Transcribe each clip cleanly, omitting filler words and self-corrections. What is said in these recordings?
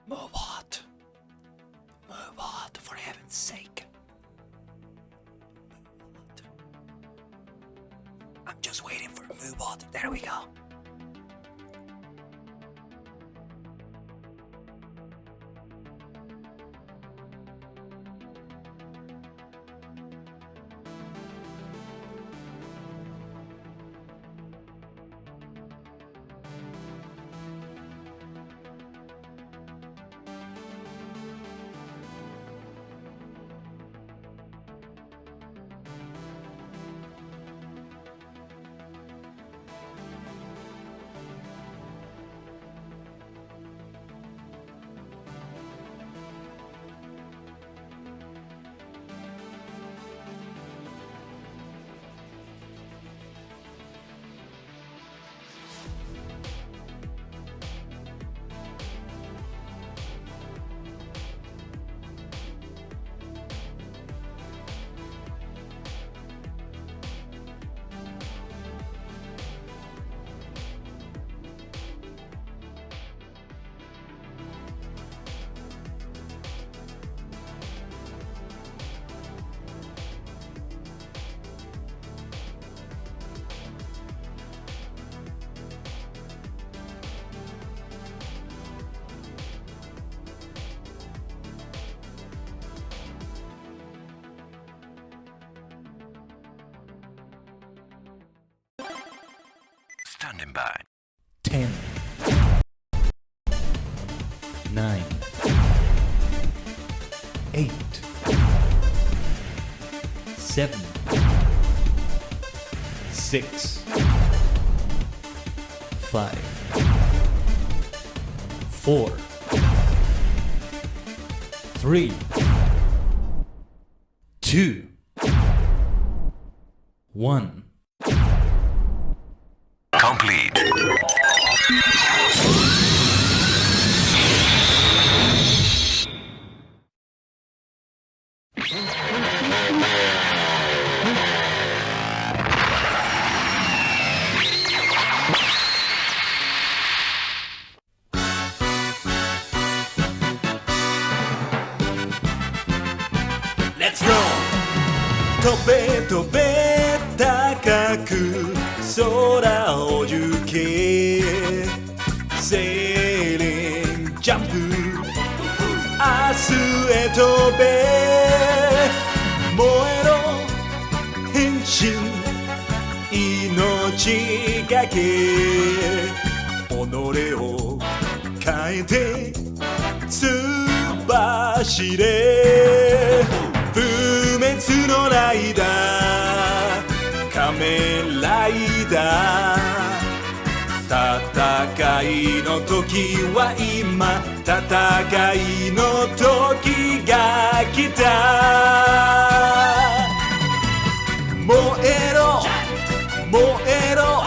Mobot. Mobot, for heaven's sake. Mobot. I'm just waiting for Mobot. There we go. Standing by. 10, 9, 8, 7, 6, 5, 4, 3, 2, 1. Complete. Let's go! 飛べ飛べ高く空を行けセーリングジャンプ明日へ飛べ燃えろ変身命がけ己を変えて突っ走れ不滅のライダー仮面ライダー戦いの時は今戦いの時が来た燃えろ燃えろ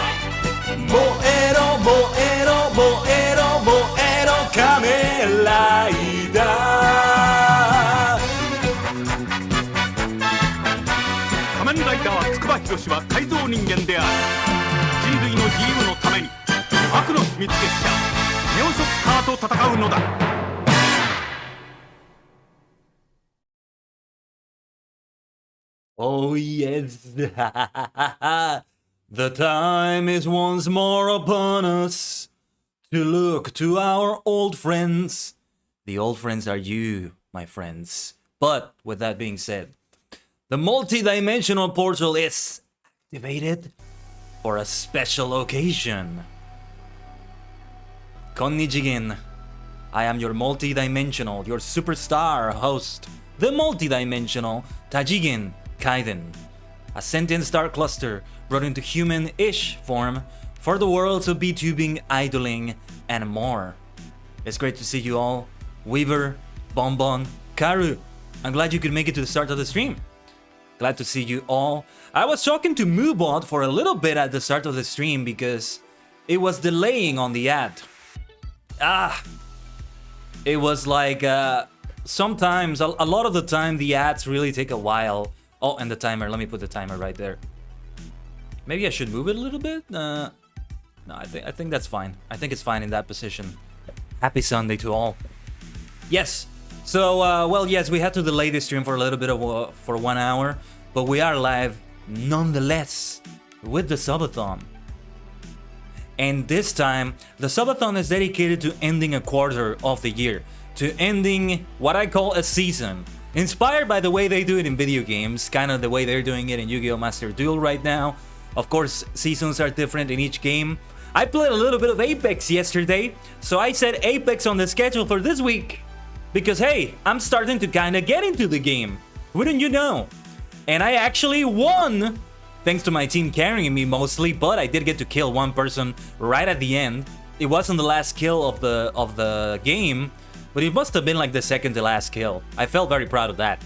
燃えろ燃えろ燃えろ燃えろ仮面ライダー仮面ライダー筑波博は改造人間である人類の自由のために悪の秘密結社ネオショッカーと戦うのだOh yes, the time is once more upon us to look to our old friends. The old friends are you, my friends. But with that being said, the multi-dimensional portal is activated for a special occasion. Konnichigen. I am your multi-dimensional, your superstar host, the multi-dimensional Tajigen Kaiden, a sentient star cluster brought into human-ish form for the worlds of VTubing, idling, and more. It's great to see you all. Weaver, Bonbon, Karu, I'm glad you could make it to the start of the stream. Glad to see you all. I was talking to Moobot for a little bit at the start of the stream because it was delaying on the ad. It was like sometimes, a lot of the time, the ads really take a while. Oh, and the timer. Let me put the timer right there. Maybe I should move it a little bit? No, I think that's fine. I think it's fine in that position. Happy Sunday to all. Yes. So, well, yes, we had to delay the stream for a little bit of for 1 hour, but we are live nonetheless with the SUB-A-THON. And this time, the SUB-A-THON is dedicated to ending a quarter of the year, to ending what I call a season. Inspired by the way they do it in video games, kind of the way they're doing it in Yu-Gi-Oh! Master Duel right now. Of course, seasons are different in each game. I played a little bit of Apex yesterday, so I set Apex on the schedule for this week. Because hey, I'm starting to kind of get into the game. Wouldn't you know? And I actually won! Thanks to my team carrying me mostly, but I did get to kill one person right at the end. It wasn't the last kill of the game, but it must have been like the second to last kill. I felt very proud of that.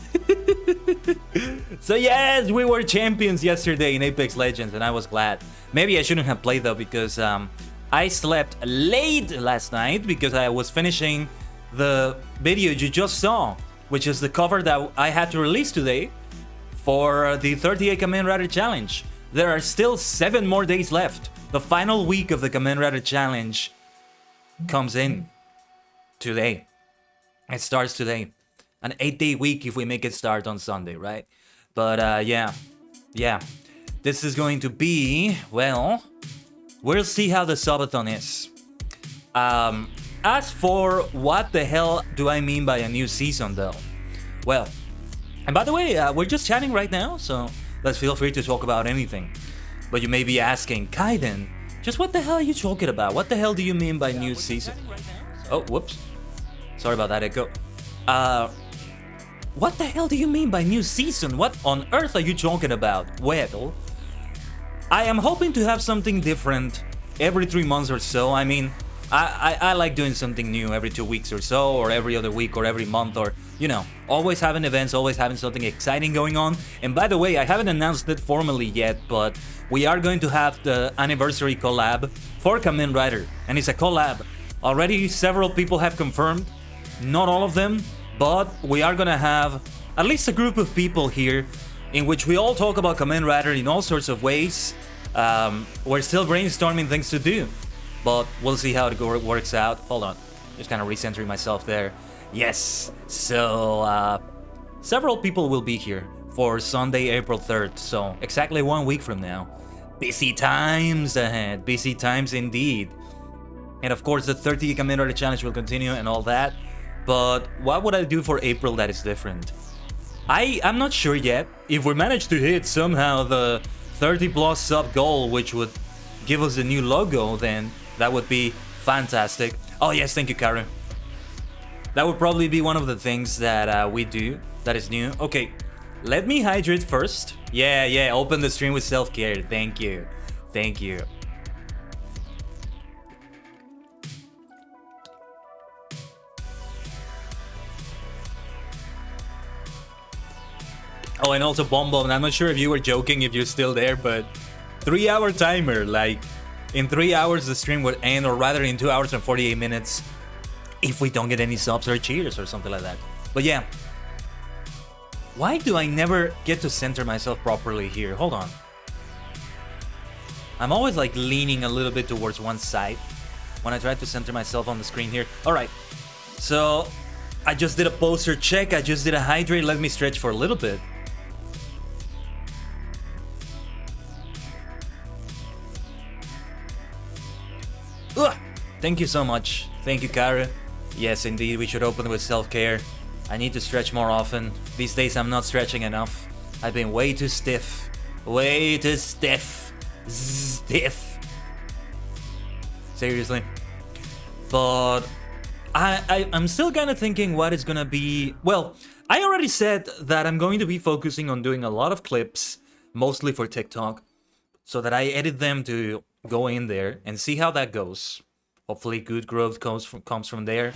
So yes, we were champions yesterday in Apex Legends, and I was glad. Maybe I shouldn't have played though, because I slept late last night because I was finishing the video you just saw, which is the cover that I had to release today for the 38 Kamen Rider Challenge. There are still 7 more days left. The final week of the Kamen Rider Challenge comes in today. It starts today. An 8-day week if we make it start on Sunday, right? But yeah. This is going to be, well, we'll see how the SUB-A-THON is. As for what the hell do I mean by a new season though? Well, and by the way, we're just chatting right now, so let's feel free to talk about anything. But you may be asking, Kaiden, just what the hell are you talking about? What the hell do you mean by new season? Oh, whoops. Sorry about that echo. What the hell do you mean by new season? What on earth are you talking about? Well, I am hoping to have something different every 3 months or so. I mean, I like doing something new every 2 weeks or so, or every other week, or every month, or, you know, always having events, always having something exciting going on. And by the way, I haven't announced it formally yet, but we are going to have the anniversary collab for Kamen Rider, and it's a collab. Already several people have confirmed, not all of them, but we are gonna have at least a group of people here in which we all talk about Kamen Rider in all sorts of ways. We're still brainstorming things to do, but we'll see how it works out. Hold on, just kind of recentering myself there. Yes, so several people will be here for Sunday, April 3rd, so exactly 1 week from now. Busy times ahead, busy times indeed. And of course the 30 Kamen Rider Challenge will continue and all that, but what would I do for April that is different? I'm not sure yet. If we manage to hit somehow the 30 plus sub goal, which would give us a new logo, then that would be fantastic. Oh yes, thank you, Karen. That would probably be one of the things that we do that is new. Okay, let me hydrate first. Yeah, open the stream with self-care. Thank you. Oh, and also Bomb, I'm not sure if you were joking, if you're still there, but 3-hour timer, like in 3 hours the stream would end, or rather in 2 hours and 48 minutes if we don't get any subs or cheers or something like that. But yeah, why do I never get to center myself properly here? Hold on. I'm always like leaning a little bit towards one side when I try to center myself on the screen here. Alright, so I just did a poster check, I just did a hydrate, let me stretch for a little bit. Ugh. Thank you so much. Thank you, Kara. Yes, indeed, we should open with self-care. I need to stretch more often. These days I'm not stretching enough. I've been way too stiff. Way too stiff. Stiff. Seriously. But I'm still kind of thinking what is gonna be... Well, I already said that I'm going to be focusing on doing a lot of clips, mostly for TikTok, so that I edit them to go in there and see how that goes. Hopefully good growth comes from there,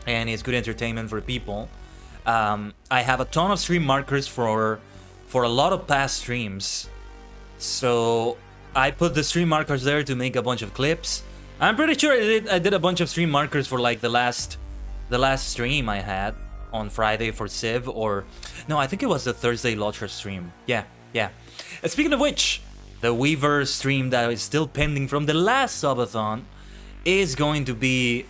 and it's good entertainment for people. I have a ton of stream markers for a lot of past streams, so I put the stream markers there to make a bunch of clips. I'm pretty sure I did a bunch of stream markers for like the last stream I had on Friday for Civ, or no, I think it was the Thursday Lotcher stream. Yeah. Speaking of which, the Weaver stream that is still pending from the last SUB-A-THON is going to be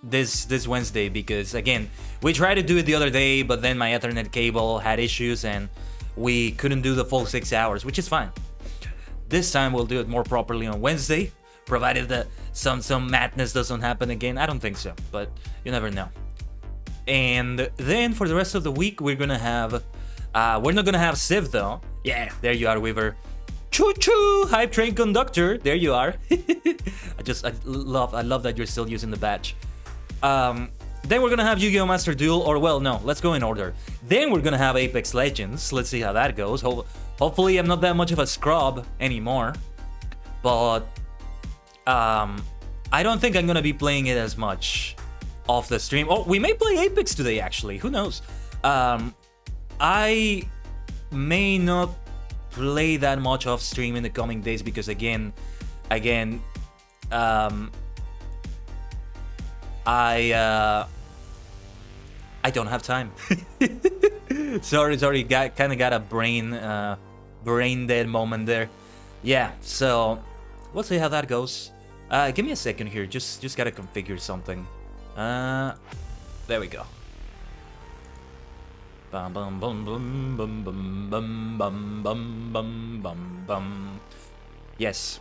this Wednesday, because again, we tried to do it the other day, but then my Ethernet cable had issues and we couldn't do the full 6 hours, which is fine. This time we'll do it more properly on Wednesday, provided that some madness doesn't happen again. I don't think so, but you never know. And then for the rest of the week, we're gonna have we're not gonna have Civ though. Yeah, there you are, Weaver. Choo choo, hype train conductor. There you are. I love that you're still using the badge. Then we're gonna have Yu-Gi-Oh! Master Duel, or well, no, let's go in order. Then we're gonna have Apex Legends. Let's see how that goes. Hopefully I'm not that much of a scrub anymore, but I don't think I'm gonna be playing it as much off the stream. Oh, we may play Apex today, actually. Who knows? I may not play that much off stream in the coming days because again, I don't have time. sorry, kind of got a brain dead moment there. Yeah, so we'll see how that goes. Give me a second here. Just gotta configure something. There we go. Bum bum bum bum bum bum bum bum bum bum bum bum. Yes.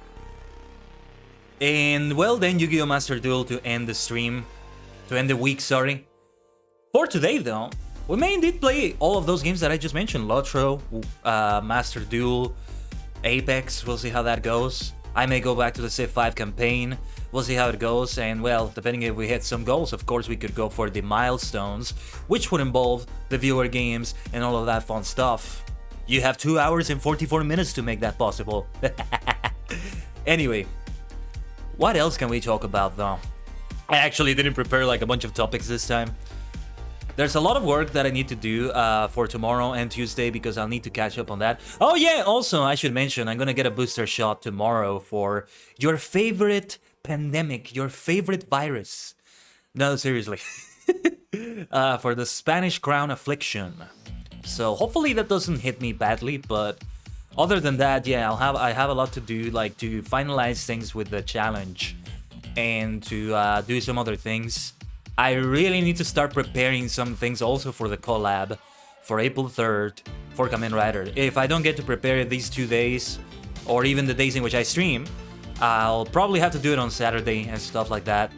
And well, then Yu-Gi-Oh! Master Duel to end the stream, to end the week. Sorry. For today, though, we may indeed play all of those games that I just mentioned: Lotro, Master Duel, Apex. We'll see how that goes. I may go back to the Civ 5 campaign. We'll see how it goes, and well, depending if we hit some goals, of course we could go for the milestones, which would involve the viewer games and all of that fun stuff. You have 2 hours and 44 minutes to make that possible. Anyway, what else can we talk about though? I actually didn't prepare like a bunch of topics this time. There's a lot of work that I need to do for tomorrow and Tuesday because I'll need to catch up on that. Oh yeah, also I should mention I'm gonna get a booster shot tomorrow for your favorite pandemic, your favorite virus. No, seriously. For the Spanish crown affliction. So hopefully that doesn't hit me badly, but other than that, yeah, I have a lot to do, like to finalize things with the challenge and to do some other things. I really need to start preparing some things also for the collab for April 3rd for Kamen Rider. If I don't get to prepare these 2 days, or even the days in which I stream, I'll probably have to do it on Saturday and stuff like that.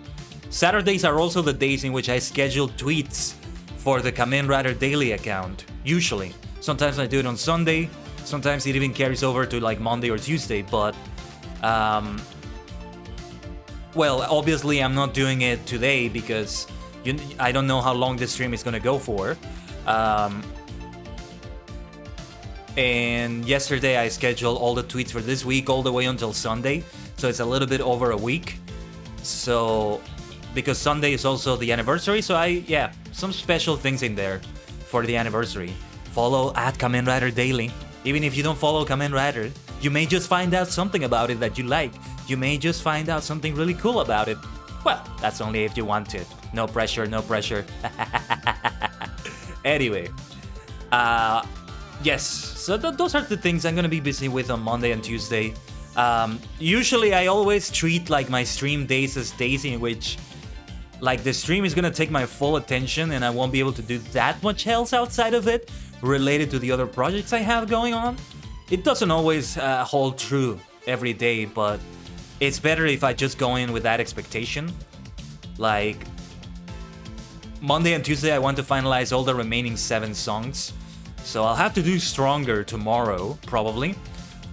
Saturdays are also the days in which I schedule tweets for the Kamen Rider Daily account, usually. Sometimes I do it on Sunday, sometimes it even carries over to like Monday or Tuesday, but well, obviously I'm not doing it today because I don't know how long this stream is gonna go for. And yesterday I scheduled all the tweets for this week all the way until Sunday, so it's a little bit over a week. So, because Sunday is also the anniversary, so yeah, some special things in there for the anniversary. Follow at Kamen Rider Daily. Even if you don't follow Kamen Rider, you may just find out something about it that you like. You may just find out something really cool about it. Well, that's only if you want to. No pressure, no pressure. Anyway, yes, so those are the things I'm gonna be busy with on Monday and Tuesday. Usually I always treat like my stream days as days in which like the stream is gonna take my full attention and I won't be able to do that much else outside of it related to the other projects I have going on. It doesn't always hold true every day, but it's better if I just go in with that expectation. Like, Monday and Tuesday I want to finalize all the remaining 7 songs, so I'll have to do Stronger tomorrow, probably.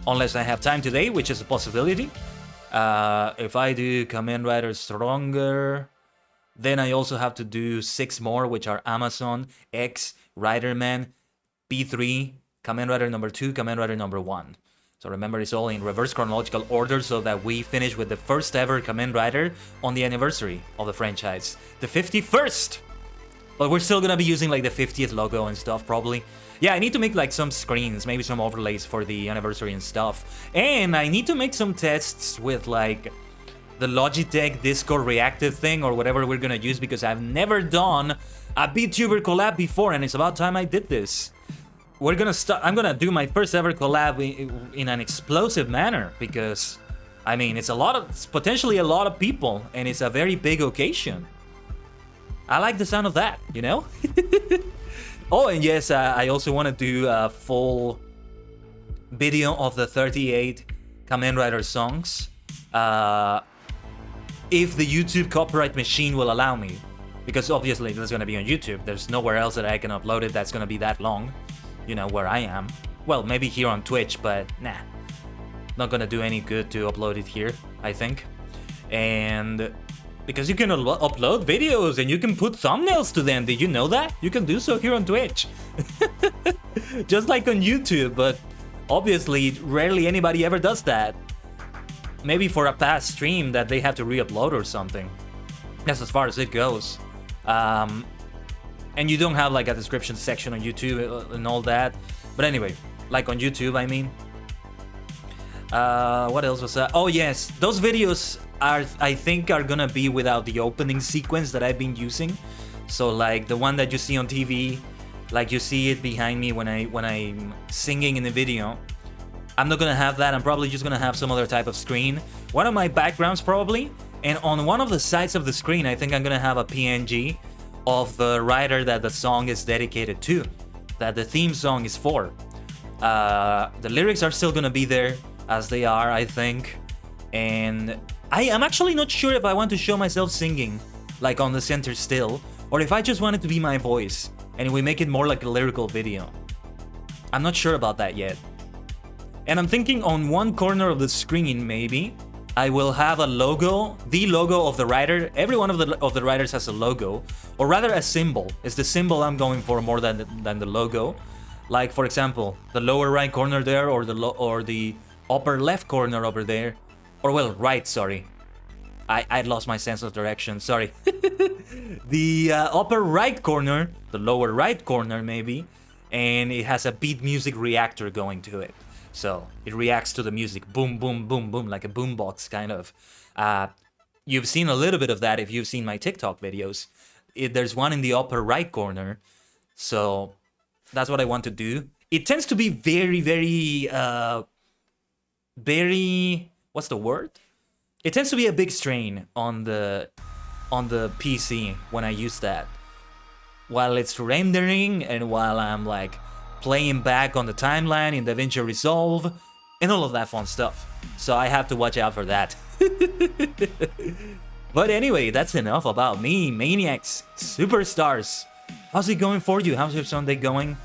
Unless I have time today, which is a possibility. If I do Kamen Rider Stronger, then I also have to do 6 more, which are Amazon, X, Riderman, P3, Kamen Rider number 2, Kamen Rider number 1. So remember, it's all in reverse chronological order so that we finish with the first ever Kamen Rider on the anniversary of the franchise. The 51st! But we're still gonna be using like the 50th logo and stuff, probably. Yeah, I need to make like some screens, maybe some overlays for the anniversary and stuff. And I need to make some tests with like the Logitech Discord reactive thing or whatever we're gonna use, because I've never done a VTuber collab before and it's about time I did this. We're gonna start. I'm gonna do my first ever collab in an explosive manner because, I mean, it's potentially a lot of people and it's a very big occasion. I like the sound of that, you know? Oh, and yes, I also want to do a full video of the 38 Kamen Rider songs. If the YouTube copyright machine will allow me. Because obviously it's going to be on YouTube. There's nowhere else that I can upload it that's going to be that long. You know, where I am. Well, maybe here on Twitch, but nah. Not going to do any good to upload it here, I think. And because you can upload videos and you can put thumbnails to them. Did you know that? You can do so here on Twitch. Just like on YouTube, but obviously rarely anybody ever does that. Maybe for a past stream that they have to re-upload or something. That's as far as it goes. And you don't have like a description section on YouTube and all that. But anyway, like on YouTube, I mean. What else was that? Oh yes, those videos I think are gonna be without the opening sequence that I've been using. So like the one that you see on TV, like you see it behind me when I'm singing in the video. I'm not gonna have that. I'm probably just gonna have some other type of screen. One of my backgrounds probably. And on one of the sides of the screen, I think I'm gonna have a PNG of the writer that the song is dedicated to, that the theme song is for. The lyrics are still gonna be there as they are, I think. And I am actually not sure if I want to show myself singing, like on the center still, or if I just want it to be my voice, and we make it more like a lyrical video. I'm not sure about that yet. And I'm thinking on one corner of the screen, maybe, I will have a logo, the logo of the writer. Every one of the writers has a logo, or rather a symbol. It's the symbol I'm going for more than the logo. Like for example, the lower right corner there, or the upper left corner over there, or well, right. Sorry, I lost my sense of direction. Sorry. The upper right corner, the lower right corner maybe, and it has a beat music reactor going to it. So it reacts to the music, boom, boom, boom, boom, like a boombox kind of. You've seen a little bit of that if you've seen my TikTok videos. There's one in the upper right corner, so that's what I want to do. It tends to be very, what's the word? It tends to be a big strain on the PC when I use that. While it's rendering and while I'm like playing back on the timeline in DaVinci Resolve and all of that fun stuff. So I have to watch out for that. But anyway, that's enough about me, maniacs, superstars. How's it going for you? How's your Sunday going?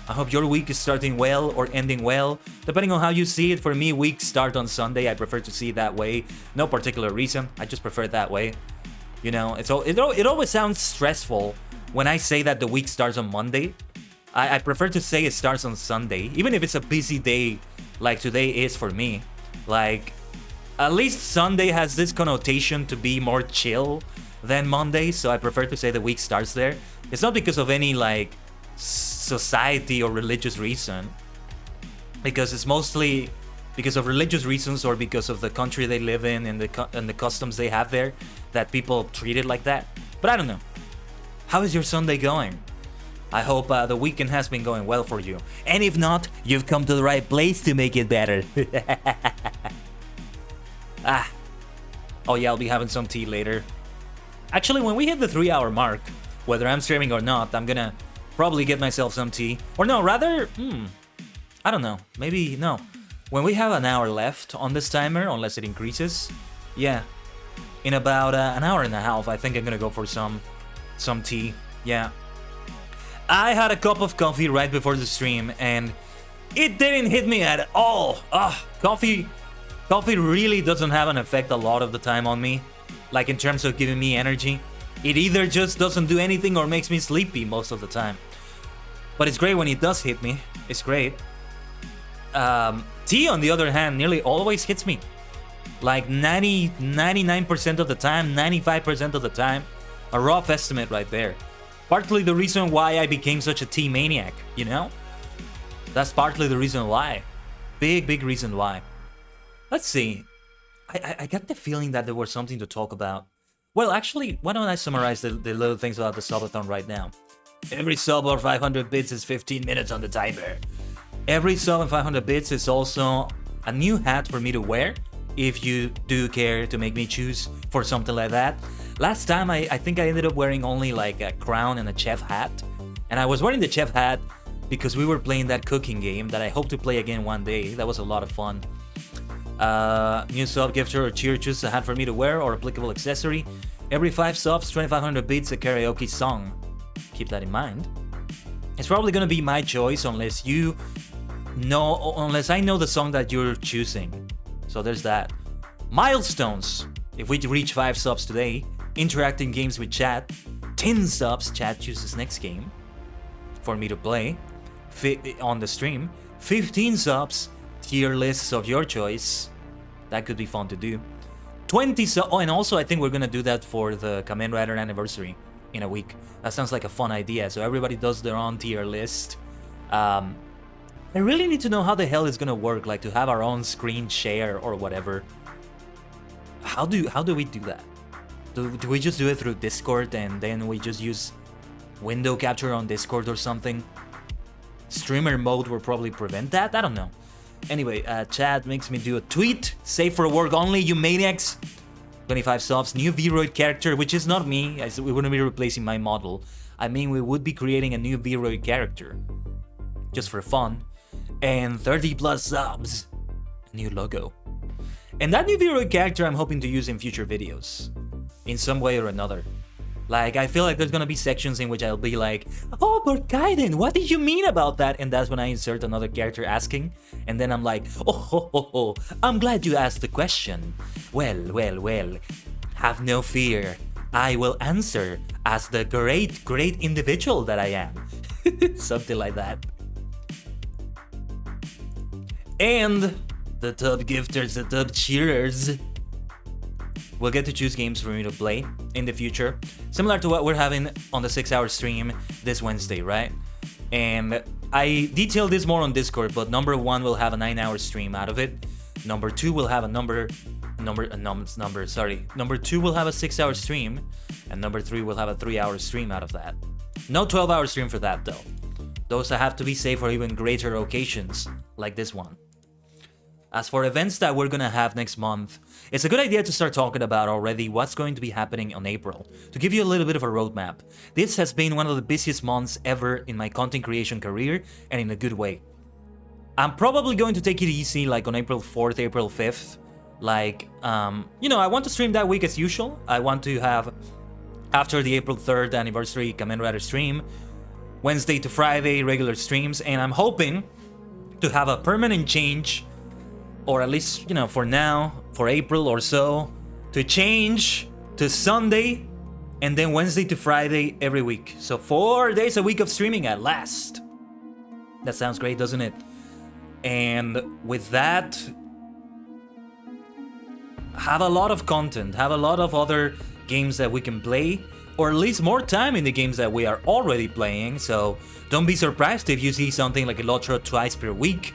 I hope your week is starting well or ending well, depending on how you see it. For me, weeks start on Sunday. I prefer to see it that way. No particular reason. I just prefer it that way. You know, it always sounds stressful when I say that the week starts on Monday. I prefer to say it starts on Sunday, even if it's a busy day like today is for me. Like, at least Sunday has this connotation to be more chill than Monday, so I prefer to say the week starts there. It's not because of any like society or religious reason, because it's mostly because of religious reasons or because of the country they live in and the customs they have there that people treat it like that. But I don't know. How is your Sunday going? I hope the weekend has been going well for you. And if not, you've come to the right place to make it better. Oh yeah, I'll be having some tea later. Actually, when we hit the 3-hour mark, whether I'm streaming or not, I'm gonna probably get myself some tea. Or no, rather, I don't know. Maybe, no. When we have an hour left on this timer, unless it increases, yeah. In about an hour and a half, I think I'm gonna go for some tea. Yeah. I had a cup of coffee right before the stream, and it didn't hit me at all. Coffee really doesn't have an effect a lot of the time on me. Like in terms of giving me energy. It either just doesn't do anything or makes me sleepy most of the time. But it's great when it does hit me. It's great. Tea, on the other hand, nearly always hits me. Like 99% of the time, 95% of the time. A rough estimate right there. Partly the reason why I became such a tea maniac, you know? That's partly the reason why. Big reason why. Let's see. I got the feeling that there was something to talk about. Well, actually, why don't I summarize the little things about the SUB-A-THON right now? Every sub or 500 bits is 15 minutes on the timer. Every sub and 500 bits is also a new hat for me to wear, if you do care to make me choose for something like that. Last time I think I ended up wearing only like a crown and a chef hat. And I was wearing the chef hat because we were playing that cooking game that I hope to play again one day. That was a lot of fun. New sub gifter or cheer, choose a hat for me to wear or applicable accessory. Every 5 subs, 2500 beats a karaoke song. Keep that in mind. It's probably gonna be my choice unless I know the song that you're choosing. So there's that. Milestones. If we reach 5 subs today, interacting games with chat. 10 subs, chat chooses next game for me to play on the stream. 15 subs, tier lists of your choice. That could be fun to do. 20 subs. Oh, and also I think we're gonna do that for the Kamen Rider anniversary in a week. That sounds like a fun idea. So everybody does their own tier list. I really need to know how the hell it's gonna work, like to have our own screen share or whatever. How do we do that? Do we just do it through Discord and then we just use window capture on Discord or something? Streamer mode will probably prevent that? I don't know. Anyway, chat makes me do a tweet. Safe for work only, you maniacs. 25 subs, new Vroid character, which is not me. We wouldn't be replacing my model. I mean, we would be creating a new Vroid character. Just for fun. And 30 plus subs. A new logo. And that new Vroid character I'm hoping to use in future videos. In some way or another. Like, I feel like there's gonna be sections in which I'll be like, oh, but Kaiden, what did you mean about that? And that's when I insert another character asking. And then I'm like, oh, I'm glad you asked the question. Well, have no fear. I will answer as the great individual that I am. Something like that. And the tub gifters, the tub cheerers will get to choose games for me to play in the future, similar to what we're having on the 6-hour stream this Wednesday, right? And I detailed this more on Discord, but number 1 will have a 9-hour stream out of it. Number 2 will have a number 2 will have a 6-hour stream, and number 3 will have a 3-hour stream out of that. No 12-hour stream for that though. Those have to be saved for even greater occasions, like this one. As for events that we're gonna have next month, it's a good idea to start talking about already what's going to be happening in April. To give you a little bit of a roadmap, this has been one of the busiest months ever in my content creation career, and in a good way. I'm probably going to take it easy, like on April 4th, April 5th. Like, I want to stream that week as usual. I want to have, after the April 3rd anniversary Kamen Rider stream, Wednesday to Friday regular streams, and I'm hoping to have a permanent change, or at least, for now, for April or so, to change to Sunday and then Wednesday to Friday every week. So 4 days a week of streaming at last. That sounds great, doesn't it? And with that, have a lot of content, have a lot of other games that we can play, or at least more time in the games that we are already playing. So don't be surprised if you see something like ℂ𝕠𝕟𝕤 twice per week.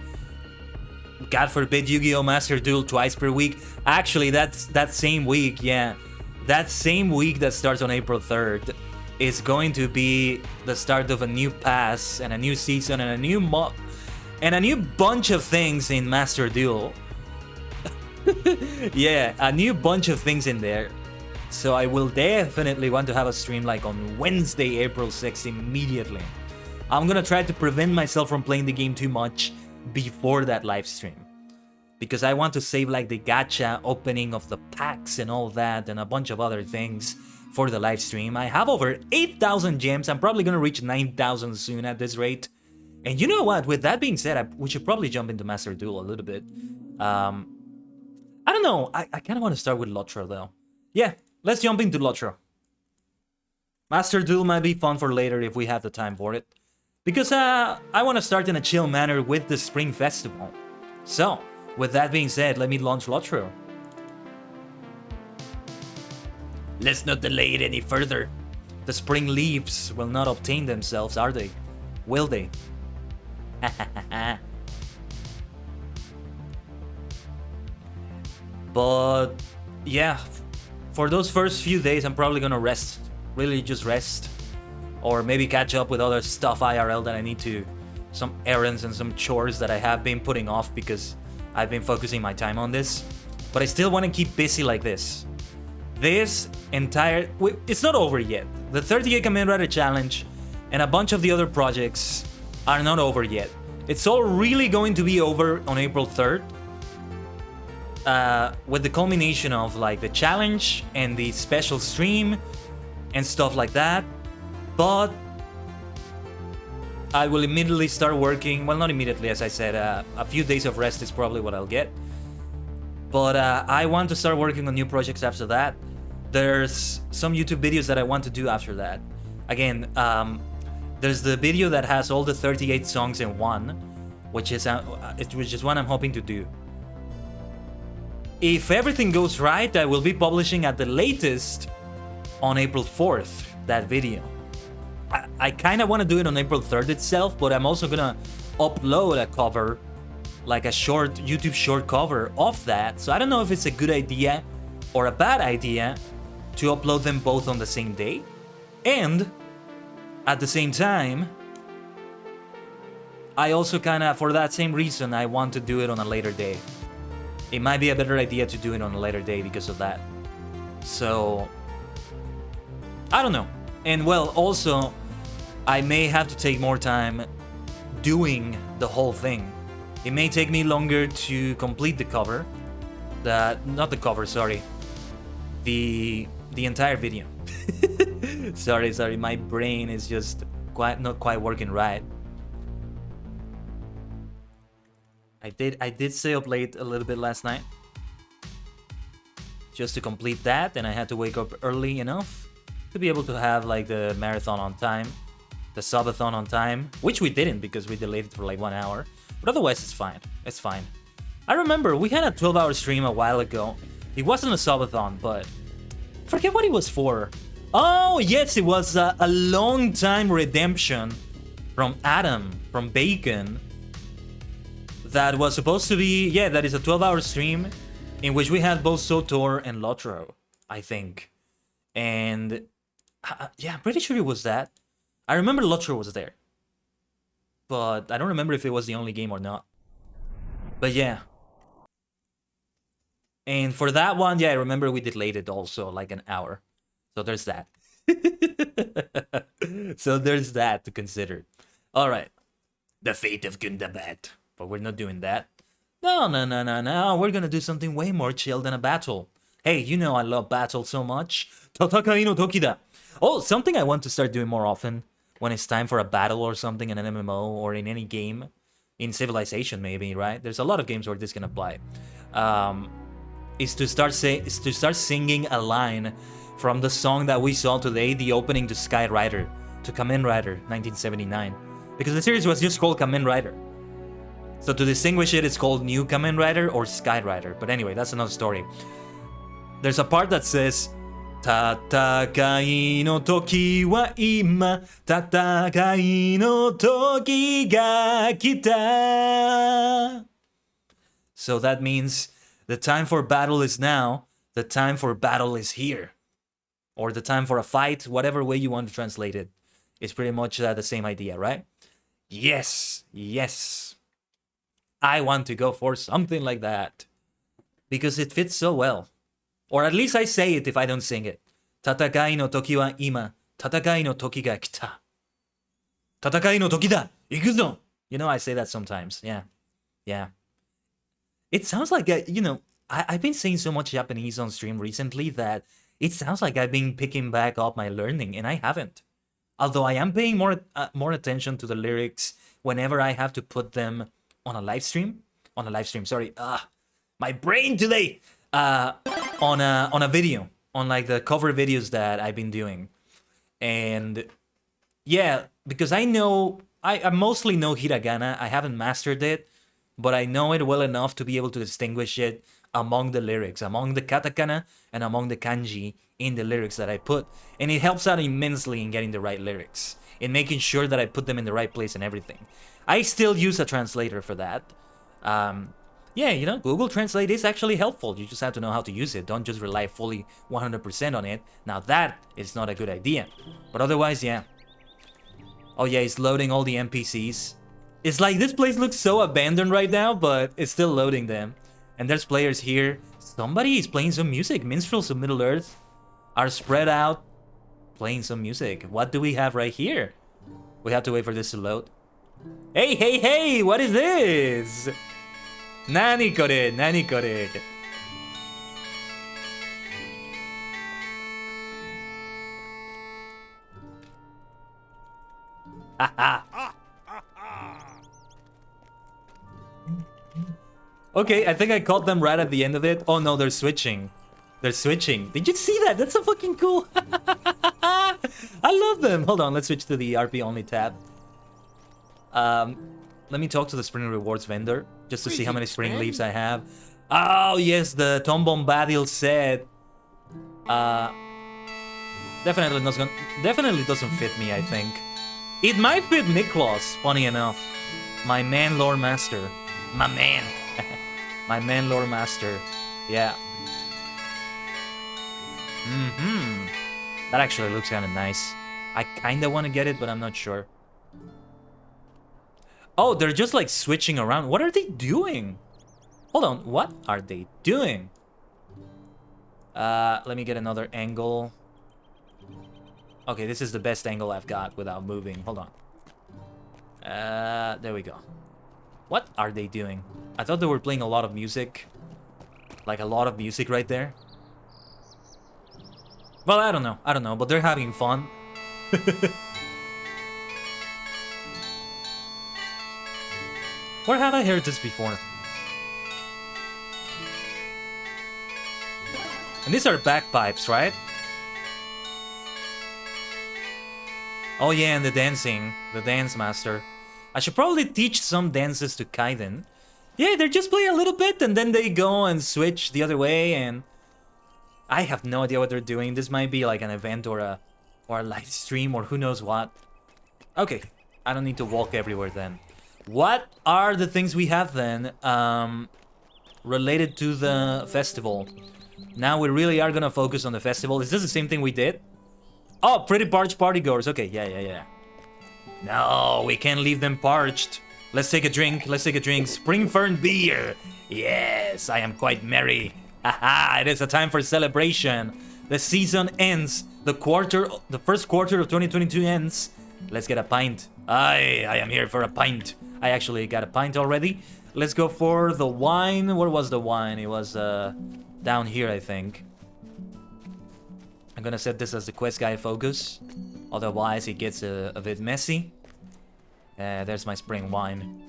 God forbid Yu-Gi-Oh! Master Duel twice per week. Actually, that's that same week, yeah. That same week that starts on April 3rd is going to be the start of a new pass and a new season and a new and a new bunch of things in Master Duel. Yeah, a new bunch of things in there. So I will definitely want to have a stream like on Wednesday, April 6th immediately. I'm gonna try to prevent myself from playing the game too much before that live stream, because I want to save like the gacha opening of the packs and all that and a bunch of other things for the live stream. I have over 8,000 gems. I'm probably gonna reach 9,000 soon at this rate. And you know what, with that being said, we should probably jump into Master Duel a little bit. I don't know, I kind of want to start with ℂ𝕠𝕟 though. Yeah, let's jump into ℂ𝕠𝕟. Master Duel might be fun for later if we have the time for it, because I want to start in a chill manner with the Spring Festival. So, with that being said, let me launch ℂ𝕠𝕟. Let's not delay it any further. The spring leaves will not obtain themselves, are they? Will they? But yeah, for those first few days I'm probably gonna rest. Really just rest. Or maybe catch up with other stuff IRL that I need to, some errands and some chores that I have been putting off because I've been focusing my time on this. But I still want to keep busy like this. this entire... It's not over yet. The 30K Kamen Rider Challenge and a bunch of the other projects are not over yet. It's all really going to be over on April 3rd. With the culmination of like the challenge and the special stream and stuff like that. But I will immediately start working. Well, not immediately, as I said. A few days of rest is probably what I'll get. But I want to start working on new projects after that. There's some YouTube videos that I want to do after that. Again, there's the video that has all the 38 songs in one, which is one I'm hoping to do. If everything goes right, I will be publishing at the latest on April 4th, that video. I kind of want to do it on April 3rd itself, but I'm also gonna upload a cover, like a short YouTube short cover of that. So I don't know if it's a good idea or a bad idea to upload them both on the same day. And at the same time, I also kind of, for that same reason, I want to do it on a later day. It might be a better idea to do it on a later day because of that. So, I don't know. And well, also, I may have to take more time doing the whole thing. It may take me longer to complete the cover. Not the cover, sorry. The entire video. sorry, my brain is just not quite working right. I did stay up late a little bit last night just to complete that, and I had to wake up early enough to be able to have like the marathon on time, the SUB-A-THON on time, which we didn't because we delayed it for like 1 hour. But otherwise, it's fine. It's fine. I remember we had a 12-hour stream a while ago. It wasn't a SUB-A-THON, but I forget what it was for. Oh, yes, it was a long time redemption from Adam, from Bacon. That was supposed to be, yeah, that is a 12-hour stream in which we had both SOTOR and ℂ𝕠𝕟𝕤, I think. And yeah, I'm pretty sure it was that. I remember ℂ𝕠𝕟𝕤 was there. But I don't remember if it was the only game or not. But yeah. And for that one, yeah, I remember we delayed it also like an hour. So there's that. So there's that to consider. Alright. The fate of Gundabad. But we're not doing that. No. We're gonna do something way more chill than a battle. Hey, you know I love battle so much. Tatakai no toki da. Oh, something I want to start doing more often when it's time for a battle or something in an MMO or in any game. In Civilization maybe, right? There's a lot of games where this can apply. Is to start singing a line from the song that we saw today, the opening to Sky Rider, to Kamen Rider 1979. Because the series was just called Kamen Rider. So to distinguish it, it's called New Kamen Rider or Sky Rider. But anyway, that's another story. There's a part that says, Tatakai no toki wa ima, tatakai no toki ga kita. So that means the time for battle is now, the time for battle is here. Or the time for a fight, whatever way you want to translate it. It's pretty much the same idea, right? Yes. I want to go for something like that. Because it fits so well. Or at least I say it if I don't sing it. Tatakai no toki wa ima, tatakai no toki ga kita. Tatakai no toki da, ikuzo! You know, I say that sometimes, yeah. It sounds like, I've been saying so much Japanese on stream recently that it sounds like I've been picking back up my learning, and I haven't. Although I am paying more attention to the lyrics whenever I have to put them on a live stream. Sorry. My brain today! On a video, on like the cover videos that I've been doing. And yeah, because I mostly know hiragana. I haven't mastered it, but I know it well enough to be able to distinguish it among the lyrics, among the katakana and among the kanji in the lyrics that I put. And it helps out immensely in getting the right lyrics, in making sure that I put them in the right place and everything. I still use a translator for that. Yeah, Google Translate is actually helpful. You just have to know how to use it. Don't just rely fully 100% on it. Now that is not a good idea. But otherwise, yeah. Oh yeah, it's loading all the NPCs. It's like this place looks so abandoned right now, but it's still loading them. And there's players here. Somebody is playing some music. Minstrels of Middle-earth. are spread out playing some music. What do we have right here? We have to wait for this to load. Hey, hey, hey! What is this? Nani kore? Nani kore? Okay, I think I caught them right at the end of it. Oh no, they're switching. They're switching. Did you see that? That's so fucking cool. I love them. Hold on, let's switch to the RP only tab. Let me talk to the Spring Rewards vendor just to see how many spring leaves I have. Oh yes, the Tom Bombadil said. Definitely doesn't fit me, I think. It might fit Miklos, funny enough. My man lore master. My man. My man lore master. Yeah. That actually looks kind of nice. I kind of want to get it, but I'm not sure. Oh, they're just like switching around. What are they doing? Hold on, what are they doing? Let me get another angle. Okay, this is the best angle I've got without moving. Hold on. There we go. What are they doing? I thought they were playing a lot of music. Like a lot of music right there. Well, I don't know, but they're having fun. Where have I heard this before? And these are bagpipes, right? Oh yeah, and the dancing, the dance master. I should probably teach some dances to Kaiden. Yeah, they just play a little bit and then they go and switch the other way, and I have no idea what they're doing. This might be like an event or a live stream or who knows what. Okay, I don't need to walk everywhere then. What are the things we have then related to the festival? Now we really are gonna focus on the festival. Is this the same thing we did? Oh, pretty parched partygoers. Okay, yeah. No, we can't leave them parched. Let's take a drink. Let's take a drink. Spring Fern beer. Yes, I am quite merry. Haha, it is a time for celebration. The season ends. The first quarter of 2022 ends. Let's get a pint. I am here for a pint. I actually got a pint already. Let's go for the wine. Where was the wine? It was down here, I think. I'm gonna set this as the quest guide focus. Otherwise, it gets a bit messy. There's my spring wine.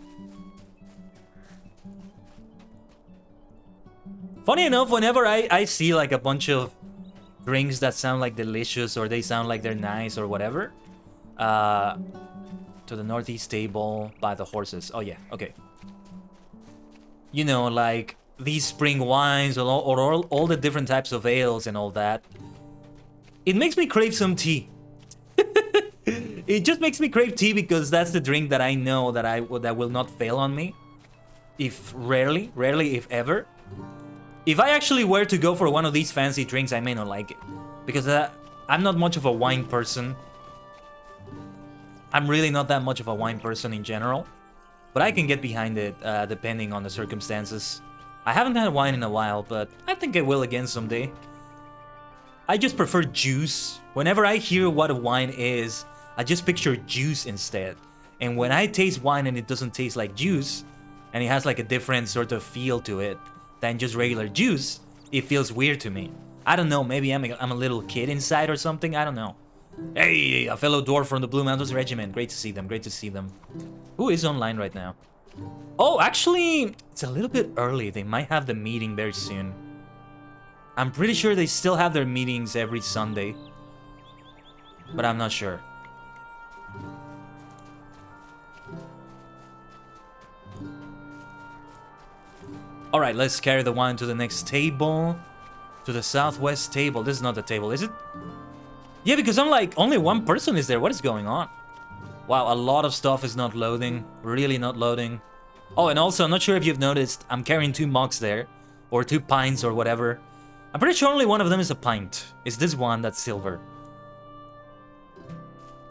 Funny enough, whenever I see like a bunch of drinks that sound like delicious or they sound like they're nice or whatever, to the northeast table by the horses. Oh yeah, okay. You know, like these spring wines or all the different types of ales and all that. It makes me crave some tea. It just makes me crave tea because that's the drink that I know that will not fail on me. If rarely if ever. If I actually were to go for one of these fancy drinks, I may not like it. Because I'm not much of a wine person. I'm really not that much of a wine person in general. But I can get behind it depending on the circumstances. I haven't had wine in a while, but I think I will again someday. I just prefer juice. Whenever I hear what a wine is, I just picture juice instead. And when I taste wine and it doesn't taste like juice, and it has like a different sort of feel to it than just regular juice, it feels weird to me. I don't know, maybe I'm a little kid inside or something, I don't know. Hey, a fellow dwarf from the Blue Mountains Regiment. Great to see them, great to see them. Who is online right now? Oh, actually, it's a little bit early. They might have the meeting very soon. I'm pretty sure they still have their meetings every Sunday. But I'm not sure. Alright, let's carry the wine to the next table. To the southwest table. This is not the table, is it? Yeah, because I'm like, only one person is there. What is going on? Wow, a lot of stuff is not loading. Really not loading. Oh, and also, I'm not sure if you've noticed, I'm carrying 2 mugs there. Or 2 pints or whatever. I'm pretty sure only one of them is a pint. It's this one that's silver.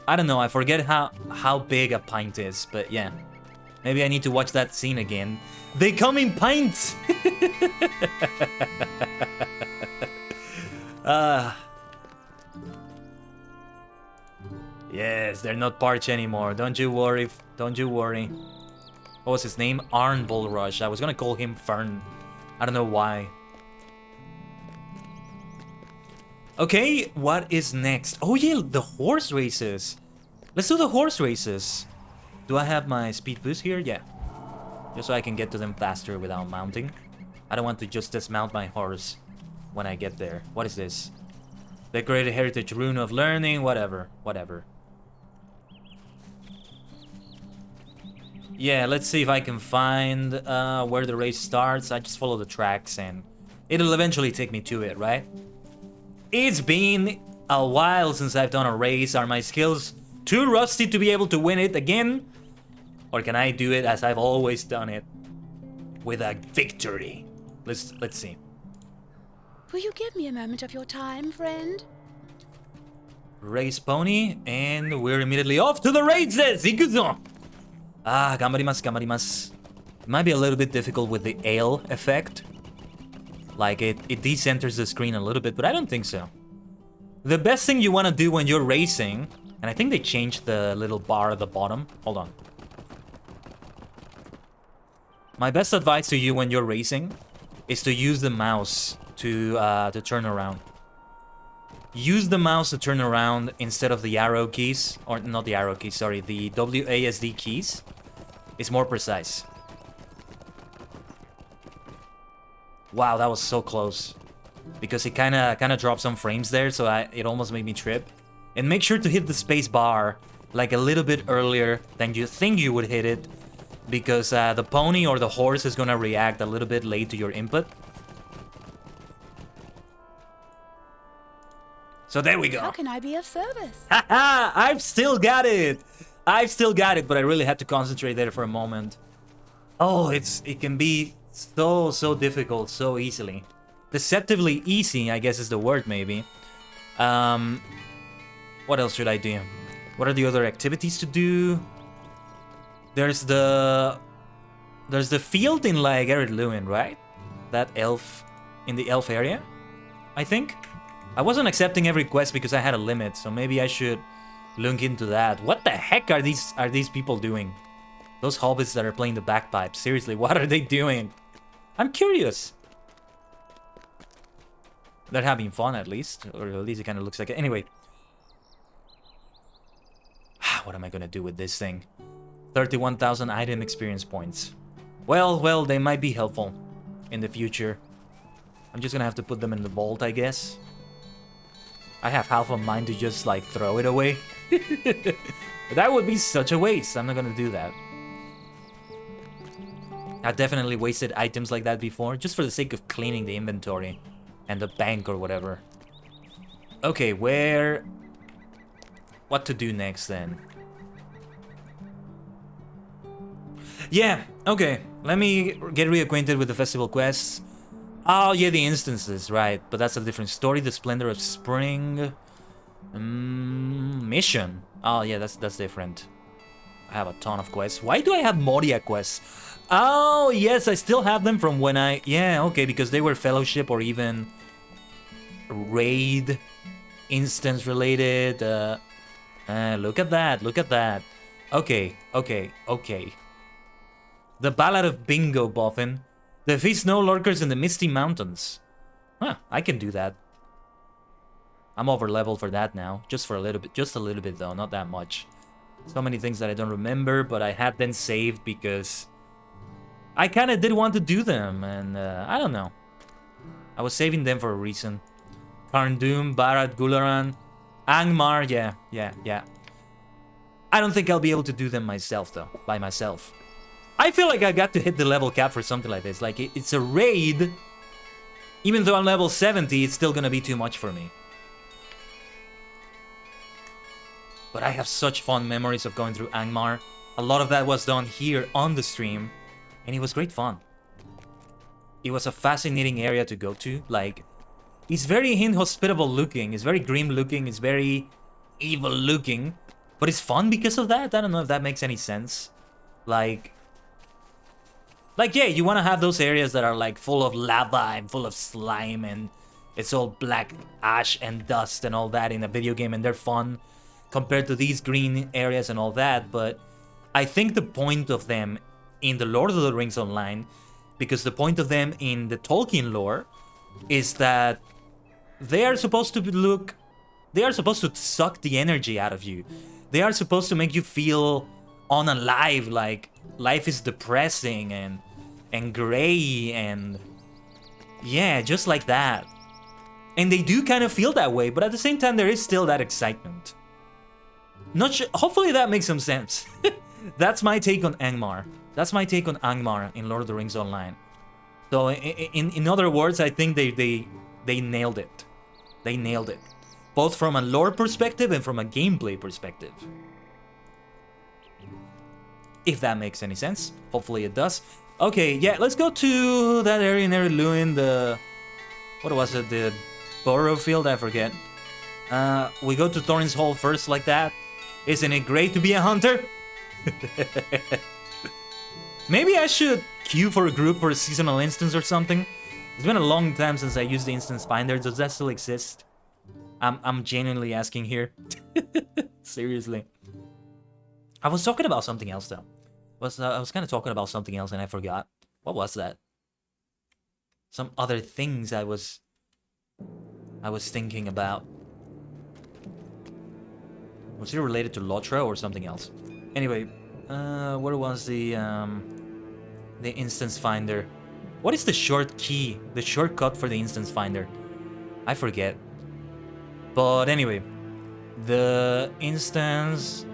I don't know, I forget how big a pint is, but yeah. Maybe I need to watch that scene again. They come in pints! Yes, they're not parched anymore. Don't you worry. Don't you worry. What was his name? Arn Bullrush. I was gonna call him Fern. I don't know why. Okay, what is next? Oh yeah, the horse races. Let's do the horse races. Do I have my speed boost here? Yeah. Just so I can get to them faster without mounting. I don't want to just dismount my horse when I get there. What is this? Decorated heritage rune of learning, whatever. Whatever. Yeah, let's see if I can find where the race starts. I just follow the tracks and it'll eventually take me to it, right? It's been a while since I've done a race. Are my skills too rusty to be able to win it again? Or can I do it as I've always done it? With a victory. Let's see. Will you give me a moment of your time, friend? Race pony, and we're immediately off to the races! Ikuzo! Ah, gambarimasu, gambarimasu. It might be a little bit difficult with the ale effect. Like, it decenters the screen a little bit, but I don't think so. The best thing you want to do when you're racing, and I think they changed the little bar at the bottom. Hold on. My best advice to you when you're racing is to use the mouse to turn around. Use the mouse to turn around instead of the arrow keys, or not the arrow keys, sorry, the WASD keys. It's more precise. Wow, that was so close. Because it kind of dropped some frames there, so it almost made me trip. And make sure to hit the space bar like a little bit earlier than you think you would hit it, because the pony or the horse is gonna react a little bit late to your input. So there we go. How can I be of service? Haha! I've still got it! I've still got it, but I really had to concentrate there for a moment. Oh, it can be so difficult so easily. Deceptively easy, I guess is the word, maybe. What else should I do? What are the other activities to do? There's the field in like Ered Lewin, right? That elf in the elf area, I think. I wasn't accepting every quest because I had a limit, so maybe I should look into that. What the heck are these people doing? Those hobbits that are playing the bagpipes. Seriously, what are they doing? I'm curious. They're having fun at least, or at least it kind of looks like it. Anyway. What am I gonna do with this thing? 31,000 item experience points. Well, they might be helpful in the future. I'm just gonna have to put them in the vault, I guess. I have half a mind to just like throw it away. That would be such a waste. I'm not gonna do that. I've definitely wasted items like that before, just for the sake of cleaning the inventory and the bank or whatever. Okay, what to do next then? Yeah, okay. Let me get reacquainted with the festival quests. Oh, yeah, the instances, right. But that's a different story. The Splendor of Spring. Mission. Oh, yeah, that's different. I have a ton of quests. Why do I have Moria quests? Oh, yes, I still have them from when I... Yeah, okay, because they were Fellowship or even Raid instance related. Look at that, look at that. Okay. The Ballad of Bingo Boffin. Defeat snow lurkers in the Misty Mountains. Huh, I can do that. I'm over level for that now. Just a little bit though, not that much. So many things that I don't remember, but I had them saved because I kind of did want to do them, and I don't know. I was saving them for a reason. Karndum, Barad, Gularan, Angmar, yeah. I don't think I'll be able to do them myself though, by myself. I feel like I got to hit the level cap for something like this. Like, it's a raid. Even though I'm level 70, it's still gonna be too much for me. But I have such fond memories of going through Angmar. A lot of that was done here on the stream, and it was great fun. It was a fascinating area to go to. Like, it's very inhospitable looking, it's very grim looking, it's very evil looking, but it's fun because of that. I don't know if that makes any sense. Like, yeah, you want to have those areas that are like full of lava and full of slime and it's all black ash and dust and all that in a video game, and they're fun. compared to these green areas and all that, but I think the point of them in the Lord of the Rings Online, because the point of them in the Tolkien lore is that they are supposed to suck the energy out of you. They are supposed to make you feel unalive, like life is depressing and gray and yeah, just like that. And they do kind of feel that way, but at the same time there is still that excitement. Not sure, hopefully that makes some sense. That's my take on Angmar. That's my take on Angmar in Lord of the Rings Online. So in other words, I think they nailed it. They nailed it. Both from a lore perspective and from a gameplay perspective. If that makes any sense. Hopefully it does. Okay, yeah, let's go to that area in Erilluin, the... What was it? The Burrow Field? I forget. We go to Thorin's Hall first like that. Isn't it great to be a hunter? Maybe I should queue for a group for a seasonal instance or something. It's been a long time since I used the instance finder. Does that still exist? I'm genuinely asking here. Seriously. I was talking about something else though. I was kind of talking about something else and I forgot. What was that? Some other things I was thinking about. Was it related to Lotra or something else? Anyway, where was the instance finder? What is the short key? The shortcut for the instance finder? I forget. But anyway, the instance...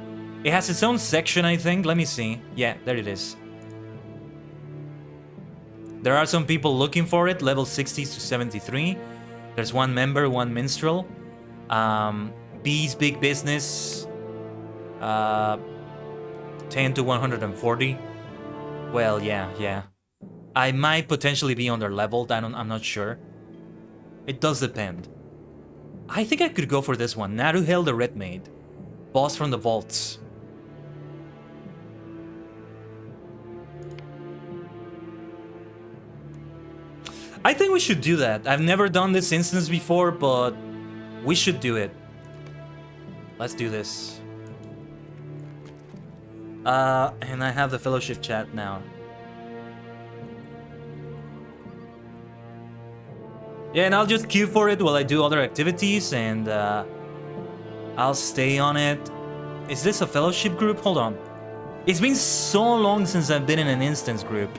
It has its own section, I think. Let me see. Yeah, there it is. There are some people looking for it, level 60 to 73. There's one member, one minstrel. B's Big Business. 10 to 140. Well, yeah. I might potentially be underleveled. I'm not sure. It does depend. I think I could go for this one. Naruhel the Red Maid. Boss from the Vaults. I think we should do that. I've never done this instance before, but we should do it. Let's do this. And I have the fellowship chat now. Yeah, and I'll just queue for it while I do other activities, and I'll stay on it. Is this a fellowship group? Hold on. It's been so long since I've been in an instance group.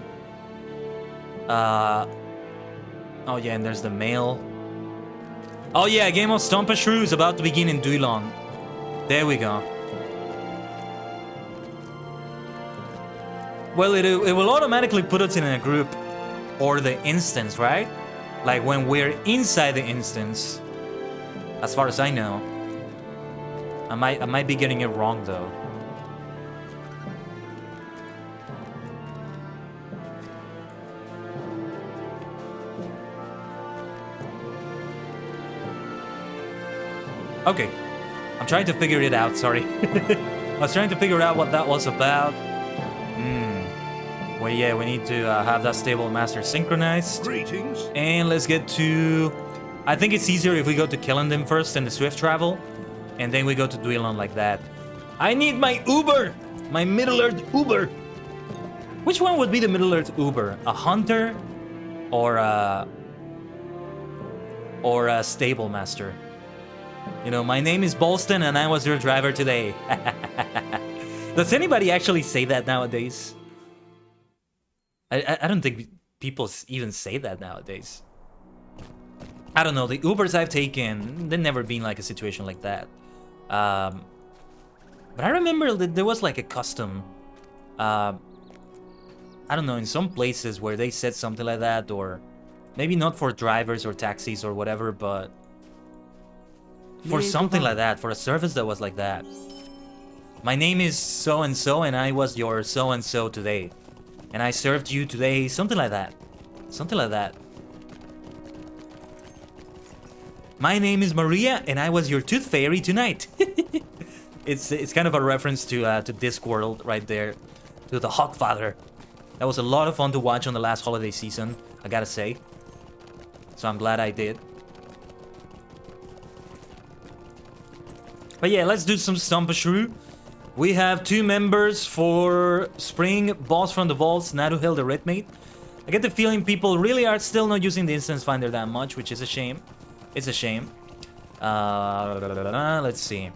Oh yeah, and there's the mail. Oh yeah, Game of Stompashrew is about to begin in Duilon. There we go. Well, it will automatically put us in a group or the instance, right? Like when we're inside the instance. As far as I know. I might be getting it wrong though. Okay, I'm trying to figure it out, sorry. I was trying to figure out what that was about. Well, yeah, we need to have that stable master synchronized. Greetings. And let's get to... I think it's easier if we go to Kellendon first and the Swift Travel. And then we go to Duilon like that. I need my Uber! My Middle-earth Uber! Which one would be the Middle-earth Uber? A hunter? Or a stable master? You know, my name is Bolston and I was your driver today. Does anybody actually say that nowadays? I don't think people even say that nowadays. I don't know, the Ubers I've taken, there's never been like a situation like that. But I remember that there was like a custom, I don't know, in some places where they said something like that, or maybe not for drivers or taxis or whatever, but for something like that, for a service that was like that. My name is so-and-so and I was your so-and-so today. And I served you today, something like that. Something like that. My name is Maria and I was your tooth fairy tonight. It's kind of a reference to Discworld right there. To the Hawkfather. That was a lot of fun to watch on the last holiday season, I gotta say. So I'm glad I did. But yeah, let's do some Stompashrew. We have 2 members for Spring, Boss from the Vaults, Naruhel the Redmate. I get the feeling people really are still not using the Instance Finder that much, which is a shame. It's a shame. Let's see.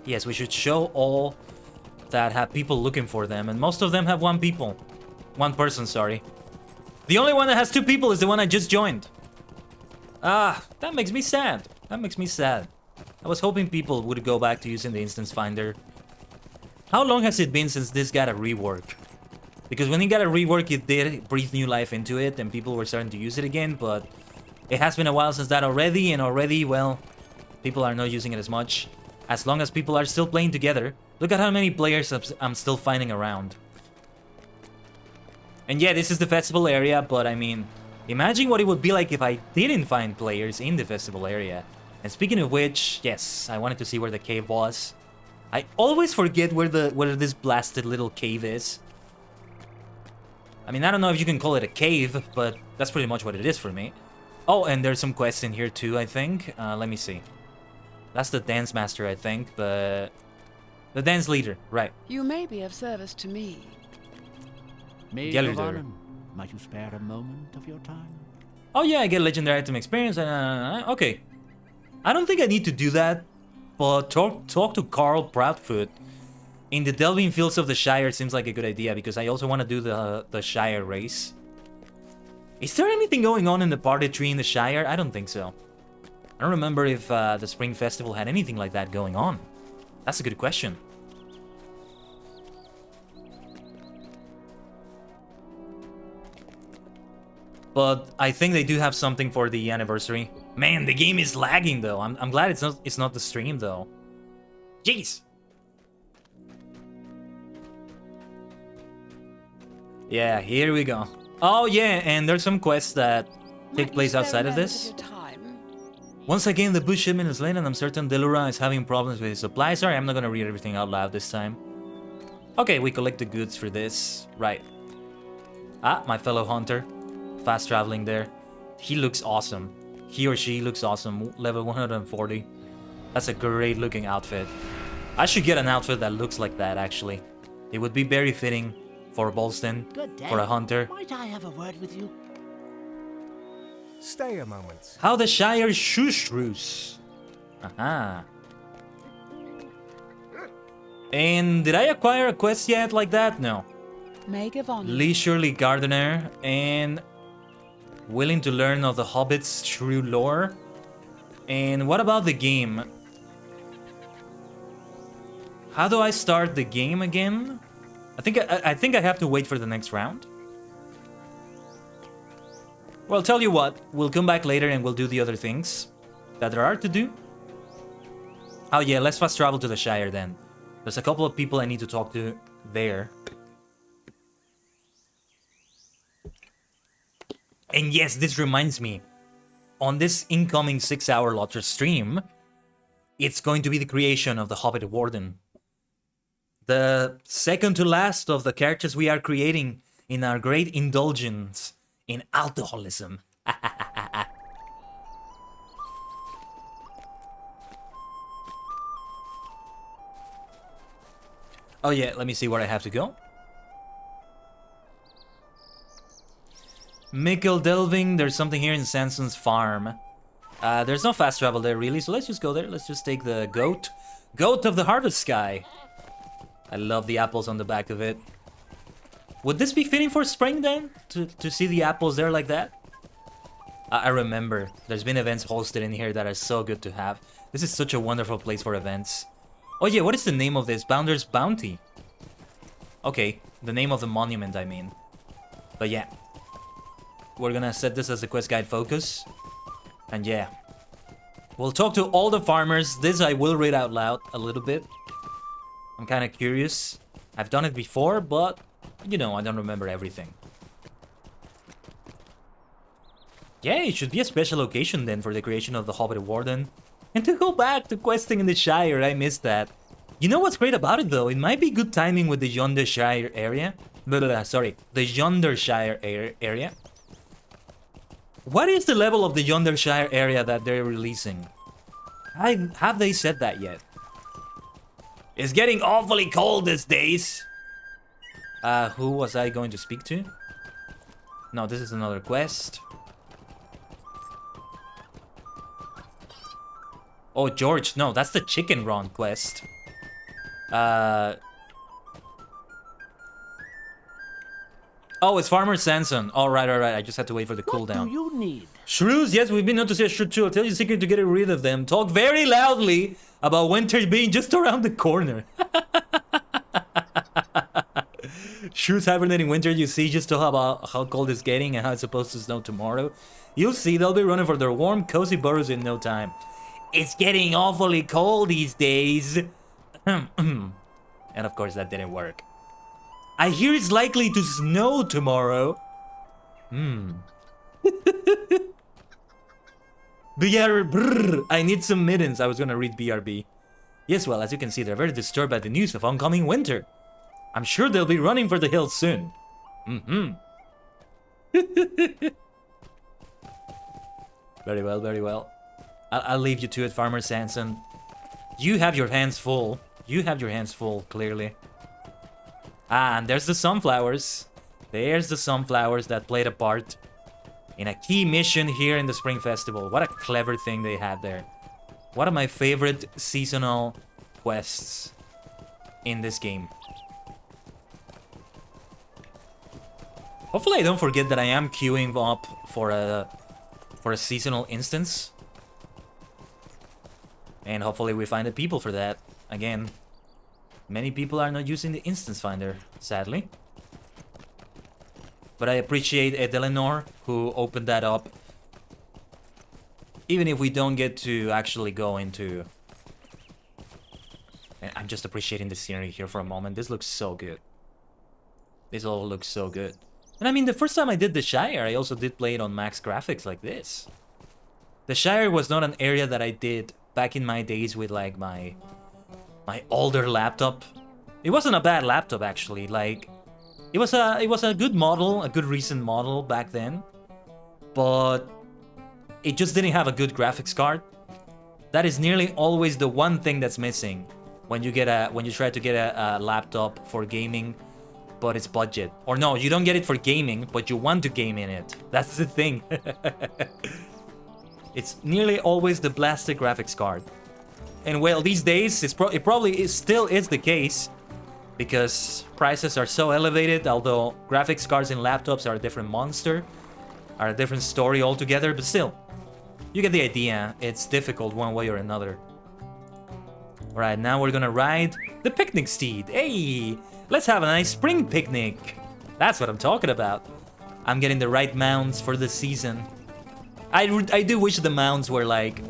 Yes, we should show all that have people looking for them, and most of them have one person, sorry. The only one that has 2 people is the one I just joined. Ah, that makes me sad. That makes me sad. I was hoping people would go back to using the Instance Finder. How long has it been since this got a rework? Because when it got a rework, it did breathe new life into it, and people were starting to use it again, but it has been a while since that already, and already, well, people are not using it as much. As long as people are still playing together. Look at how many players I'm still finding around. And yeah, this is the festival area, but I mean, imagine what it would be like if I didn't find players in the festival area. And speaking of which, yes, I wanted to see where the cave was. I always forget where this blasted little cave is. I mean, I don't know if you can call it a cave, but that's pretty much what it is for me. Oh, and there's some quests in here too, I think. Let me see. That's the dance master, I think, but... The dance leader, right. You may be of service to me. Maid of Arnhem, might you spare a moment of your time? Oh yeah, I get legendary item experience. Okay. I don't think I need to do that, but talk to Carl Proudfoot in the Delving Fields of the Shire seems like a good idea, because I also want to do the Shire race. Is there anything going on in the party tree in the Shire? I don't think so. I don't remember if the Spring Festival had anything like that going on. That's a good question. But I think they do have something for the anniversary. Man, the game is lagging though. I'm glad it's not the stream though. Jeez. Yeah, here we go. Oh yeah, and there's some quests that take place outside of this. Once again, the bush shipment is late and I'm certain Delura is having problems with his supply. Sorry, I'm not gonna read everything out loud this time. Okay, we collect the goods for this. Right. Ah, my fellow hunter. Fast traveling there. He looks awesome. He or she looks awesome. Level 140. That's a great looking outfit. I should get an outfit that looks like that, actually. It would be very fitting for Bolston, for a hunter. Might I have a word with you? Stay a moment. How the Shire shrews. Aha. And did I acquire a quest yet like that? No. Leisurely Gardener and willing to learn of the Hobbit's true lore. And what about the game? How do I start the game again? I think I have to wait for the next round. Well, tell you what, we'll come back later and we'll do the other things that there are to do. Oh yeah, let's fast travel to the Shire then. There's a couple of people I need to talk to there. And yes, this reminds me, on this incoming 6-hour Lotra stream, it's going to be the creation of the Hobbit Warden. The second to last of the characters we are creating in our great indulgence in alcoholism. Oh yeah, let me see where I have to go. Mikkel Delving, there's something here in Sanson's farm. There's no fast travel there really, so let's just go there. Let's just take the goat. Goat of the Harvest Sky. I love the apples on the back of it. Would this be fitting for spring then? To see the apples there like that? I remember. There's been events hosted in here that are so good to have. This is such a wonderful place for events. Oh yeah, what is the name of this? Bounder's Bounty. Okay, the name of the monument, I mean. But yeah. We're gonna set this as the quest guide focus. And yeah. We'll talk to all the farmers. This I will read out loud a little bit. I'm kind of curious. I've done it before, but, you know, I don't remember everything. Yeah, it should be a special occasion then for the creation of the Hobbit Warden. And to go back to questing in the Shire, I missed that. You know what's great about it though? It might be good timing with the Yonder Shire area. Sorry, the Yonder Shire area. What is the level of the Yonder Shire area that they're releasing? Have they said that yet? It's getting awfully cold these days. Who was I going to speak to? No, this is another quest. Oh, George. No, that's the chicken run quest. Oh, it's Farmer Sanson. All right. I just had to wait for the cooldown. What do you need? Shrews, yes, we've been known to say a shrew too. I'll tell you the secret to get rid of them. Talk very loudly about winter being just around the corner. Shrews hibernating winter, you see just about how cold it's getting and how it's supposed to snow tomorrow. You'll see they'll be running for their warm, cozy burrows in no time. It's getting awfully cold these days. And of course that didn't work. I hear it's likely to snow tomorrow. BR, I need some mittens. I was gonna read BRB. Yes, well, as you can see, they're very disturbed by the news of oncoming winter. I'm sure they'll be running for the hills soon. Very well, very well. I'll leave you to it, Farmer Sanson. You have your hands full. You have your hands full, clearly. Ah, and there's the sunflowers. There's the sunflowers that played a part in a key mission here in the Spring Festival. What a clever thing they had there. One of my favorite seasonal quests in this game. Hopefully I don't forget that I am queuing up for a seasonal instance. And hopefully we find the people for that. Again, many people are not using the instance finder, sadly. But I appreciate Edelenor, who opened that up. Even if we don't get to actually go into... I'm just appreciating the scenery here for a moment. This looks so good. This all looks so good. And I mean, the first time I did the Shire, I also did play it on max graphics like this. The Shire was not an area that I did back in my days with like my older laptop. It wasn't a bad laptop actually. Like it was a good model, a good recent model back then. But it just didn't have a good graphics card. That is nearly always the one thing that's missing when you try to get a laptop for gaming, but it's budget. Or no, you don't get it for gaming, but you want to game in it. That's the thing. It's nearly always the blasted graphics card. And well, these days, it probably still is the case, because prices are so elevated, although graphics cards in laptops are a different monster, are a different story altogether, but still, you get the idea. It's difficult one way or another. Alright, now we're gonna ride the picnic steed. Hey, let's have a nice spring picnic. That's what I'm talking about. I'm getting the right mounts for the season. I do wish the mounts were like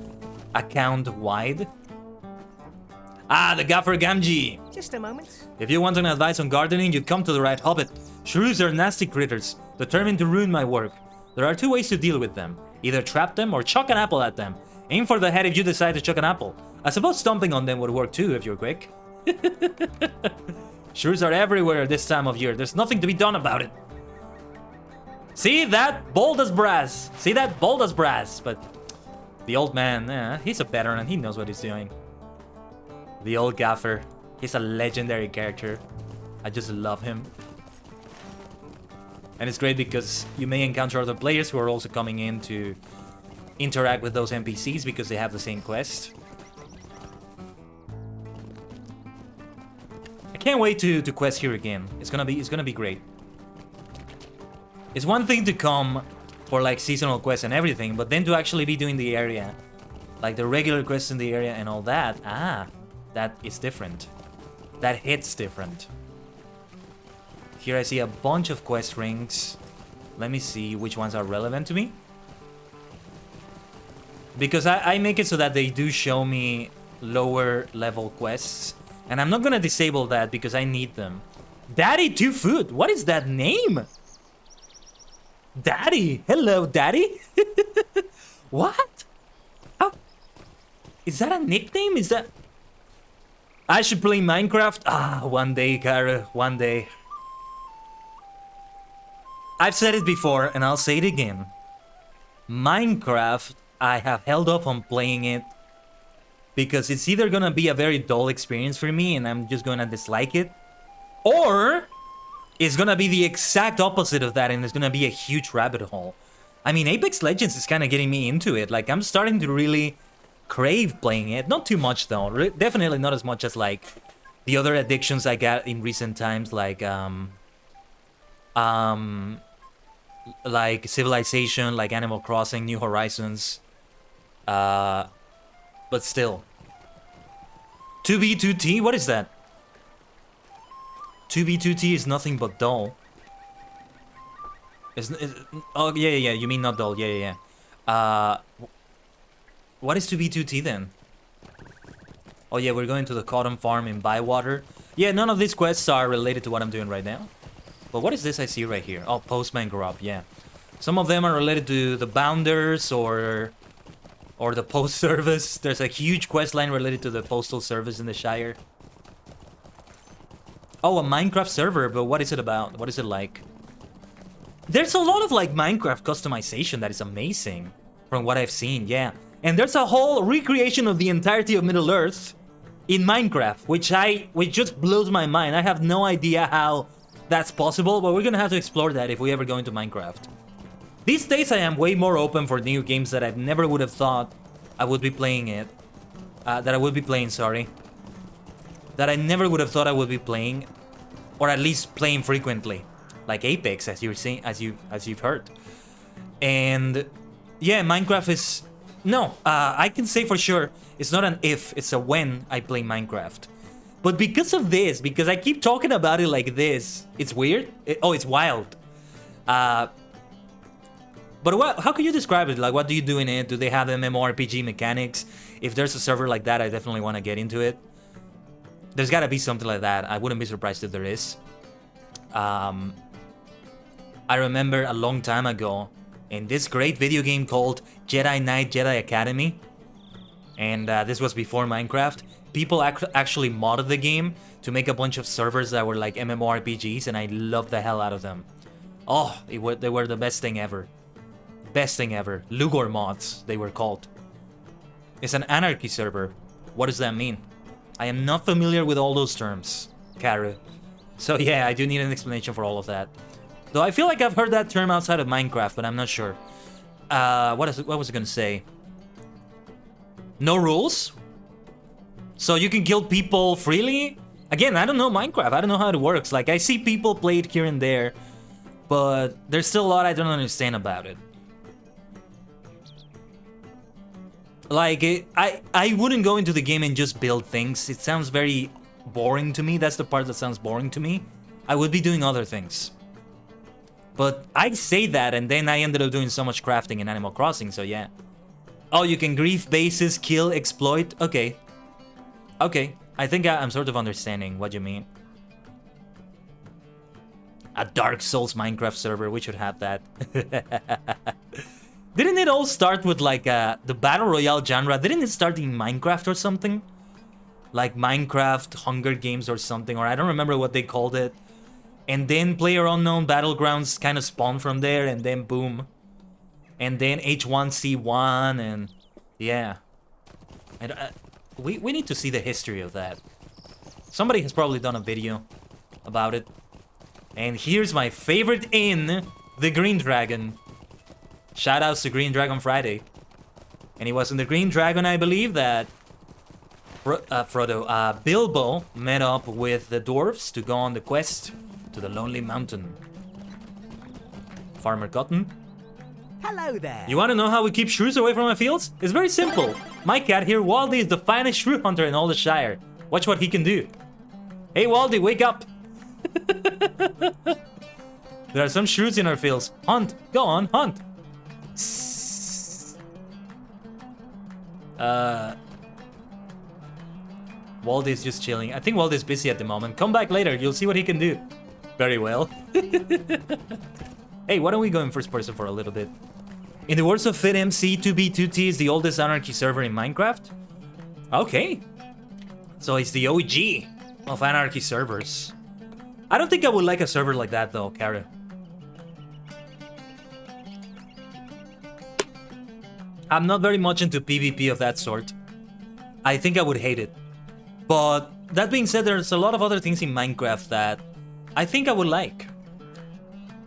account wide. Ah, the Gaffer Gamgee. Just a moment. If you want an advice on gardening, you've come to the right hobbit. Shrews are nasty critters, determined to ruin my work. There are two ways to deal with them. Either trap them or chuck an apple at them. Aim for the head if you decide to chuck an apple. I suppose stomping on them would work too if you're quick. Shrews are everywhere this time of year. There's nothing to be done about it. See that? Bold as brass. See that? Bold as brass. But the old man, he's a veteran. He knows what he's doing. The old Gaffer. He's a legendary character. I just love him. And it's great because you may encounter other players who are also coming in to interact with those NPCs because they have the same quest. I can't wait to quest here again. It's gonna be great. It's one thing to come for like seasonal quests and everything, but then to actually be doing the area, like the regular quests in the area and all that, that is different. That hits different. Here I see a bunch of quest rings. Let me see which ones are relevant to me. Because I make it so that they do show me lower level quests. And I'm not gonna disable that because I need them. Daddy Two Foot, what is that name? Daddy, hello Daddy. What? How? Is that a nickname? Is that... I should play Minecraft? Ah, one day, Kara, one day. I've said it before and I'll say it again. Minecraft, I have held off on playing it because it's either gonna be a very dull experience for me and I'm just gonna dislike it, or it's gonna be the exact opposite of that and it's gonna be a huge rabbit hole. I mean, Apex Legends is kind of getting me into it. Like, I'm starting to really crave playing it. Not too much though. Definitely not as much as like the other addictions I got in recent times, like Civilization, like Animal Crossing, New Horizons. But still. 2B2T? What is that? 2B2T is nothing but dull. Oh, yeah, you mean not dull. Yeah. What is 2B2T then? Oh yeah, we're going to the cotton farm in Bywater. Yeah, none of these quests are related to what I'm doing right now. But what is this I see right here? Oh, Postman Grub, yeah. Some of them are related to the Bounders or the Post Service. There's a huge quest line related to the Postal Service in the Shire. Oh, a Minecraft server, but what is it about? What is it like? There's a lot of like Minecraft customization that is amazing from what I've seen, yeah. And there's a whole recreation of the entirety of Middle Earth in Minecraft, which just blows my mind. I have no idea how that's possible, but we're gonna have to explore that if we ever go into Minecraft. These days I am way more open for new games that I never would have thought I would be playing it. That I never would have thought I would be playing, or at least playing frequently, like Apex, as you've heard. And yeah, Minecraft is I can say for sure it's not an if, it's a when I play Minecraft. But because of this, because I keep talking about it like this, it's weird. It's wild. But how can you describe it? Like, what do you do in it? Do they have MMORPG mechanics? If there's a server like that, I definitely want to get into it. There's got to be something like that. I wouldn't be surprised if there is. I remember a long time ago in this great video game called Jedi Knight Jedi Academy. And this was before Minecraft. People actually modded the game to make a bunch of servers that were like MMORPGs, and I loved the hell out of them. Oh, they were the best thing ever. Best thing ever. Lugor mods, they were called. It's an anarchy server. What does that mean? I am not familiar with all those terms, Karu. So yeah, I do need an explanation for all of that. Though I feel like I've heard that term outside of Minecraft, but I'm not sure. What was I gonna say? No rules? So you can kill people freely? Again, I don't know Minecraft. I don't know how it works. Like, I see people play it here and there, but there's still a lot I don't understand about it. Like, I wouldn't go into the game and just build things. It sounds very boring to me. That's the part that sounds boring to me. I would be doing other things. But I say that, and then I ended up doing so much crafting in Animal Crossing, so yeah. Oh, you can grief bases, kill, exploit. Okay. Okay. I think I'm sort of understanding what you mean. A Dark Souls Minecraft server. We should have that. Didn't it all start with like the Battle Royale genre? Didn't it start in Minecraft or something? Like Minecraft, Hunger Games or something, or I don't remember what they called it. And then PlayerUnknown Battlegrounds kind of spawned from there, and then boom. And then H1C1, and yeah. And we need to see the history of that. Somebody has probably done a video about it. And here's my favorite inn, the Green Dragon. Shoutouts to Green Dragon Friday. And it was in the Green Dragon, I believe, that Bilbo met up with the dwarves to go on the quest to the Lonely Mountain. Farmer Cotton. Hello there. You want to know how we keep shrews away from our fields? It's very simple. My cat here, Waldy, is the finest shrew hunter in all the Shire. Watch what he can do. Hey, Waldy, wake up. There are some shrews in our fields. Hunt. Go on, hunt. Waldy's just chilling. I think Waldy's busy at the moment. Come back later. You'll see what he can do. Very well. Hey, why don't we go in first person for a little bit? In the words of FitMC, 2B2T is the oldest anarchy server in Minecraft. Okay. So it's the OG of anarchy servers. I don't think I would like a server like that though, Kara. I'm not very much into PvP of that sort. I think I would hate it. But that being said, there's a lot of other things in Minecraft that I think I would like.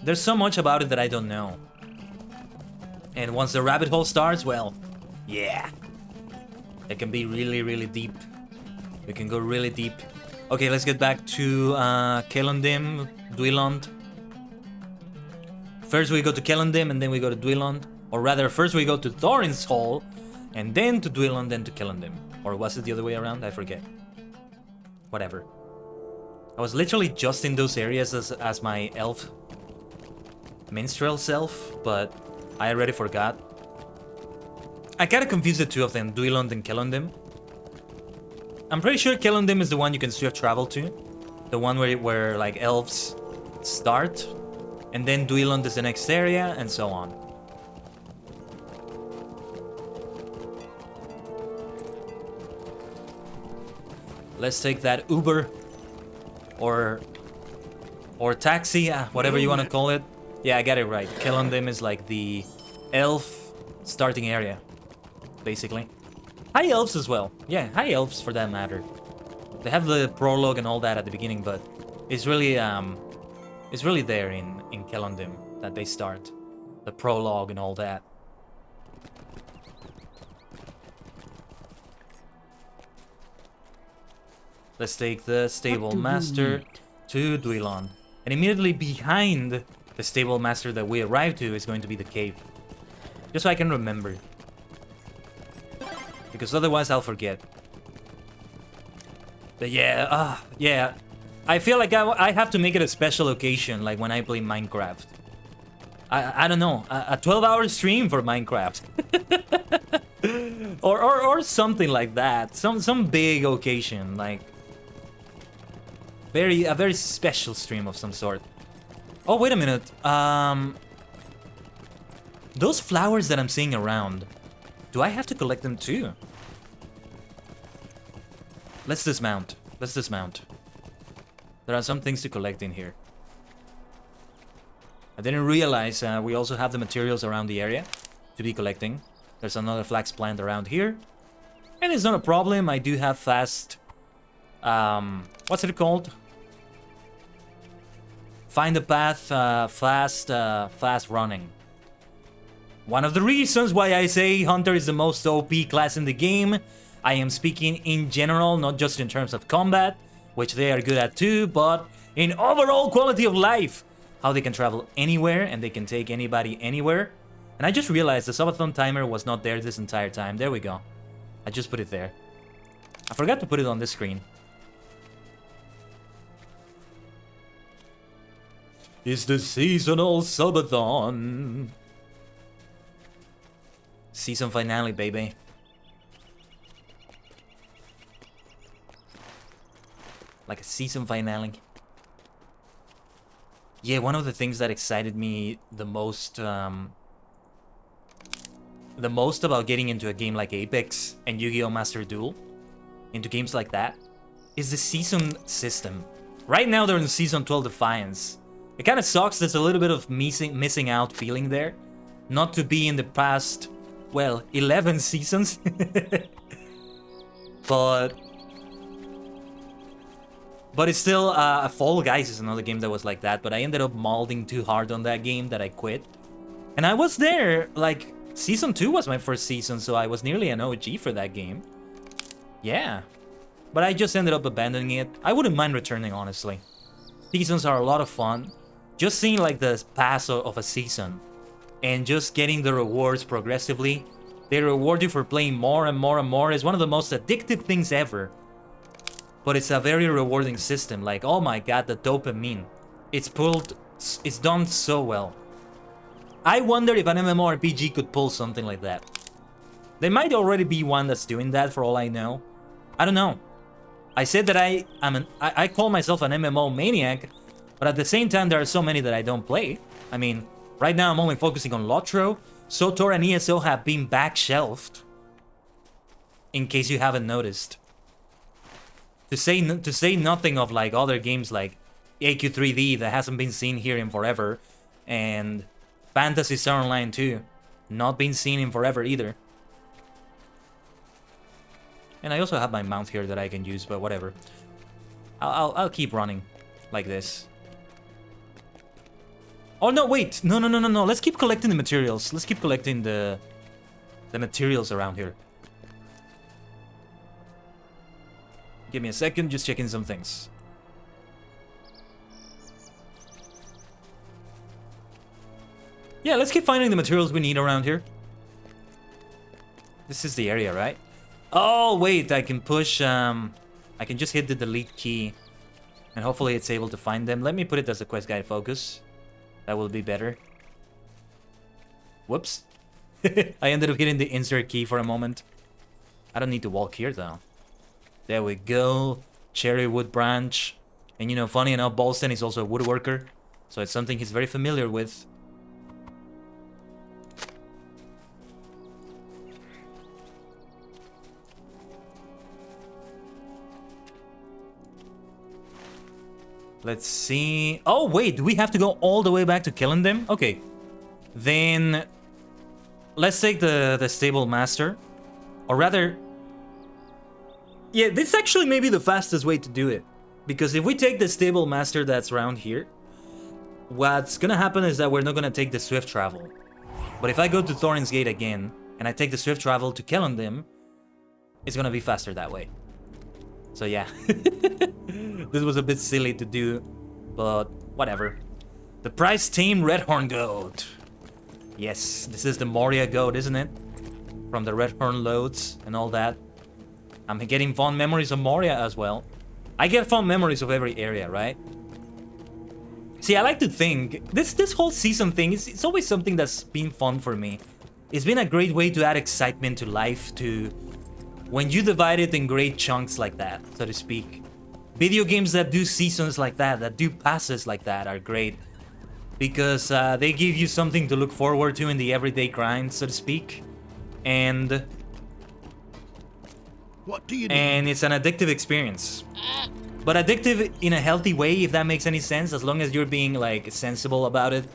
There's so much about it that I don't know. And once the rabbit hole starts, well, yeah. It can be really, really deep. We can go really deep. Okay, let's get back to Kellendim, Dweland. First we go to Kellendim and then we go to Dweland. Or rather, first we go to Thorin's Hall and then to Dweland, then to Kellendim. Or was it the other way around? I forget. Whatever. I was literally just in those areas as my elf minstrel self, but I already forgot. I kinda confused the two of them, Dweland and Kellendim. I'm pretty sure Kellendim is the one you can swift travel to. The one where like elves start. And then Dweland is the next area, and so on. Let's take that Uber. Or taxi, whatever you want to call it. Yeah, I got it right. Kellendim is like the elf starting area, basically. High elves as well. Yeah, high elves for that matter. They have the prologue and all that at the beginning, but it's really there in Kellendim that they start. The prologue and all that. Let's take the stable master to Dweland. And immediately behind the stable master that we arrived to is going to be the cave. Just so I can remember. Because otherwise I'll forget. But yeah, yeah. I feel like I have to make it a special occasion, like when I play Minecraft. I don't know, a 12-hour stream for Minecraft. or something like that. Some big occasion, like a very special stream of some sort. Oh, wait a minute. Those flowers that I'm seeing around, do I have to collect them too? Let's dismount. Let's dismount. There are some things to collect in here. I didn't realize we also have the materials around the area to be collecting. There's another flax plant around here. And it's not a problem. I do have fast... what's it called? Find a path, fast running. One of the reasons why I say Hunter is the most OP class in the game. I am speaking in general, not just in terms of combat, which they are good at too, but in overall quality of life. How they can travel anywhere and they can take anybody anywhere. And I just realized the SUB-A-THON timer was not there this entire time. There we go. I just put it there. I forgot to put it on this screen. It's the seasonal SUB-A-THON. Season finale, baby. Like a season finale. Yeah, one of the things that excited me the most about getting into a game like Apex and Yu-Gi-Oh! Master Duel, into games like that, is the season system. Right now they're in Season 12 Defiance. It kind of sucks, there's a little bit of missing out feeling there. Not to be in the past, well, 11 seasons. But it's still, Fall Guys is another game that was like that, but I ended up molding too hard on that game that I quit. And I was there, like, Season 2 was my first season, so I was nearly an OG for that game. Yeah. But I just ended up abandoning it. I wouldn't mind returning, honestly. Seasons are a lot of fun. Just seeing, like, the pass of a season, and just getting the rewards progressively. They reward you for playing more and more and more. Is one of the most addictive things ever. But it's a very rewarding system. Like, oh my god, the dopamine. It's done so well. I wonder if an MMORPG could pull something like that. There might already be one that's doing that for all I know. I don't know. I said that I call myself an MMO maniac, but at the same time there are so many that I don't play. I mean, right now I'm only focusing on Lotro. SOTOR and ESO have been back-shelved. In case you haven't noticed. To say nothing of like other games like AQ3D that hasn't been seen here in forever, and Phantasy Star Online 2, not been seen in forever either. And I also have my mount here that I can use, but whatever. I'll keep running like this. Oh no, wait! No. Let's keep collecting the materials. Let's keep collecting the materials around here. Give me a second, just checking some things. Yeah, let's keep finding the materials we need around here. This is the area, right? Oh, wait, I can push, I can just hit the delete key. And hopefully it's able to find them. Let me put it as a quest guide focus. That will be better. Whoops. I ended up hitting the insert key for a moment. I don't need to walk here, though. There we go. Cherry wood branch. And you know, funny enough, Bolsten is also a woodworker. So it's something he's very familiar with. Let's see. Oh, wait, do we have to go all the way back to killing them? Okay. Then let's take the stable master. Or rather, yeah, this actually may be the fastest way to do it. Because if we take the stable master that's around here, what's gonna happen is that we're not gonna take the swift travel. But if I go to Thorin's Gate again, and I take the swift travel to killing them, it's gonna be faster that way. So yeah. This was a bit silly to do, but whatever. The prize tame Redhorn goat. Yes, this is the Moria goat, isn't it? From the Redhorn loads and all that. I'm getting fond memories of Moria as well. I get fond memories of every area, right? See, I like to think this whole season thing it's always something that's been fun for me. It's been a great way to add excitement to life, to when you divide it in great chunks like that, so to speak. Video games that do seasons like that do passes like that, are great. Because they give you something to look forward to in the everyday grind, so to speak. And what do you need? And it's an addictive experience. But addictive in a healthy way, if that makes any sense, as long as you're being, like, sensible about it.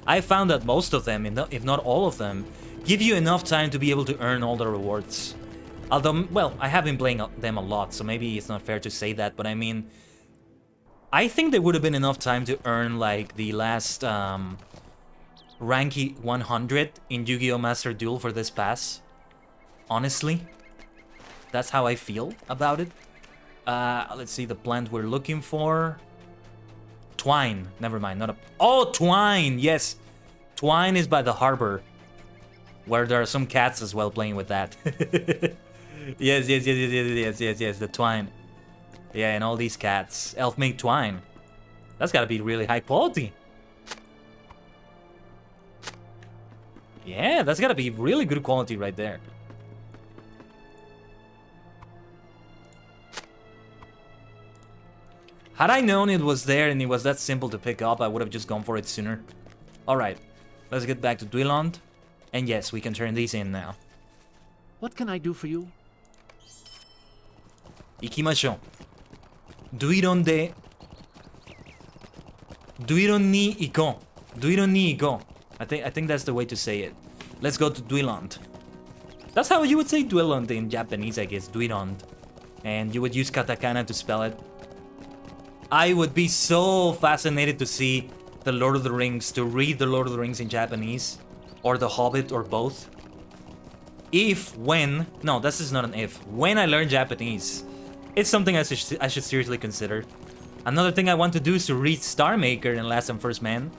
I found that most of them, if not all of them, give you enough time to be able to earn all the rewards. Although, well, I have been playing them a lot, so maybe it's not fair to say that, but I mean, I think there would have been enough time to earn, like, the last rank 100 in Yu-Gi-Oh! Master Duel for this pass. Honestly. That's how I feel about it. Let's see the plant we're looking for. Twine. Never mind, not a... Oh, twine! Yes! Twine is by the harbor. Where there are some cats as well playing with that. Yes, the twine. Yeah, and all these cats. Elf-made twine. That's gotta be really high quality. Yeah, that's gotta be really good quality right there. Had I known it was there and it was that simple to pick up, I would have just gone for it sooner. Alright, let's get back to Dwelland. And yes, we can turn these in now. What can I do for you? Ikimashou. Duiron ni ikon. Duiron ni ikon. I think that's the way to say it. Let's go to Dwelland. That's how you would say Dwelland in Japanese, I guess. Dwelland. And you would use katakana to spell it. I would be so fascinated to see the Lord of the Rings, to read the Lord of the Rings in Japanese. Or The Hobbit, or both. No, this is not an if. When I learn Japanese, it's something I should seriously consider. Another thing I want to do is to read Star Maker and Last and First Man.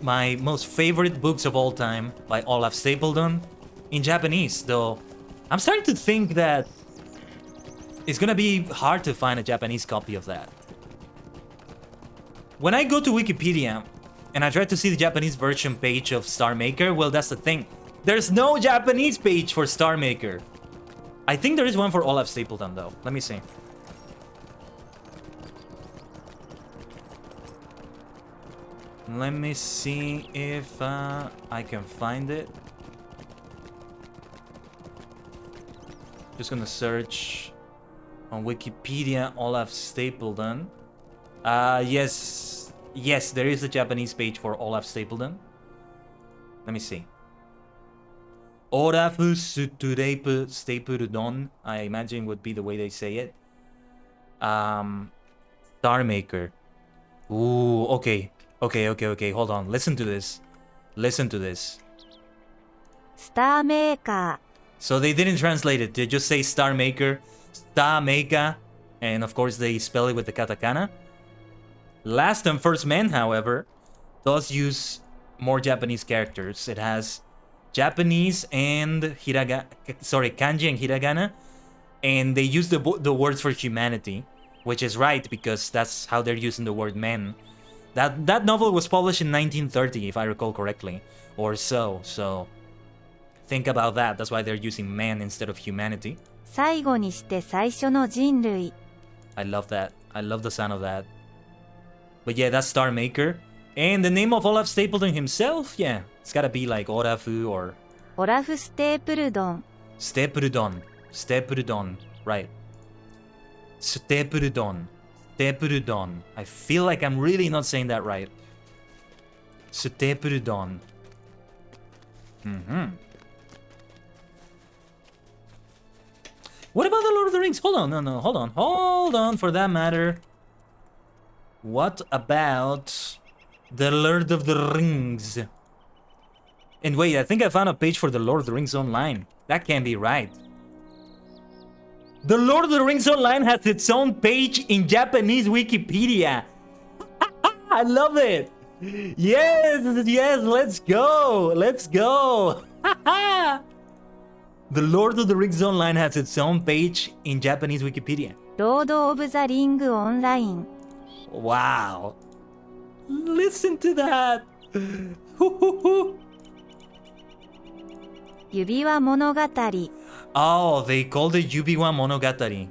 My most favorite books of all time by Olaf Stapledon in Japanese, though I'm starting to think that it's gonna be hard to find a Japanese copy of that. When I go to Wikipedia and I try to see the Japanese version page of Star Maker, well, that's the thing. There's no Japanese page for Star Maker. I think there is one for Olaf Stapledon, though. Let me see. Let me see if I can find it. Just gonna search on Wikipedia Olaf Stapledon. Yes, there is a Japanese page for Olaf Stapledon. Let me see. Orafu sutureipu stapurudon, I imagine would be the way they say it. Star Maker. Ooh, okay. Okay. Hold on. Listen to this. Listen to this. Star Maker. So they didn't translate it. They just say Star Maker, Star Maker, and of course they spell it with the katakana. Last and First Man, however, does use more Japanese characters. It has Japanese and kanji and hiragana, and they use the words for humanity, which is right because that's how they're using the word men. That novel was published in 1930, if I recall correctly, or so. So think about that. That's why they're using man instead of humanity. 最後にして最初の人類。 I love that. I love the sound of that. But yeah, that's Star Maker. And the name of Olaf Stapledon himself, yeah, it's gotta be like Orafu or オラフ・ステープルドン。 Stapledon. Stapledon. Right. Stapledon. Stapledon. I feel like I'm really not saying that right. Stapledon. What about the Lord of the Rings? Hold on, no, hold on. For that matter, what about the Lord of the Rings? And wait, I think I found a page for the Lord of the Rings Online. That can't be right. The Lord of the Rings Online has its own page in Japanese Wikipedia. I love it. Yes, let's go. The Lord of the Rings Online has its own page in Japanese Wikipedia. ロード・オブ・ザ・リング・オンライン。 Wow. Listen to that. 指輪物語。 Oh, they called it Yubiwa Monogatari.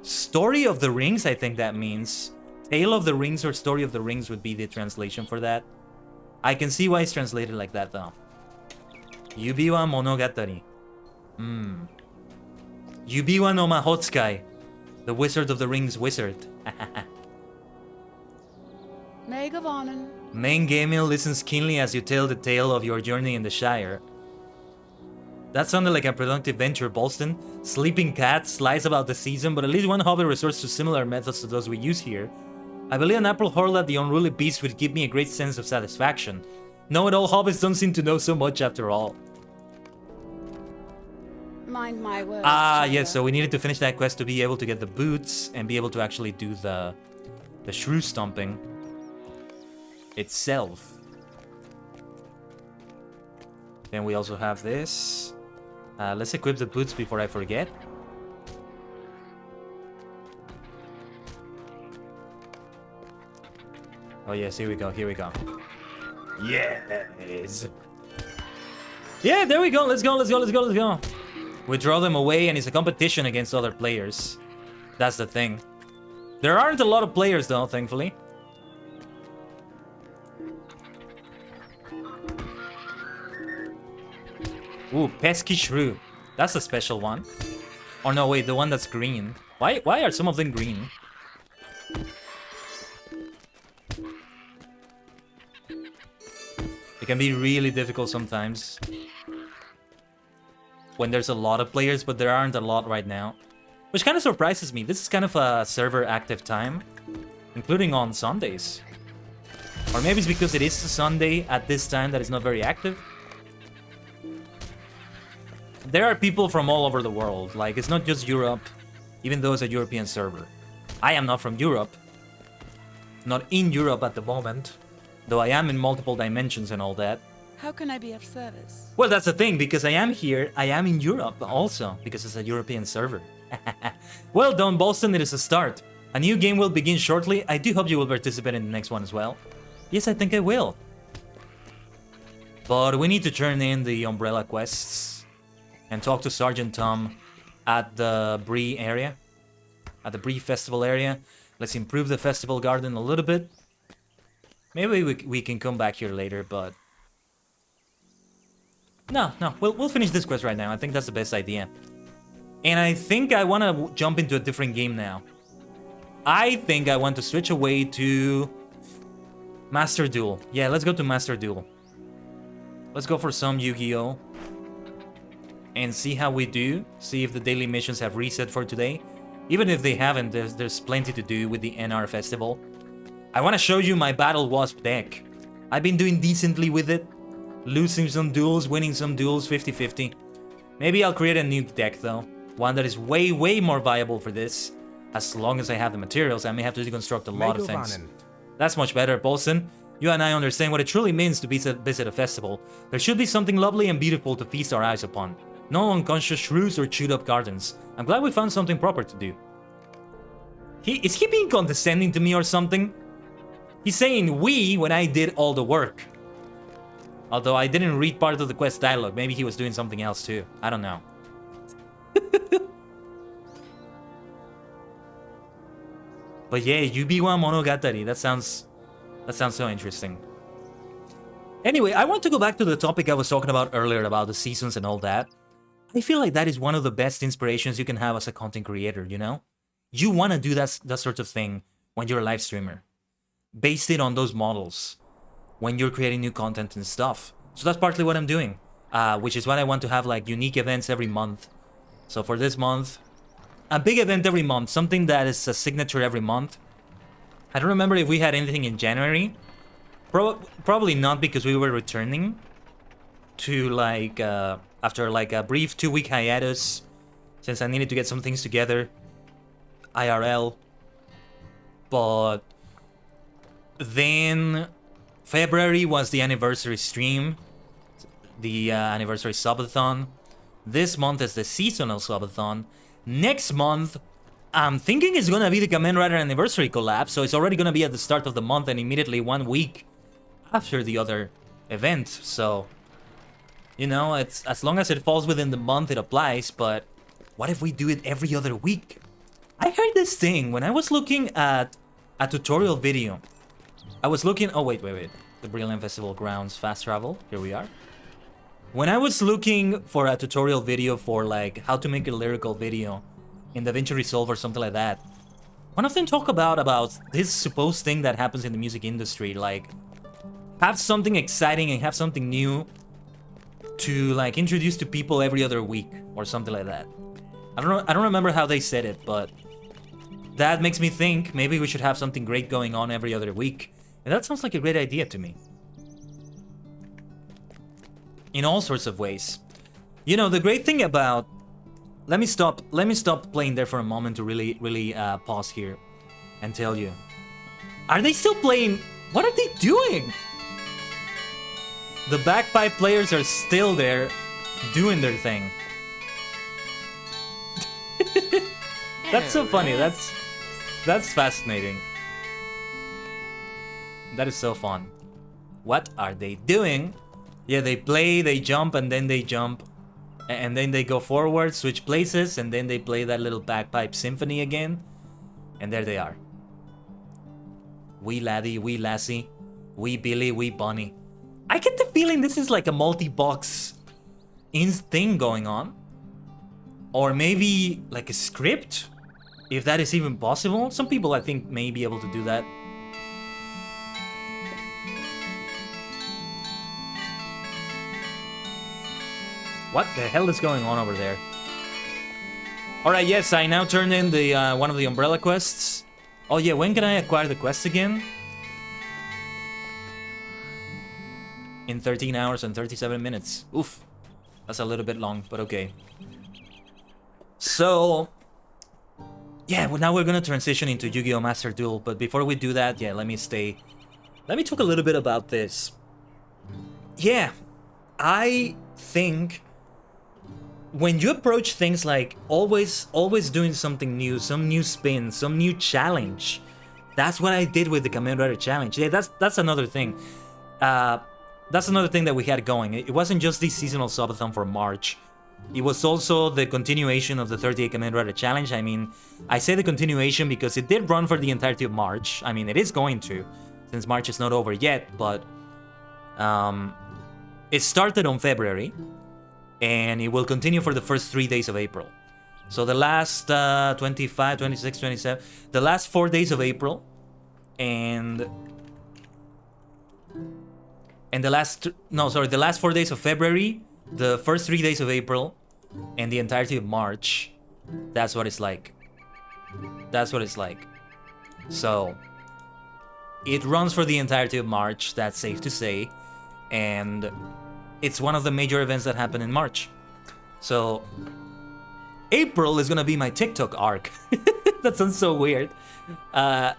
Story of the Rings, I think that means. Tale of the Rings or Story of the Rings would be the translation for that. I can see why it's translated like that though. Yubiwa Monogatari. Yubiwa no Mahotsukai. The Wizard of the Rings wizard. Megavonen. Main Gamil listens keenly as you tell the tale of your journey in the Shire. That sounded like a productive venture, Bolston. Sleeping cats, lies about the season, but at least one hobby resorts to similar methods to those we use here. I believe an apple hurled at the unruly beast would give me a great sense of satisfaction. Know-it-all hobbits don't seem to know so much after all. Mind my words. Yes, so we needed to finish that quest to be able to get the boots and be able to actually do the shrew stomping itself. Then we also have this. Let's equip the boots before I forget. Oh yes, here we go. Yes. Yeah, there we go. Let's go. We draw them away and it's a competition against other players. That's the thing. There aren't a lot of players though, thankfully. Ooh, pesky shrew. That's a special one. Oh no, wait, the one that's green. Why are some of them green? It can be really difficult sometimes when there's a lot of players, but there aren't a lot right now. Which kind of surprises me. This is kind of a server active time, including on Sundays. Or maybe it's because it is a Sunday at this time that it's not very active. There are people from all over the world. Like, it's not just Europe, even though it's a European server. I am not from Europe. Not in Europe at the moment. Though I am in multiple dimensions and all that. How can I be of service? Well, that's the thing, because I am here, I am in Europe also, because it's a European server. Well done, Boston, it is a start. A new game will begin shortly. I do hope you will participate in the next one as well. Yes, I think I will. But we need to turn in the umbrella quests and talk to Sergeant Tom at the Brie area. At the Brie Festival area. Let's improve the festival garden a little bit. Maybe we can come back here later, but... No, we'll finish this quest right now. I think that's the best idea. And I think I want to jump into a different game now. I think I want to switch away to Master Duel. Yeah, let's go to Master Duel. Let's go for some Yu-Gi-Oh! and see how we do. See if the daily missions have reset for today. Even if they haven't, there's plenty to do with the NR Festival. I want to show you my Battle Wasp deck. I've been doing decently with it. Losing some duels, winning some duels, 50-50. Maybe I'll create a new deck though. One that is way, way more viable for this. As long as I have the materials, I may have to deconstruct a lot of things. That's much better, Bolson. You and I understand what it truly means to visit a festival. There should be something lovely and beautiful to feast our eyes upon. No unconscious shrews or chewed up gardens. I'm glad we found something proper to do. Is he being condescending to me or something? He's saying we when I did all the work. Although I didn't read part of the quest dialogue. Maybe he was doing something else too. I don't know. But yeah, Yubiwa Monogatari. That sounds so interesting. Anyway, I want to go back to the topic I was talking about earlier about the seasons and all that. I feel like that is one of the best inspirations you can have as a content creator, you know? You want to do that sort of thing when you're a live streamer. Based it on those models when you're creating new content and stuff. So that's partly what I'm doing, which is why I want to have like unique events every month. So for this month, a big event every month, something that is a signature every month. I don't remember if we had anything in January. Probably not, because we were returning to like after like a brief 2-week hiatus, since I needed to get some things together IRL. But then February was the anniversary stream, the anniversary SUB-A-THON. This month is the seasonal SUB-A-THON. Next month, I'm thinking it's gonna be the Kamen Rider anniversary collab, so it's already gonna be at the start of the month and immediately 1 week after the other event. So, you know, it's as long as it falls within the month, it applies. But what if we do it every other week? I heard this thing when I was looking at a tutorial video. I was looking... Oh, wait. The Brilliant Festival grounds fast travel. Here we are. When I was looking for a tutorial video for like how to make a lyrical video in DaVinci Resolve or something like that, one of them talk about this supposed thing that happens in the music industry, like have something exciting and have something new to like introduce to people every other week or something like that. I don't remember how they said it, but that makes me think maybe we should have something great going on every other week. And that sounds like a great idea to me. In all sorts of ways. You know, the great thing about... Let me stop playing there for a moment to really pause here and tell you. Are they still playing? What are they doing? The bagpipe players are still there doing their thing. That's so funny. That's fascinating. That is so fun. What are they doing? Yeah, they play, they jump, and then they jump. And then they go forward, switch places, and then they play that little bagpipe symphony again. And there they are. Wee laddie, wee lassie, wee Billy, wee Bonnie. I get the feeling this is like a multi-box thing going on. Or maybe like a script, if that is even possible. Some people, I think, may be able to do that. What the hell is going on over there? Alright, yes, I now turned in the one of the umbrella quests. Oh yeah, when can I acquire the quest again? In 13 hours and 37 minutes. Oof. That's a little bit long, but okay. So... yeah, well, now we're gonna transition into Yu-Gi-Oh! Master Duel, but before we do that, yeah, let me talk a little bit about this. Yeah, I think... when you approach things like always doing something new, some new spin, some new challenge. That's what I did with the Kamen Rider challenge. Yeah, that's another thing. That's another thing that we had going. It wasn't just the seasonal SUB-A-THON for March. It was also the continuation of the 38 Kamen Rider challenge. I mean, I say the continuation because it did run for the entirety of March. I mean, it is going to, since March is not over yet, but it started on February. And it will continue for the first 3 days of April. So the last 25, 26, 27... the last 4 days of April. And the last... no, sorry, the last 4 days of February. The first 3 days of April. and the entirety of March, that's what it's like. That's what it's like. So, it runs for the entirety of March, that's safe to say, and it's one of the major events that happen in March. So, April is gonna be my TikTok arc. That sounds so weird. As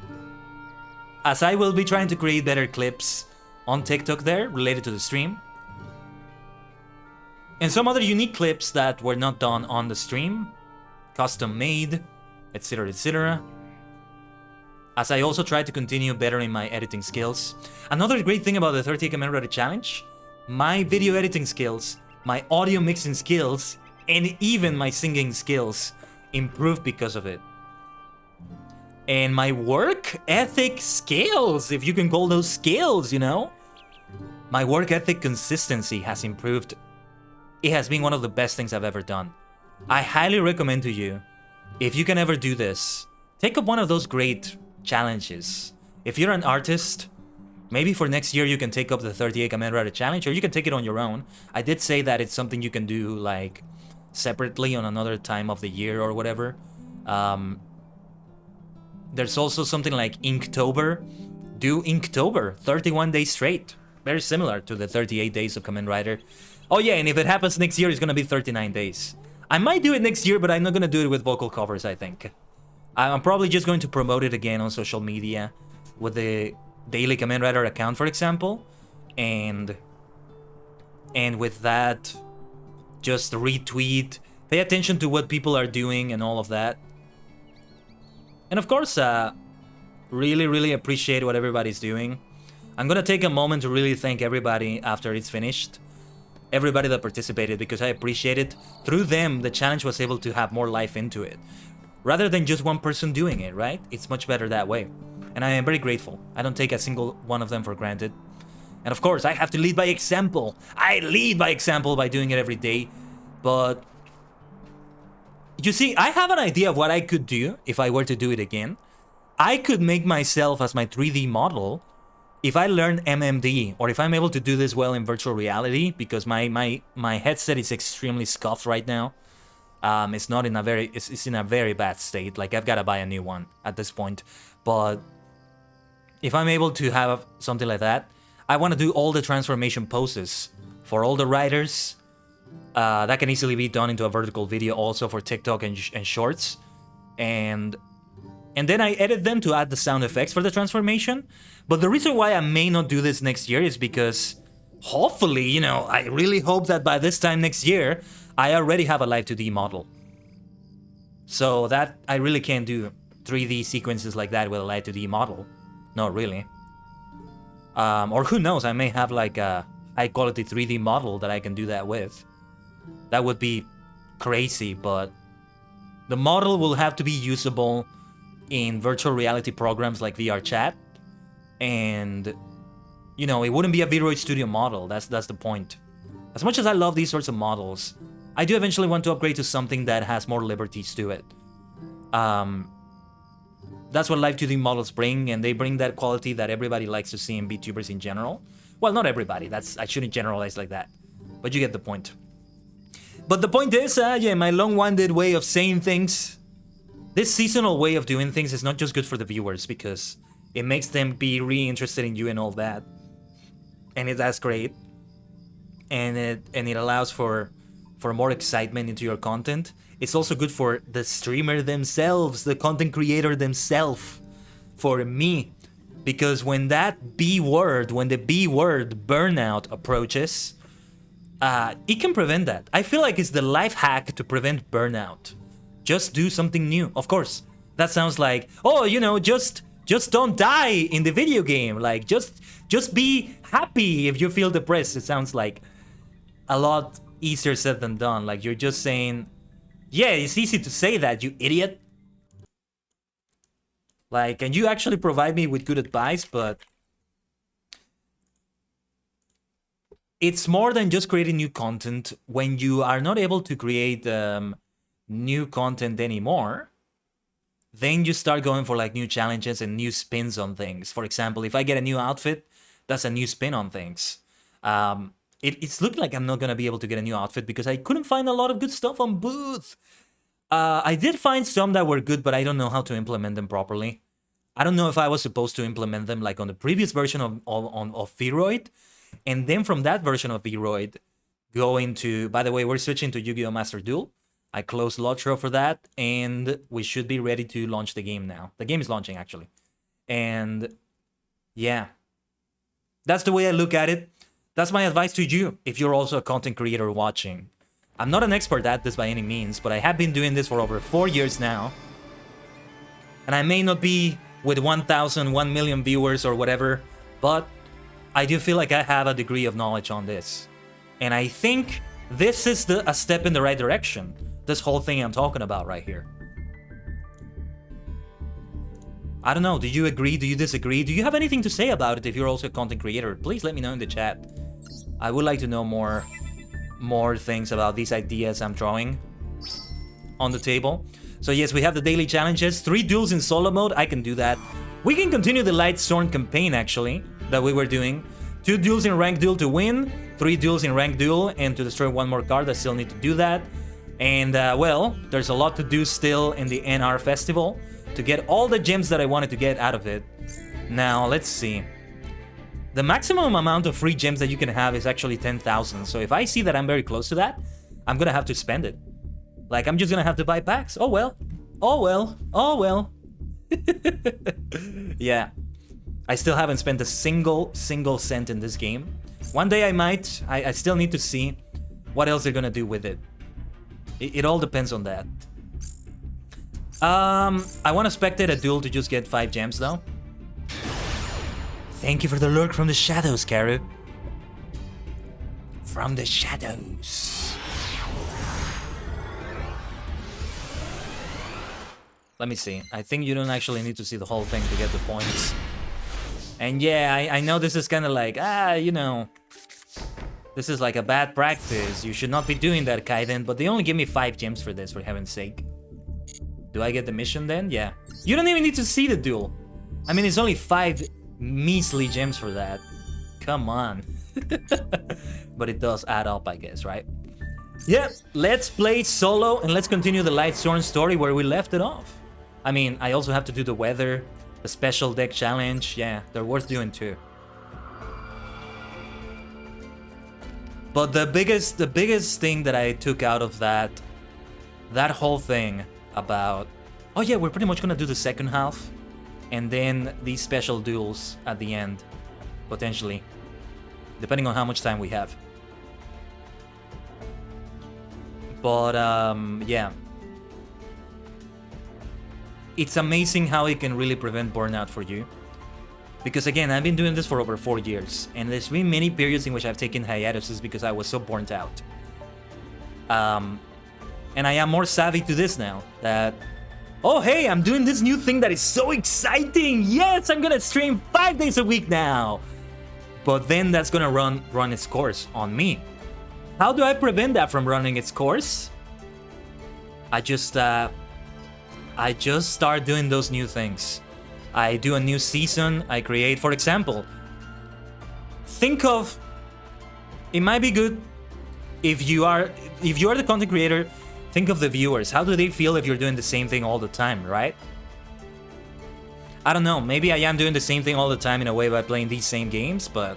I will be trying to create better clips on TikTok there, related to the stream. And some other unique clips that were not done on the stream, custom made, etc, etc. As I also try to continue bettering my editing skills. Another great thing about the 30 Kamen Rider Challenge, my video editing skills, my audio mixing skills, and even my singing skills improved because of it. And my work ethic skills, if you can call those skills, you know? My work ethic consistency has improved. It has been one of the best things I've ever done. I highly recommend to you, if you can ever do this, take up one of those great challenges. If you're an artist, maybe for next year you can take up the 38 Kamen Rider Challenge, or you can take it on your own. I did say that it's something you can do like separately on another time of the year or whatever. There's also something like Inktober. Do Inktober, 31 days straight. Very similar to the 38 days of Kamen Rider. Oh yeah, and if it happens next year, it's gonna be 39 days. I might do it next year, but I'm not gonna do it with vocal covers, I think. I'm probably just going to promote it again on social media with the Daily Kamen Rider account, for example. And with that, just retweet, pay attention to what people are doing and all of that. And of course, really appreciate what everybody's doing. I'm gonna take a moment to really thank everybody after it's finished. Everybody that participated, because I appreciate it. Through them, the challenge was able to have more life into it. Rather than just one person doing it, right? It's much better that way. And I am very grateful. I don't take a single one of them for granted. And of course, I have to lead by example. I lead by example by doing it every day. But you see, I have an idea of what I could do if I were to do it again. I could make myself as my 3D model if I learn MMD, or if I'm able to do this well in virtual reality, because my headset is extremely scuffed right now. It's not in a very, it's in a very bad state. Like, I've got to buy a new one at this point. But if I'm able to have something like that, I want to do all the transformation poses for all the riders. That can easily be done into a vertical video also for TikTok and shorts. And then I edit them to add the sound effects for the transformation. But the reason why I may not do this next year is because hopefully, you know, I really hope that by this time next year, I already have a live 2D model. So that I really can't do 3D sequences like that with a live 2D model. Not really. Or who knows, I may have like a high quality 3D model that I can do that with. That would be crazy, but the model will have to be usable in virtual reality programs like VR Chat, and you know, it wouldn't be a Vroid Studio model. That's the point. As much as I love these sorts of models, I do eventually want to upgrade to something that has more liberties to it. That's what live 2D models bring, and they bring that quality that everybody likes to see in VTubers in general. Well, not everybody. I shouldn't generalize like that, but you get the point. But the point is, yeah, my long-winded way of saying things. This seasonal way of doing things is not just good for the viewers, because it makes them be really interested in you and all that. And that's great. And it allows for more excitement into your content. It's also good for the streamer themselves, the content creator themselves, for me. Because when that B word, when the B word burnout approaches, it can prevent that. I feel like it's the life hack to prevent burnout. Just do something new. Of course, that sounds like, oh, you know, just don't die in the video game. Like, just be happy if you feel depressed. It sounds like a lot easier said than done. Like, you're just saying, yeah, it's easy to say that, you idiot. Like, and you actually provide me with good advice, but it's more than just creating new content. When you are not able to create new content anymore, then you start going for like new challenges and new spins on things. For example, if I get a new outfit, that's a new spin on things. it's looked like I'm not gonna be able to get a new outfit because I couldn't find a lot of good stuff on Booth. I did find some that were good, but I don't know how to implement them properly. I don't know if I was supposed to implement them like on the previous version of Viroid, and then from that version of Viroid, go into... By the way, we're switching to Yu-Gi-Oh! Master Duel. I closed Lotro for that, and we should be ready to launch the game now. The game is launching, actually. And yeah, that's the way I look at it. That's my advice to you, if you're also a content creator watching. I'm not an expert at this by any means, but I have been doing this for over 4 years now. And I may not be with 1,000, 1 million viewers or whatever, but I do feel like I have a degree of knowledge on this. And I think this is a step in the right direction. This whole thing I'm talking about right here. I don't know, do you agree? Do you disagree? Do you have anything to say about it if you're also a content creator? Please let me know in the chat. I would like to know more things about these ideas I'm drawing on the table. So yes, we have the daily challenges. 3 duels in solo mode, I can do that. We can continue the Light Storm campaign, actually, that we were doing. 2 duels in ranked duel to win, 3 duels in ranked duel, and to destroy 1 more card. I still need to do that. And, well, there's a lot to do still in the NR Festival to get all the gems that I wanted to get out of it. Now, let's see. The maximum amount of free gems that you can have is actually 10,000. So if I see that I'm very close to that, I'm gonna have to spend it. Like, I'm just gonna have to buy packs. Oh well. Oh well. Oh well. Yeah. I still haven't spent a single cent in this game. One day I might. I still need to see what else they're gonna do with it. It all depends on that. I want to spectate a duel to just get 5 gems though. Thank you for the lurk from the shadows, Karu. From the shadows. Let me see. I think you don't actually need to see the whole thing to get the points. And yeah, I know this is kind of like, you know, this is like a bad practice. You should not be doing that, Kaiden. But they only give me 5 gems for this, for heaven's sake. Do I get the mission then? Yeah. You don't even need to see the duel. I mean, it's only 5 measly gems for that. Come on. But it does add up, I guess, right? Yeah, let's play solo and let's continue the Light Storm story where we left it off. I mean, I also have to do the weather, the special deck challenge. Yeah, they're worth doing too. But the biggest thing that I took out of that whole thing about, oh yeah, we're pretty much gonna do the second half and then these special duels at the end, potentially, depending on how much time we have. But yeah, it's amazing how it can really prevent burnout for you. Because again, I've been doing this for over 4 years, and there's been many periods in which I've taken hiatuses because I was so burnt out. And I am more savvy to this now, that, oh hey, I'm doing this new thing that is so exciting! Yes, I'm gonna stream 5 days a week now! But then that's gonna run its course on me. How do I prevent that from running its course? I just start doing those new things. I do a new season, I create, for example, think of, it might be good if you are the content creator, think of the viewers. How do they feel if you're doing the same thing all the time, right? I don't know, maybe I am doing the same thing all the time in a way by playing these same games, but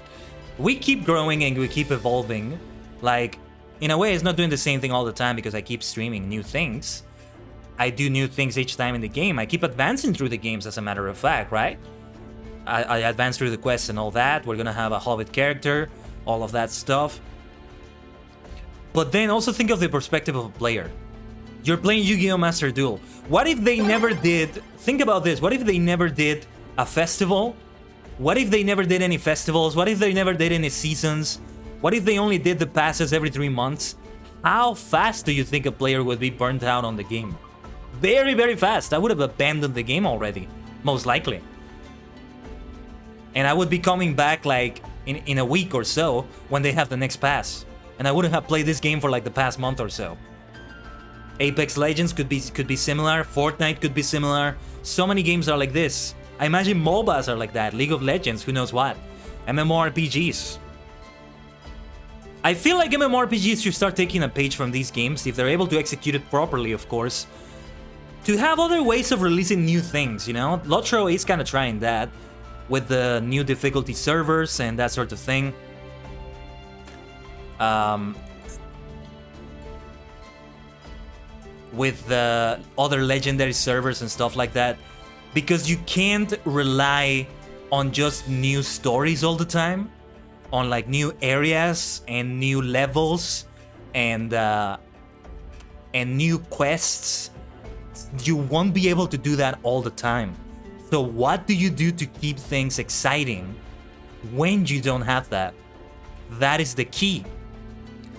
we keep growing and we keep evolving. Like, in a way, it's not doing the same thing all the time because I keep streaming new things. I do new things each time in the game. I keep advancing through the games, as a matter of fact, right? I advance through the quests and all that. We're gonna have a Hobbit character, all of that stuff. But then also think of the perspective of a player. You're playing Yu-Gi-Oh! Master Duel. What if they never did... Think about this. What if they never did a festival? What if they never did any festivals? What if they never did any seasons? What if they only did the passes every 3 months? How fast do you think a player would be burnt out on the game? Very, very fast. I would have abandoned the game already, most likely. And I would be coming back like in a week or so when they have the next pass. And I wouldn't have played this game for like the past month or so. Apex Legends could be similar. Fortnite could be similar. So many games are like this. I imagine MOBAs are like that. League of Legends, who knows what. MMORPGs. I feel like MMORPGs should start taking a page from these games, if they're able to execute it properly, of course, to have other ways of releasing new things, you know? Lotro is kind of trying that with the new difficulty servers and that sort of thing. With the other legendary servers and stuff like that, because you can't rely on just new stories all the time, on like new areas and new levels and new quests. You won't be able to do that all the time. So what do you do to keep things exciting when you don't have that? That is the key.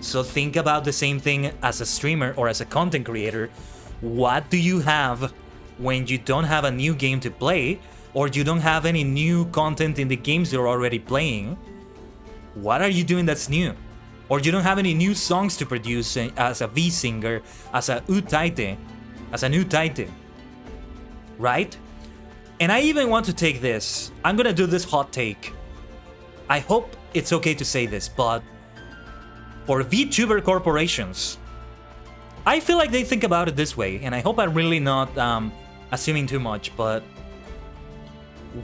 So think about the same thing as a streamer or as a content creator. What do you have when you don't have a new game to play, or you don't have any new content in the games you're already playing? What are you doing that's new? Or you don't have any new songs to produce as a VSinger, as a ℂ𝕠𝕟𝕤𝕒, right? And I even want to take this. I'm gonna do this hot take. I hope it's okay to say this, but for VTuber corporations, I feel like they think about it this way, and I hope I'm really not assuming too much, but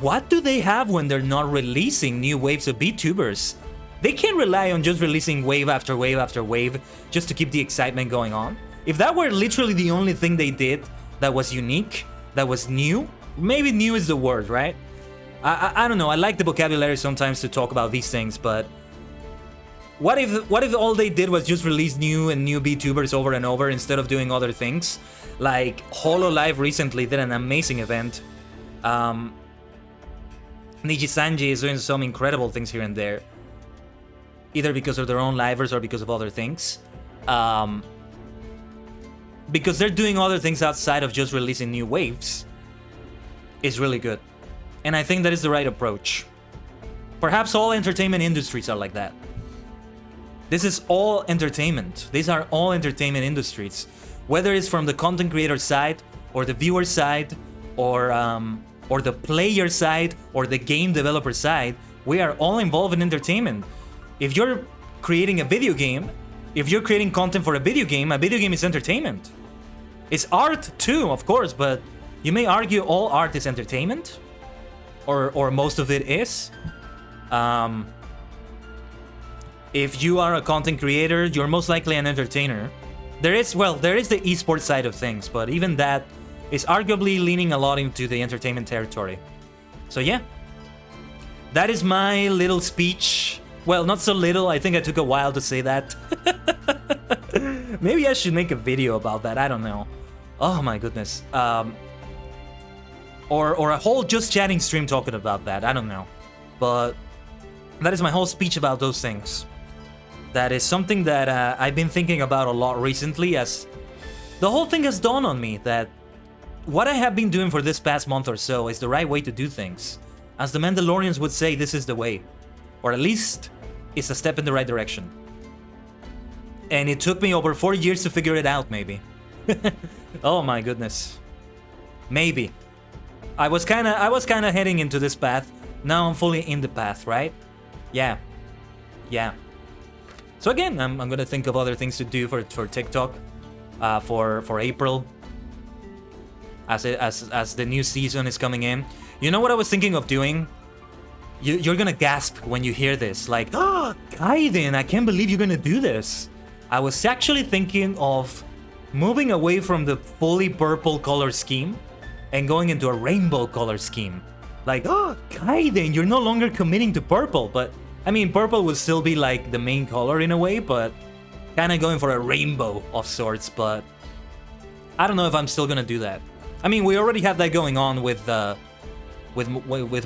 what do they have when they're not releasing new waves of VTubers? They can't rely on just releasing wave after wave after wave just to keep the excitement going on. If that were literally the only thing they did that was unique, that was new, maybe new is the word, right? I don't know, I like the vocabulary sometimes to talk about these things, but what if all they did was just release new VTubers over and over instead of doing other things? Like HoloLive recently did an amazing event. Nijisanji is doing some incredible things here and there, either because of their own livers or because of other things. Because they're doing other things outside of just releasing new waves is really good. And I think that is the right approach. Perhaps all entertainment industries are like that. This is all entertainment. These are all entertainment industries. Whether it's from the content creator side, or the viewer side, or the player side, or the game developer side, we are all involved in entertainment. If you're creating a video game, if you're creating content for a video game is entertainment. It's art too, of course, but you may argue all art is entertainment, or most of it is. If you are a content creator, you're most likely an entertainer. There is the esports side of things, but even that is arguably leaning a lot into the entertainment territory. So yeah, that is my little speech. Well, not so little, I think I took a while to say that. Maybe I should make a video about that, I don't know. Oh my goodness. Or a whole just chatting stream talking about that, I don't know. But that is my whole speech about those things. That is something that I've been thinking about a lot recently, as the whole thing has dawned on me that what I have been doing for this past month or so is the right way to do things. As the Mandalorians would say, this is the way. Or at least, it's a step in the right direction. And it took me over 4 years to figure it out, maybe. Oh my goodness. Maybe. I was kinda heading into this path. Now I'm fully in the path, right? Yeah. Yeah. So again, I'm gonna think of other things to do for TikTok, for April, as the new season is coming in. You know what I was thinking of doing? You're gonna gasp when you hear this, like, oh, Kaiden, I can't believe you're gonna do this. I was actually thinking of moving away from the fully purple color scheme and going into a rainbow color scheme. Like, oh, Kaiden, you're no longer committing to purple, but I mean, purple would still be like the main color in a way, but kind of going for a rainbow of sorts. But I don't know if I'm still gonna do that. I mean, we already have that going on with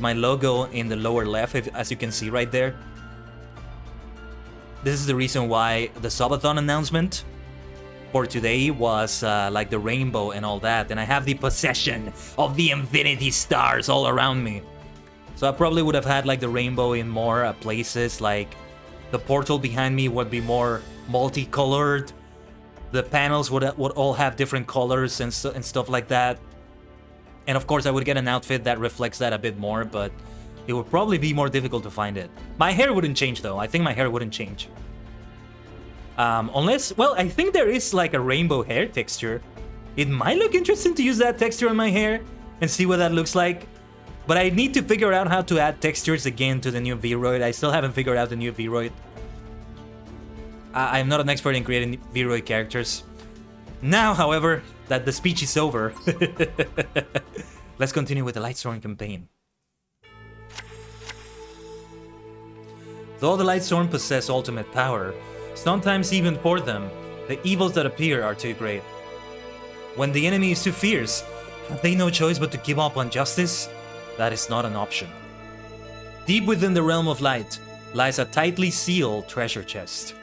my logo in the lower left, as you can see right there. This is the reason why the SUB-A-THON announcement for today was like the rainbow and all that, and I have the possession of the infinity stars all around me. So I probably would have had like the rainbow in more places, like the portal behind me would be more multicolored, the panels would all have different colors and stuff like that. And of course I would get an outfit that reflects that a bit more, but it would probably be more difficult to find it. My hair wouldn't change though, I think my hair wouldn't change. Unless, well, I think there is like a rainbow hair texture. It might look interesting to use that texture on my hair and see what that looks like. But I need to figure out how to add textures again to the new Vroid. I still haven't figured out the new Vroid. I'm not an expert in creating Vroid characters. Now, however, that the speech is over, let's continue with the Lightstorm campaign. Though the Lightstorm possess ultimate power, sometimes even for them, the evils that appear are too great. When the enemy is too fierce, have they no choice but to give up on justice? That is not an option. Deep within the realm of light lies a tightly sealed treasure chest.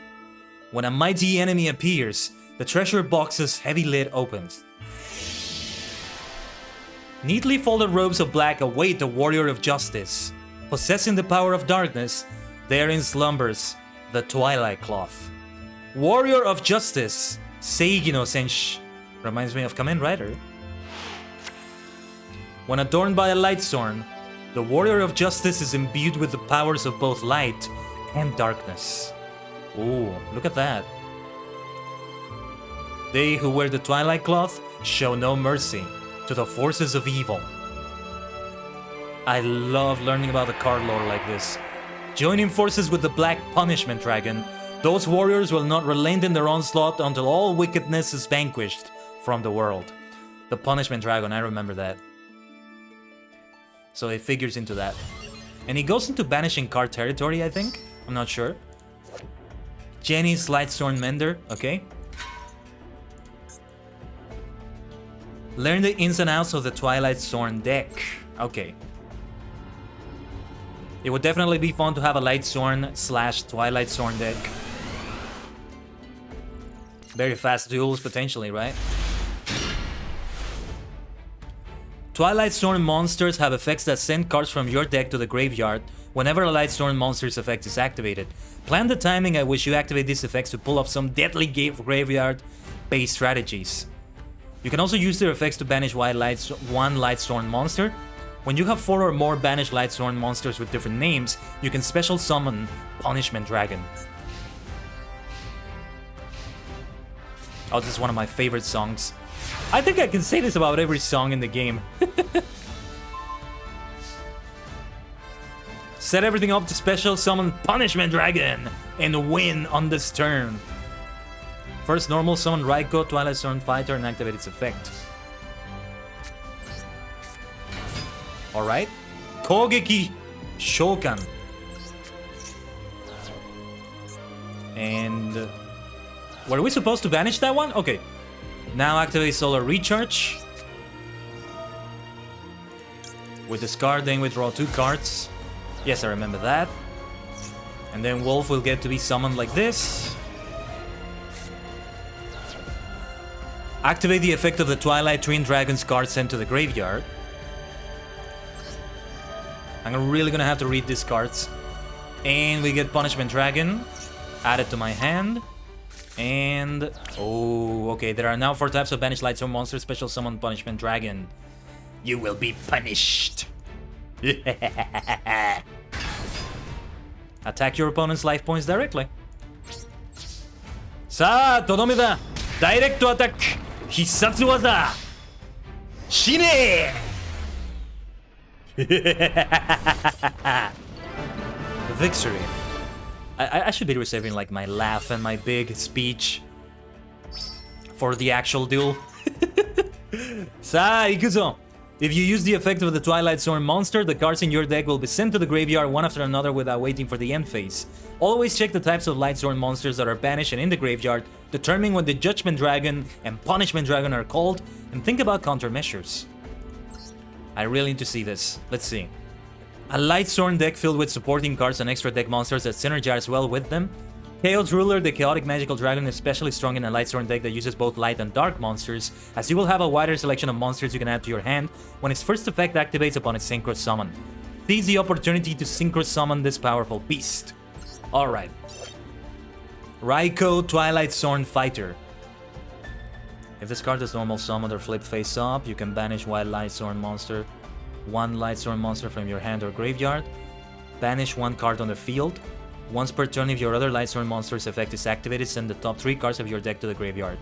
When a mighty enemy appears, the treasure box's heavy lid opens. Neatly folded robes of black await the warrior of justice. Possessing the power of darkness, therein slumbers the Twilight Cloth. Warrior of Justice, Seigi no Senshi. Reminds me of Kamen Rider. When adorned by a Lightstorm, the Warrior of Justice is imbued with the powers of both light and darkness. Ooh, look at that. They who wear the Twilight Cloth show no mercy to the forces of evil. I love learning about the card lore like this. Joining forces with the Black Punishment Dragon, those warriors will not relent in their onslaught until all wickedness is vanquished from the world. The Punishment Dragon, I remember that. So it figures into that. And he goes into banishing card territory, I think? I'm not sure. Jenny's Lightstorm Mender, okay. Learn the ins and outs of the Twilight Storm deck. Okay. It would definitely be fun to have a Lightstorm / Twilight Storm deck. Very fast duels, potentially, right? Twilight Storm monsters have effects that send cards from your deck to the graveyard whenever a Lightstorm monster's effect is activated. Plan the timing at which you activate these effects to pull off some deadly graveyard-based strategies. You can also use their effects to banish one Lightstorm monster. When you have 4 or more banished Lightstorm monsters with different names, you can special summon Punishment Dragon. Oh, this is one of my favorite songs. I think I can say this about every song in the game. Set everything up to special summon Punishment Dragon and win on this turn. First normal summon Raikou, Twilight Storm Fighter, and activate its effect. Alright. Kogeki Shokan. And... were we supposed to banish that one? Okay. Now activate Solar Recharge. With discard, then we draw 2 cards. Yes, I remember that. And then Wolf will get to be summoned like this. Activate the effect of the Twilight Twin Dragon's card sent to the graveyard. I'm really gonna have to read these cards. And we get Punishment Dragon added to my hand. And... oh, okay, there are now 4 types of banished Lightstorm monsters. Special summon Punishment Dragon. You will be punished. Attack your opponent's life points directly. Sa, Todome da. Direct attack. Hissatsu waza. Shine. Victory. I should be reserving like my laugh and my big speech for the actual duel. Sa, ikuzo. If you use the effect of the Twilight Storm monster, the cards in your deck will be sent to the graveyard one after another without waiting for the end phase. Always check the types of Lightstorm monsters that are banished and in the graveyard, determine when the Judgment Dragon and Punishment Dragon are called, and think about countermeasures. I really need to see this. Let's see. A Lightstorm deck filled with supporting cards and extra deck monsters that synergize well with them. Chaos Ruler, the Chaotic Magical Dragon, is especially strong in a Lightstorm deck that uses both light and dark monsters, as you will have a wider selection of monsters you can add to your hand when its first effect activates upon its Synchro Summon. Seize the opportunity to Synchro Summon this powerful beast. Alright. Raikou, Twilight Storm Fighter. If this card is normal summoned or flipped face up, you can banish one Lightstorm monster from your hand or graveyard. Banish 1 card on the field. Once per turn, if your other Lightstorm monster's effect is activated, send the top 3 cards of your deck to the graveyard.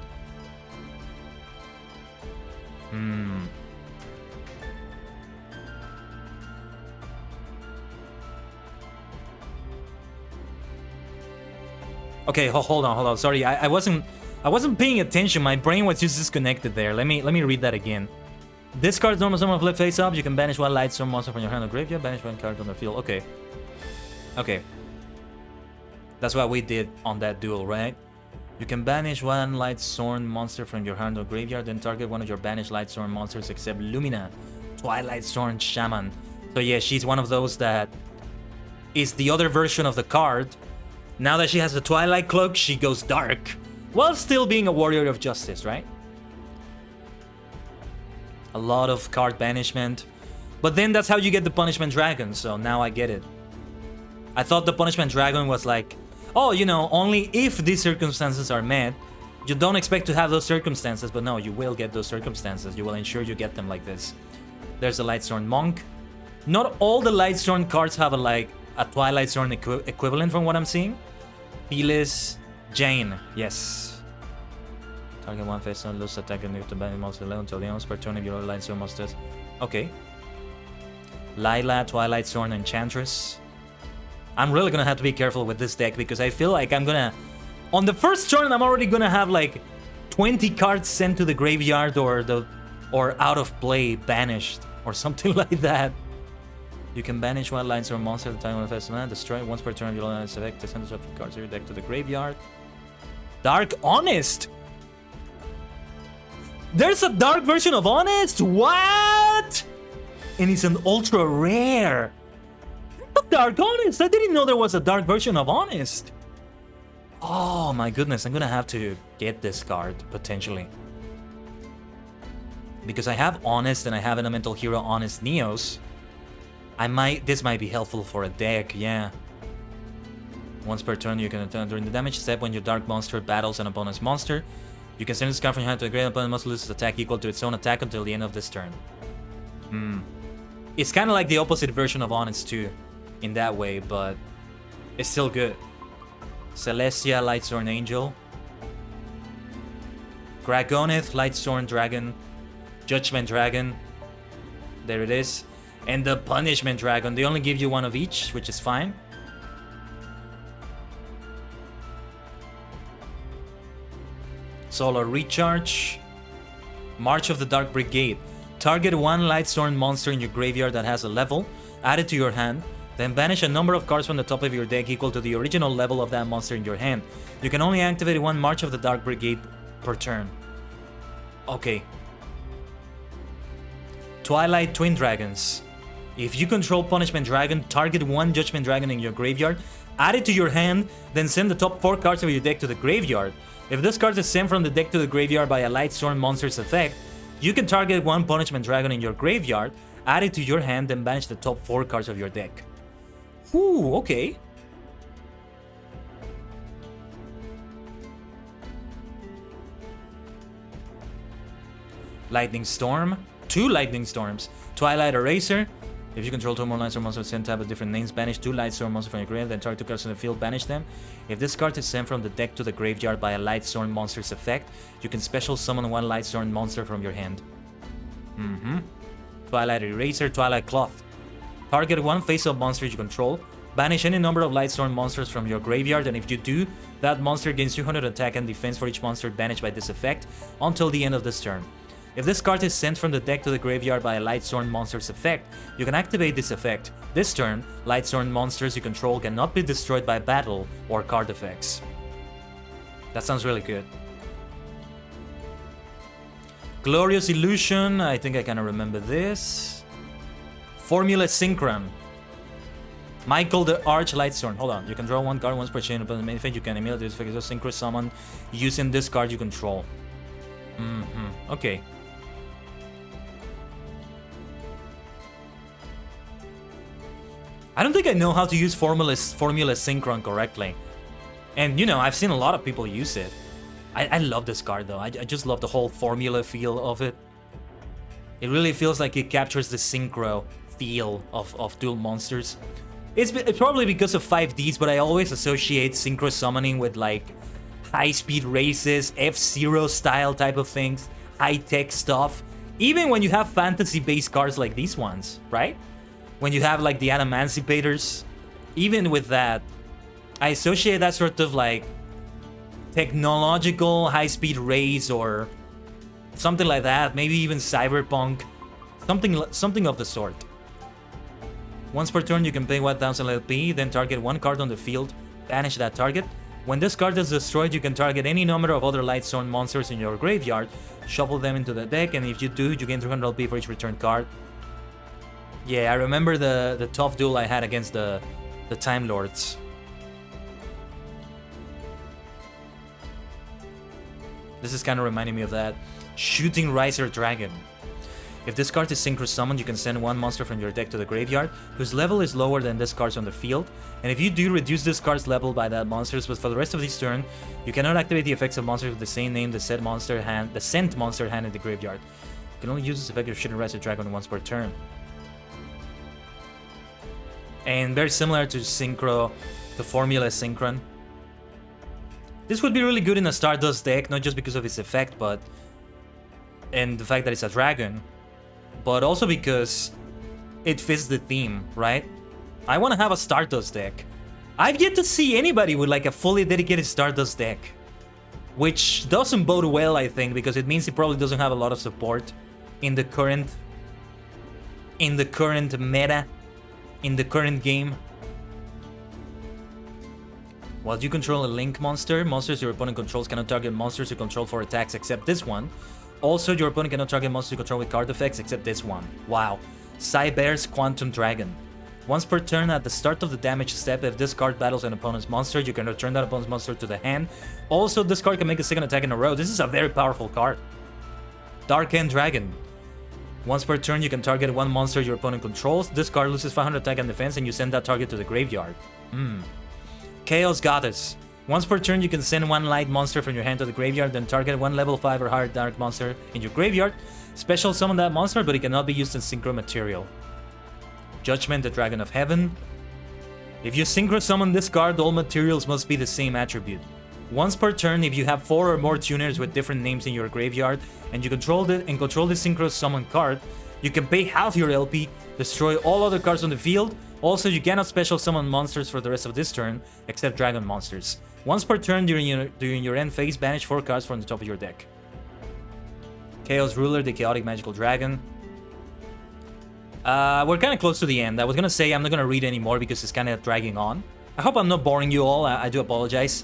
Okay, hold on. Sorry, I wasn't paying attention. My brain was just disconnected there. Let me read that again. Discard normal summon flip face up. You can banish one Lightstorm monster from your hand or graveyard. Banish one card on the field. Okay. Okay. That's what we did on that duel, right? You can banish one Lightstorm monster from your hand or graveyard, then target one of your banished Lightstorm monsters except Lumina, Twilight Storm Shaman. So yeah, she's one of those that is the other version of the card. Now that she has the Twilight Cloak, she goes dark, while still being a warrior of justice, right? A lot of card banishment. But then that's how you get the Punishment Dragon, so now I get it. I thought the Punishment Dragon was like, oh, you know, only if these circumstances are met. You don't expect to have those circumstances, but no, you will get those circumstances. You will ensure you get them like this. There's the Lightstorm Monk. Not all the Lightstorm cards have a Twilight Storm equivalent from what I'm seeing. Pelis Jane, yes. Target one face on lose attack and if the banish monster level until the end per turn if your Lightstorm monsters. Okay. Lila, Twilight Storm, Enchantress. I'm really gonna have to be careful with this deck because I feel like I'm gonna... On the first turn, I'm already gonna have like 20 cards sent to the graveyard or out of play, banished, or something like that. You can banish one Lightstorm monster at the time of the first mana, destroy once per turn of your line select the center of your cards of your deck to the graveyard. Dark Honest! There's a dark version of Honest? What? And it's an ultra rare. Dark Honest! I didn't know there was a dark version of Honest. Oh my goodness, I'm gonna have to get this card, potentially. Because I have Honest and I have Elemental Hero Honest Neos. This might be helpful for a deck, yeah. Once per turn, you can attack during the damage step when your dark monster battles an opponent's monster. You can send this card from your hand to the graveyard. Opponent must lose its attack equal to its own attack until the end of this turn. It's kind of like the opposite version of Honest too, in that way, but it's still good. Celestia, Lightstorm Angel. Gragonith, Lightstorm Dragon. Judgment Dragon. There it is. And the Punishment Dragon. They only give you one of each, which is fine. Solar Recharge. March of the Dark Brigade. Target one Lightstorm monster in your graveyard that has a level. Add it to your hand. Then banish a number of cards from the top of your deck equal to the original level of that monster in your hand. You can only activate one March of the Dark Brigade per turn. Okay. Twilight Twin Dragons. If you control Punishment Dragon, target one Judgment Dragon in your graveyard, add it to your hand, then send the top 4 cards of your deck to the graveyard. If this card is sent from the deck to the graveyard by a Lightstorm monster's effect, you can target one Punishment Dragon in your graveyard, add it to your hand, then banish the top 4 cards of your deck. Ooh, okay. Lightning Storm. 2 Lightning Storms. Twilight Eraser. If you control 2 more Lightstorm monsters, send tab with different names, banish 2 Lightstorm monsters from your graveyard, then target 2 cards in the field, banish them. If this card is sent from the deck to the graveyard by a Lightstorm monster's effect, you can special summon 1 Lightstorm monster from your hand. Twilight Eraser, Twilight Cloth. Target 1 face-up monster you control, banish any number of Lightstorm monsters from your graveyard, and if you do, that monster gains 200 attack and defense for each monster banished by this effect until the end of this turn. If this card is sent from the deck to the graveyard by a Lightstorm monster's effect, you can activate this effect. This turn, Lightstorm monsters you control cannot be destroyed by battle or card effects. That sounds really good. Glorious Illusion, I think I kind of remember this. Formula Synchron. Michael the Arch Lightstorm. Hold on, you can draw 1 card once per chain upon the main phase. You can immediately fix a Synchro summon using this card you control. Okay. I don't think I know how to use Formula Synchron correctly. And, you know, I've seen a lot of people use it. I love this card, though. I just love the whole formula feel of it. It really feels like it captures the Synchro feel of dual monsters. It's probably because of 5Ds, but I always associate synchro summoning with like high-speed races, F-Zero style type of things, high-tech stuff. Even when you have fantasy-based cards like these ones, right? When you have like the Adamanticators, even with that, I associate that sort of like technological high-speed race or something like that. Maybe even cyberpunk, something of the sort. Once per turn, you can pay 1000 LP, then target one card on the field, banish that target. When this card is destroyed, you can target any number of other Lightstorm monsters in your graveyard, shuffle them into the deck, and if you do, you gain 300 LP for each returned card. Yeah, I remember the tough duel I had against the Time Lords. This is kind of reminding me of that. Shooting Riser Dragon. If this card is synchro summoned, you can send one monster from your deck to the graveyard, whose level is lower than this card's on the field. And if you do, reduce this card's level by that monster's, but for the rest of this turn, you cannot activate the effects of monsters with the same name, the sent monster hand in the graveyard. You can only use this effect of Shooting Riser Dragon once per turn. And very similar to Synchro, the formula Synchron. This would be really good in a Stardust deck, not just because of its effect, but and the fact that it's a dragon, but also because it fits the theme, right? I want to have a Stardust deck. I've yet to see anybody with like a fully dedicated Stardust deck, which doesn't bode well, I think, because it means it probably doesn't have a lot of support in the current meta, in the current game. While you control a Link monster, monsters your opponent controls cannot target monsters you control for attacks except this one. Also, your opponent cannot target monsters you control with card effects except this one. Wow. Cyber's Quantum Dragon. Once per turn at the start of the damage step, if this card battles an opponent's monster, you can return that opponent's monster to the hand. Also, this card can make a second attack in a row. This is a very powerful card. Dark End Dragon. Once per turn, you can target one monster your opponent controls. This card loses 500 attack and defense, and you send that target to the graveyard. Chaos Goddess. Once per turn, you can send one light monster from your hand to the graveyard, then target one level 5 or higher dark monster in your graveyard. Special summon that monster, but it cannot be used in synchro material. Judgment, the Dragon of Heaven. If you synchro summon this card, all materials must be the same attribute. Once per turn, if you have 4 or more tuners with different names in your graveyard, and you control the synchro summon card, you can pay half your LP, destroy all other cards on the field. Also, you cannot special summon monsters for the rest of this turn, except dragon monsters. Once per turn during your end phase, banish 4 cards from the top of your deck. Chaos Ruler, the Chaotic Magical Dragon. We're kind of close to the end. I was gonna say I'm not gonna read anymore because it's kind of dragging on. I hope I'm not boring you all. I do apologize.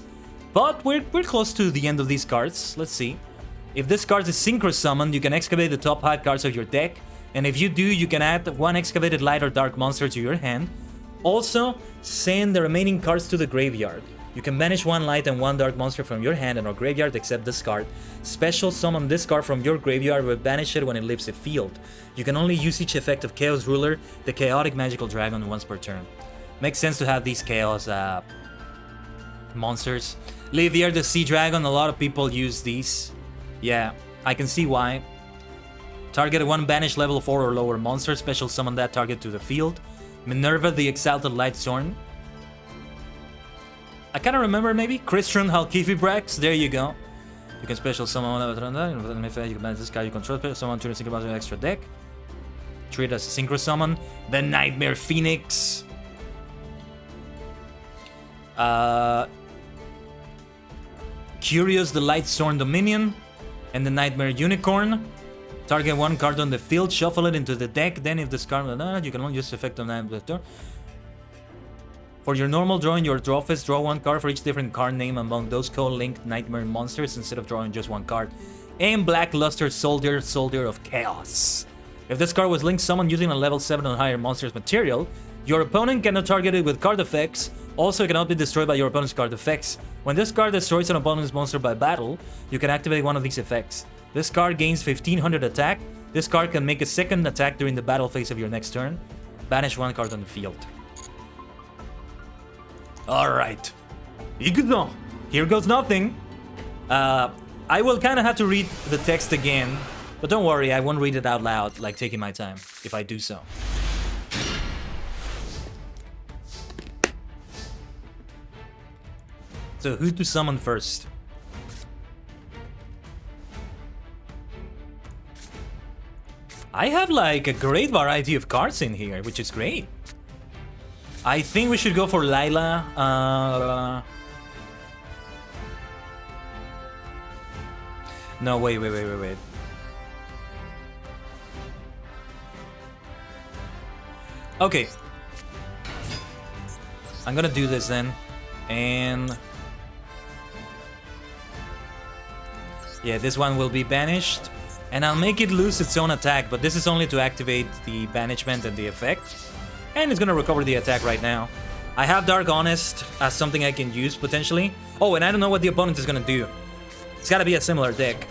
But we're close to the end of these cards. Let's see. If this card is synchro summoned, you can excavate the top 5 cards of your deck. And if you do, you can add one excavated light or dark monster to your hand. Also, send the remaining cards to the graveyard. You can banish one light and one dark monster from your hand and or graveyard except this card. Special summon this card from your graveyard, but banish it when it leaves the field. You can only use each effect of Chaos Ruler, the Chaotic Magical Dragon, once per turn. Makes sense to have these Chaos monsters. Livier, the Sea Dragon, a lot of people use these. Yeah, I can see why. Target one banish level 4 or lower monster, special summon that target to the field. Minerva, the Exalted Lightstorm. I kind of remember maybe Christian Halkifibrax. There you go. You can special summon you can manage this card you control, special summon to synchro about an extra deck. Treat as a synchro summon. The Nightmare Phoenix. Curious, the Lightstorm Dominion. And the Nightmare Unicorn. Target one card on the field, shuffle it into the deck, then if this card, you can only use the effect on the turn. For your normal draw in your draw phase, draw one card for each different card name among those co-linked Nightmare monsters instead of drawing just one card. And Blackluster Soldier, Soldier of Chaos. If this card was linked summoned using a level 7 or higher monster's material, your opponent cannot target it with card effects, also it cannot be destroyed by your opponent's card effects. When this card destroys an opponent's monster by battle, you can activate one of these effects. This card gains 1500 attack. This card can make a second attack during the battle phase of your next turn. Banish one card on the field. Alright. Ikuzo. Here goes nothing. I will kind of have to read the text again. But don't worry, I won't read it out loud, like taking my time, if I do so. So who to summon first? I have like a great variety of cards in here, which is great. I think we should go for Lila. No, wait. Okay. I'm gonna do this then. And... yeah, this one will be banished. And I'll make it lose its own attack, but this is only to activate the banishment and the effect. And it's gonna recover the attack right now. I have Dark Honest as something I can use, potentially. Oh, and I don't know what the opponent is gonna do. It's gotta be a similar deck.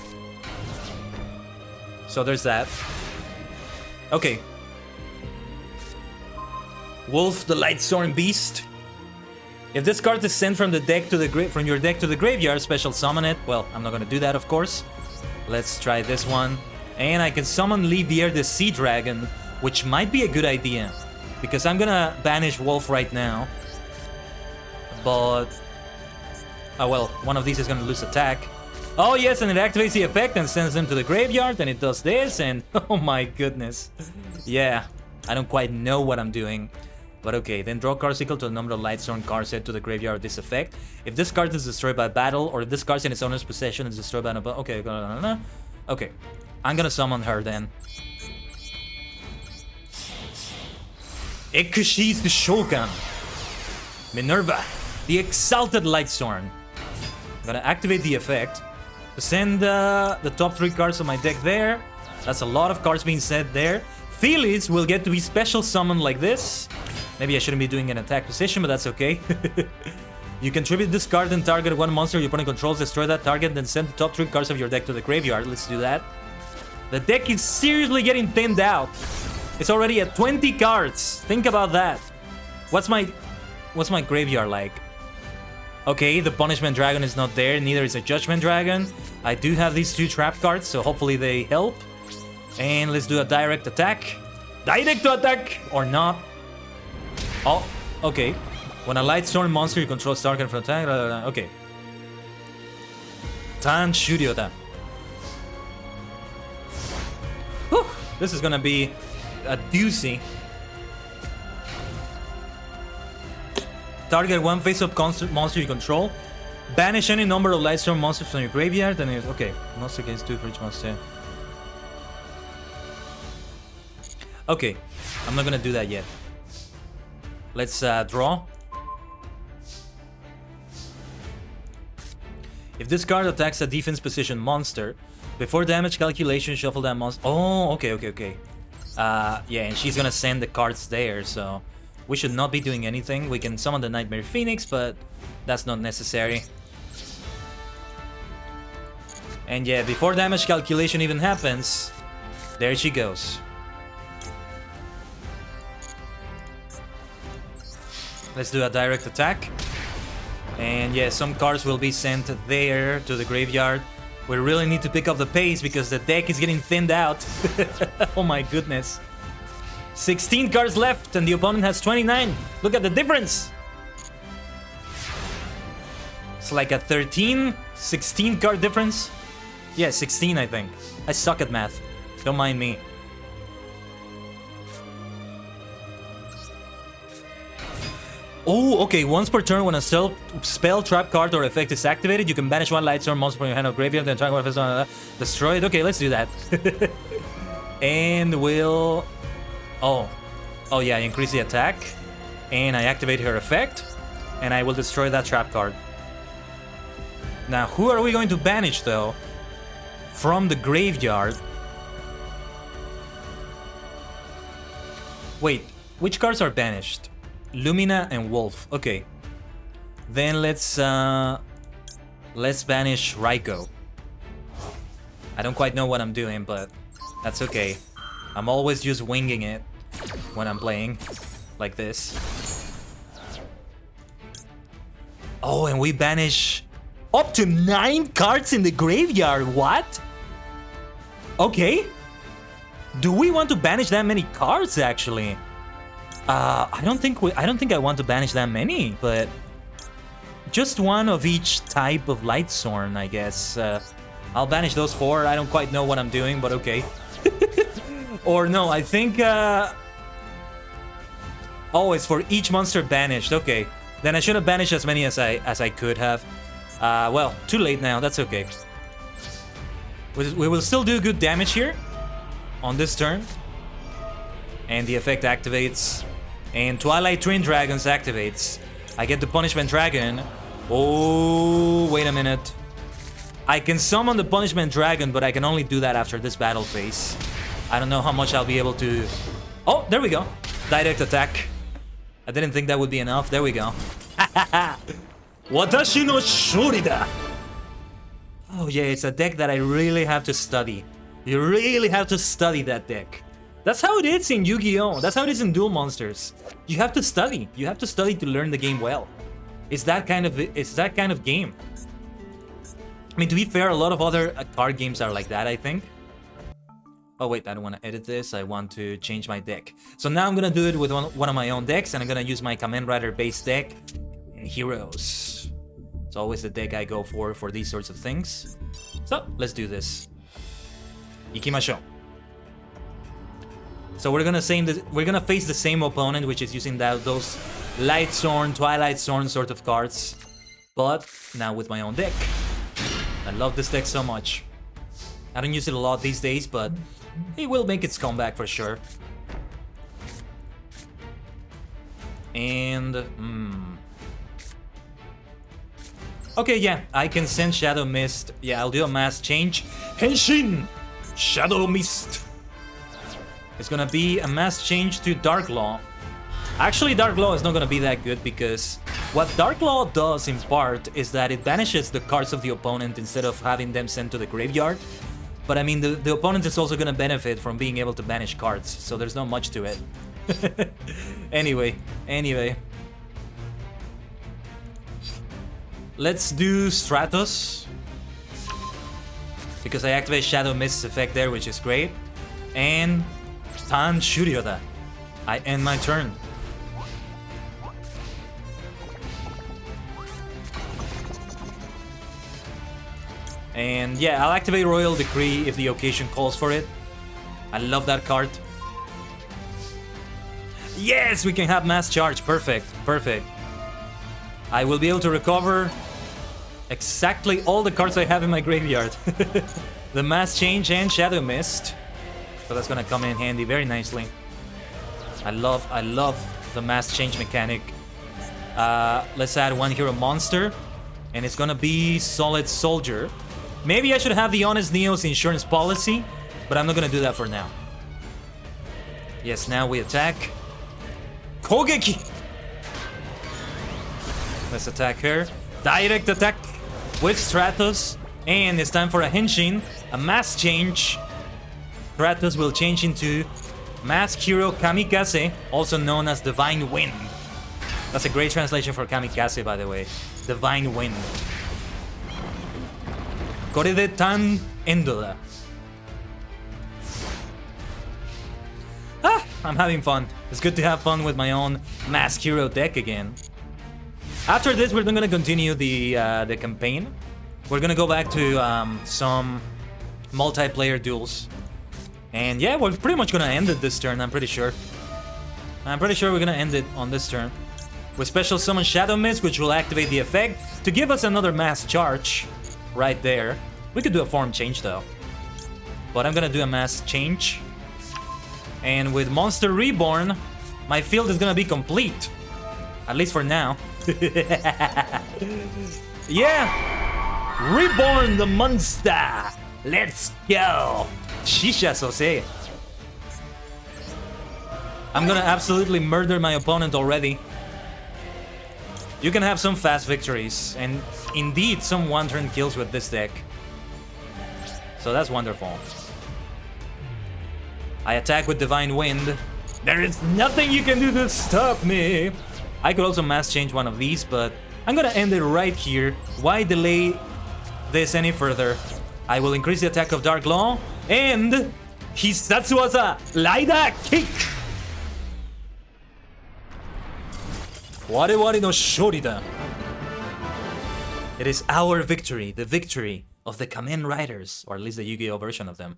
So there's that. Okay. Wolf, the Lightstorm Beast. If this card is sent from the deck to the from your deck to the graveyard, special summon it. Well, I'm not gonna do that, of course. Let's try this one. And I can summon Livier the Sea Dragon, which might be a good idea. Because I'm gonna banish Wolf right now. But... oh well, one of these is gonna lose attack. Oh yes, and it activates the effect and sends them to the graveyard, and it does this, and... oh my goodness. Yeah, I don't quite know what I'm doing. But okay, then draw cards equal to the number of Lightstorm cards sent to the graveyard of this effect. If this card is destroyed by battle, or if this card in its owner's possession is destroyed by an opponent... okay, okay. I'm gonna summon her then. Ekushis the Shogun. Minerva, the Exalted Lightstorm. I'm gonna activate the effect. To send the top 3 cards of my deck there. That's a lot of cards being sent there. Phyllis will get to be special summoned like this. Maybe I shouldn't be doing an attack position, but that's okay. You contribute this card and target one monster your opponent controls, destroy that target, then send the top 3 cards of your deck to the graveyard. Let's do that. The deck is seriously getting thinned out. It's already at 20 cards. Think about that. What's my graveyard like? Okay, the Punishment Dragon is not there, neither is a Judgment Dragon. I do have these 2 trap cards, so hopefully they help. And let's do a direct attack. Direct attack! Or not. Oh, okay. When a Lightstorm monster you control target from attack. Okay. Tan Shuryota. Whew, this is gonna be a doozy. Target one face-up monster you control. Banish any number of Lightstorm monsters from your graveyard. And okay, monster gains 2 for each monster. Okay, I'm not gonna do that yet. Let's draw. If this card attacks a defense position monster, before damage calculation, shuffle that monster. Oh, okay. Yeah, and she's gonna send the cards there, so we should not be doing anything. We can summon the Nightmare Phoenix, but that's not necessary. And yeah, before damage calculation even happens, there she goes. Let's do a direct attack. And yeah, some cards will be sent there to the graveyard. We really need to pick up the pace because the deck is getting thinned out. Oh my goodness. 16 cards left and the opponent has 29. Look at the difference. It's like a 13, 16 card difference. Yeah, 16 I think. I suck at math. Don't mind me. Oh, okay. Once per turn, when a spell, trap card, or effect is activated, you can banish one Lightstorm monster from your hand or graveyard, then try one effect on destroy it. Okay, let's do that. And we'll... oh, yeah, increase the attack. And I activate her effect. And I will destroy that trap card. Now, who are we going to banish, though? From the graveyard. Wait, which cards are banished? Lumina and Wolf. Okay. Then let's banish Raiko. I don't quite know what I'm doing, but that's okay. I'm always just winging it when I'm playing like this. Oh, and we banish up to 9 cards in the graveyard. What? Okay. Do we want to banish that many cards actually? I don't think I want to banish that many, but just one of each type of Lightsworn, I guess. I'll banish those 4. I don't quite know what I'm doing, but okay. Or no, I think... Oh, it's for each monster banished. Okay. Then I should have banished as many as I could have. Well, too late now. That's okay. We will still do good damage here on this turn. And the effect activates. And Twilight Twin Dragons activates. I get the Punishment Dragon. Oh, wait a minute. I can summon the Punishment Dragon, but I can only do that after this battle phase. I don't know how much I'll be able to... Oh, there we go. Direct attack. I didn't think that would be enough. There we go. Watashi no shori da. Oh yeah, it's a deck that I really have to study. You really have to study that deck. That's how it is in Yu-Gi-Oh! That's how it is in Duel Monsters. You have to study. You have to study to learn the game well. It's that kind of game. I mean, to be fair, a lot of other card games are like that, I think. Oh wait, I don't want to edit this. I want to change my deck. So now I'm gonna do it with one of my own decks, and I'm gonna use my Kamen Rider base deck and Heroes. It's always the deck I go for these sorts of things. So let's do this. Ikimashou. So we're gonna face the same opponent, which is using those Lightsworn, Twilight Zorn sort of cards, but now with my own deck. I love this deck so much. I don't use it a lot these days, but it will make its comeback for sure. And okay, yeah, I can send Shadow Mist. Yeah, I'll do a mass change. Henshin! Shadow Mist! It's gonna be a mass change to Dark Law. Actually, Dark Law is not gonna be that good because what Dark Law does in part is that it banishes the cards of the opponent instead of having them sent to the graveyard. But I mean, the opponent is also gonna benefit from being able to banish cards, so there's not much to it. Anyway. Let's do Stratos. Because I activate Shadow Mist's effect there, which is great. And Tan Shuryoda. I end my turn. And yeah, I'll activate Royal Decree if the occasion calls for it. I love that card. Yes, we can have Mass Charge. Perfect. I will be able to recover exactly all the cards I have in my graveyard. The Mass Change and Shadow Mist. So that's gonna come in handy very nicely. I love the Mass Change mechanic. Let's add one hero monster. And it's gonna be Solid Soldier. Maybe I should have the Honest Neo's insurance policy, but I'm not gonna do that for now. Yes, now we attack. Kogeki! Let's attack her. Direct attack with Stratos. And it's time for a Henshin, a mass change. Stratos will change into Mask Hero Kamikaze, also known as Divine Wind. That's a great translation for Kamikaze, by the way. Divine Wind. Korede tan endoda. I'm having fun. It's good to have fun with my own Mask Hero deck again. After this, we're gonna continue the campaign. We're gonna go back to some multiplayer duels. And yeah, we're pretty much gonna end it this turn, I'm pretty sure. We're gonna end it on this turn. With Special Summon Shadow Mist, which will activate the effect to give us another mass charge right there. We could do a form change though. But I'm gonna do a mass change. And with Monster Reborn, my field is gonna be complete. At least for now. Yeah! Reborn the monster! Let's go! Shisha Sose. I'm gonna absolutely murder my opponent already. You can have some fast victories, and indeed some one-turn kills with this deck. So that's wonderful. I attack with Divine Wind. There is nothing you can do to stop me! I could also mass change one of these, but I'm gonna end it right here. Why delay this any further? I will increase the attack of Dark Law, and Hisatsuwaza Laida Kick! Ware ware no shori da. It is our victory, the victory of the Kamen Riders, or at least the Yu-Gi-Oh version of them.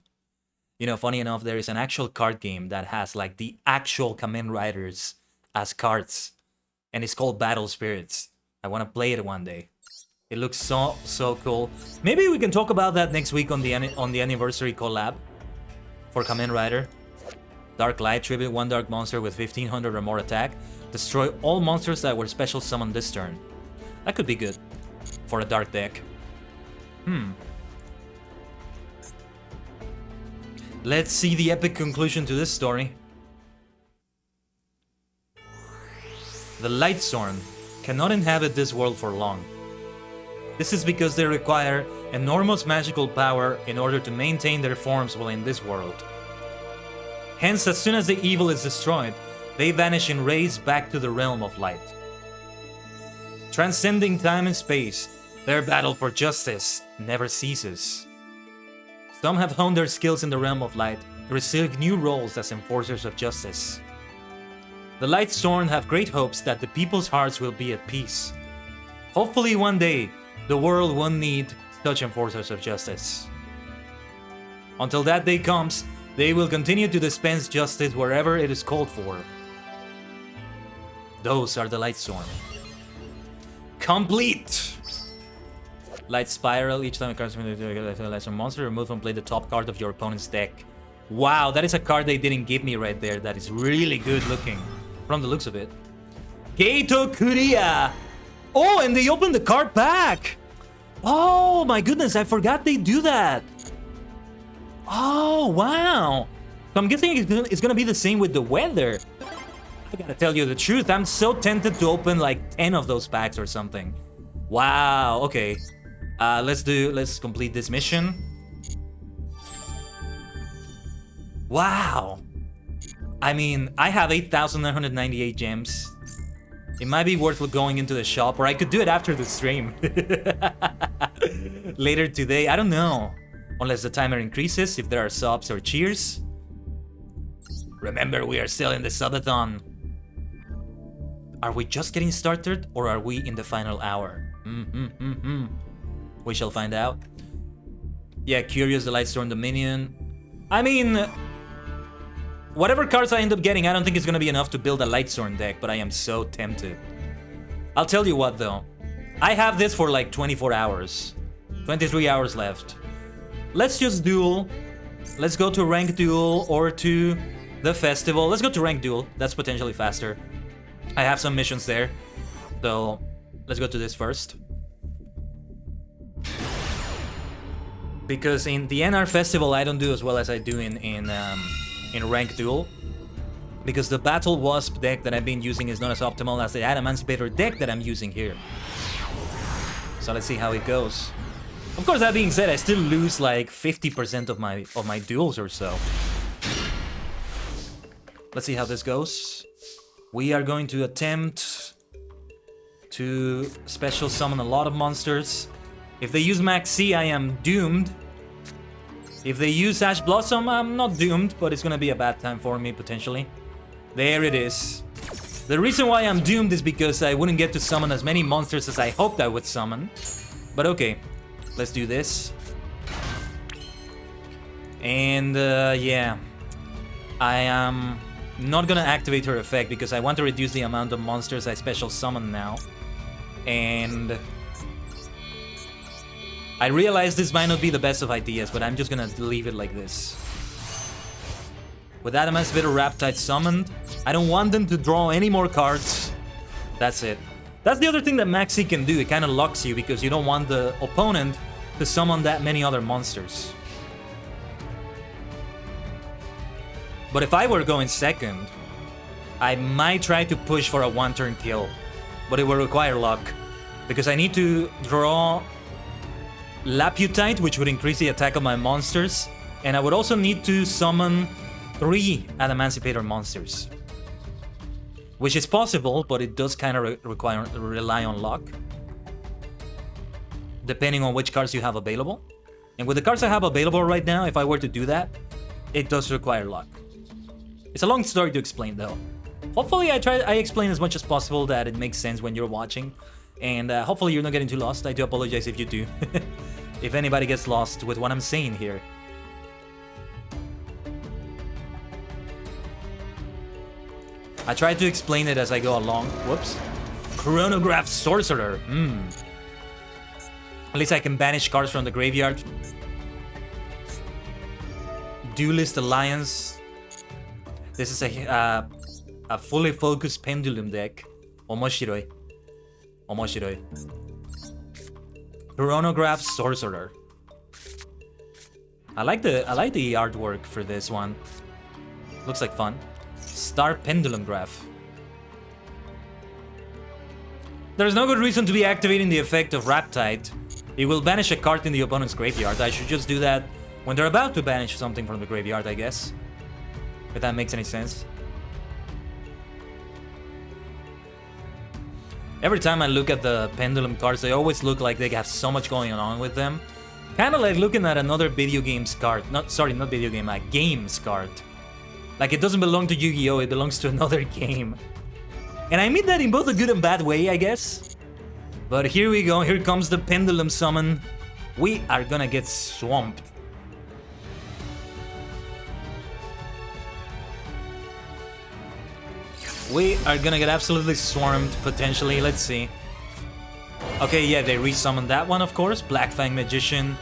You know, funny enough, there is an actual card game that has like the actual Kamen Riders as cards, and it's called Battle Spirits. I want to play it one day. It looks so cool. Maybe we can talk about that next week on the anniversary collab for Kamen Rider. Dark Light, tribute 1 dark monster with 1500 or more attack. Destroy all monsters that were special summoned this turn. That could be good for a dark deck. Let's see the epic conclusion to this story. The Lightsworn cannot inhabit this world for long. This is because they require enormous magical power in order to maintain their forms while in this world. Hence, as soon as the evil is destroyed, they vanish in rays back to the realm of light. Transcending time and space, their battle for justice never ceases. Some have honed their skills in the realm of light to receive new roles as enforcers of justice. The Lightsworn have great hopes that the people's hearts will be at peace. Hopefully one day, the world won't need such enforcers of justice. Until that day comes, they will continue to dispense justice wherever it is called for. Those are the Lightsworn. Complete! Light Spiral, each time a card is a Lightsworn monster, remove and play the top card of your opponent's deck. Wow, that is a card they didn't give me right there. That is really good looking, from the looks of it. Geito Kuriya! Oh, and they opened the card pack! Oh my goodness, I forgot they do that! Oh, wow! So I'm guessing it's gonna be the same with the weather. I gotta tell you the truth, I'm so tempted to open like 10 of those packs or something. Wow, okay. Let's complete this mission. Wow! I mean, I have 8,998 gems. It might be worth going into the shop, or I could do it after the stream. Later today, I don't know. Unless the timer increases, if there are subs or cheers. Remember, we are still in the SUB-A-THON. Are we just getting started, or are we in the final hour? We shall find out. Yeah, Curious, the Lightstorm Dominion. I mean, whatever cards I end up getting, I don't think it's gonna be enough to build a Lightstorm deck, but I am so tempted. I'll tell you what though. I have this for like 24 hours. 23 hours left. Let's just duel. Let's go to rank duel or to the festival. Let's go to rank duel. That's potentially faster. I have some missions there. So let's go to this first. Because in the NR festival, I don't do as well as I do in rank duel. Because the Battle Wasp deck that I've been using is not as optimal as the Adamantipator deck that I'm using here. So let's see how it goes. Of course, that being said, I still lose like 50% of my duels or so. Let's see how this goes. We are going to attempt to special summon a lot of monsters. If they use Max C, I am doomed. If they use Ash Blossom, I'm not doomed, but it's gonna be a bad time for me, potentially. There it is. The reason why I'm doomed is because I wouldn't get to summon as many monsters as I hoped I would summon. But okay, let's do this. And yeah, I am not gonna activate her effect because I want to reduce the amount of monsters I special summon now. And I realize this might not be the best of ideas, but I'm just gonna leave it like this. With Adamantipator Raptide summoned, I don't want them to draw any more cards. That's it. That's the other thing that Maxi can do. It kind of locks you because you don't want the opponent to summon that many other monsters. But if I were going second, I might try to push for a one-turn kill. But it will require luck. Because I need to draw Laputite, which would increase the attack of my monsters. And I would also need to summon 3 Adamantipator monsters. Which is possible, but it does kind of rely on luck. Depending on which cards you have available. And with the cards I have available right now, if I were to do that, it does require luck. It's a long story to explain though. Hopefully I explain as much as possible that it makes sense when you're watching. And hopefully you're not getting too lost. I do apologize if you do. If anybody gets lost with what I'm saying here. I try to explain it as I go along. Whoops. Chronograph Sorcerer. At least I can banish cards from the graveyard. Duelist Alliance. This is a fully focused pendulum deck. Omoshiroi. Omoshiroi. Chronograph Sorcerer. I like the artwork for this one. Looks like fun. Star Pendulum Graph. There's no good reason to be activating the effect of Riptide. It will banish a card in the opponent's graveyard. I should just do that when they're about to banish something from the graveyard, I guess. If that makes any sense. Every time I look at the Pendulum cards, they always look like they have so much going on with them. Kinda like looking at another video game's card. Not video game, a game's card. Like it doesn't belong to Yu-Gi-Oh! It belongs to another game. And I mean that in both a good and bad way, I guess. But here we go, here comes the Pendulum Summon. We are gonna get swamped. We are gonna get absolutely swarmed, potentially. Let's see. Okay, yeah, they resummoned that one, of course. Black Fang Magician.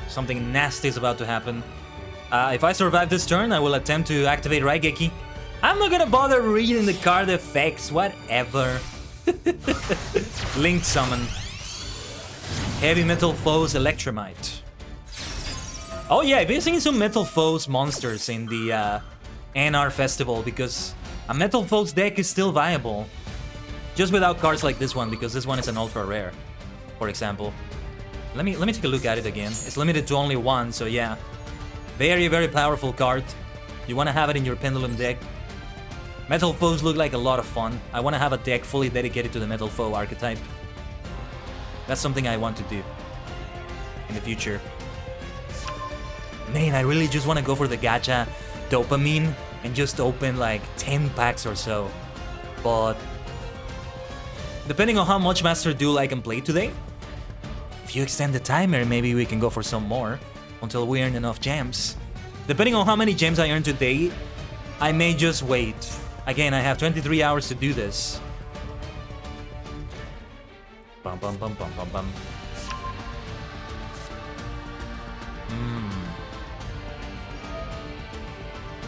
Something nasty is about to happen. If I survive this turn, I will attempt to activate Raigeki. I'm not gonna bother reading the card effects, whatever. Linked Summon. Heavy Metal Foes Electromite. Oh yeah, I've been seeing some Metal Foes monsters in the NR Festival because a Metal Foes deck is still viable. Just without cards like this one, because this one is an ultra rare, for example. Let me take a look at it again. It's limited to only one, so yeah. Very, very powerful card. You want to have it in your Pendulum deck. Metal Foes look like a lot of fun. I want to have a deck fully dedicated to the Metal Foe archetype. That's something I want to do in the future. Man, I really just want to go for the gacha dopamine and just open like 10 packs or so. But depending on how much Master Duel I can play today, if you extend the timer, maybe we can go for some more until we earn enough gems. Depending on how many gems I earn today, I may just wait. Again, I have 23 hours to do this. Bum bum bum bum bum bum.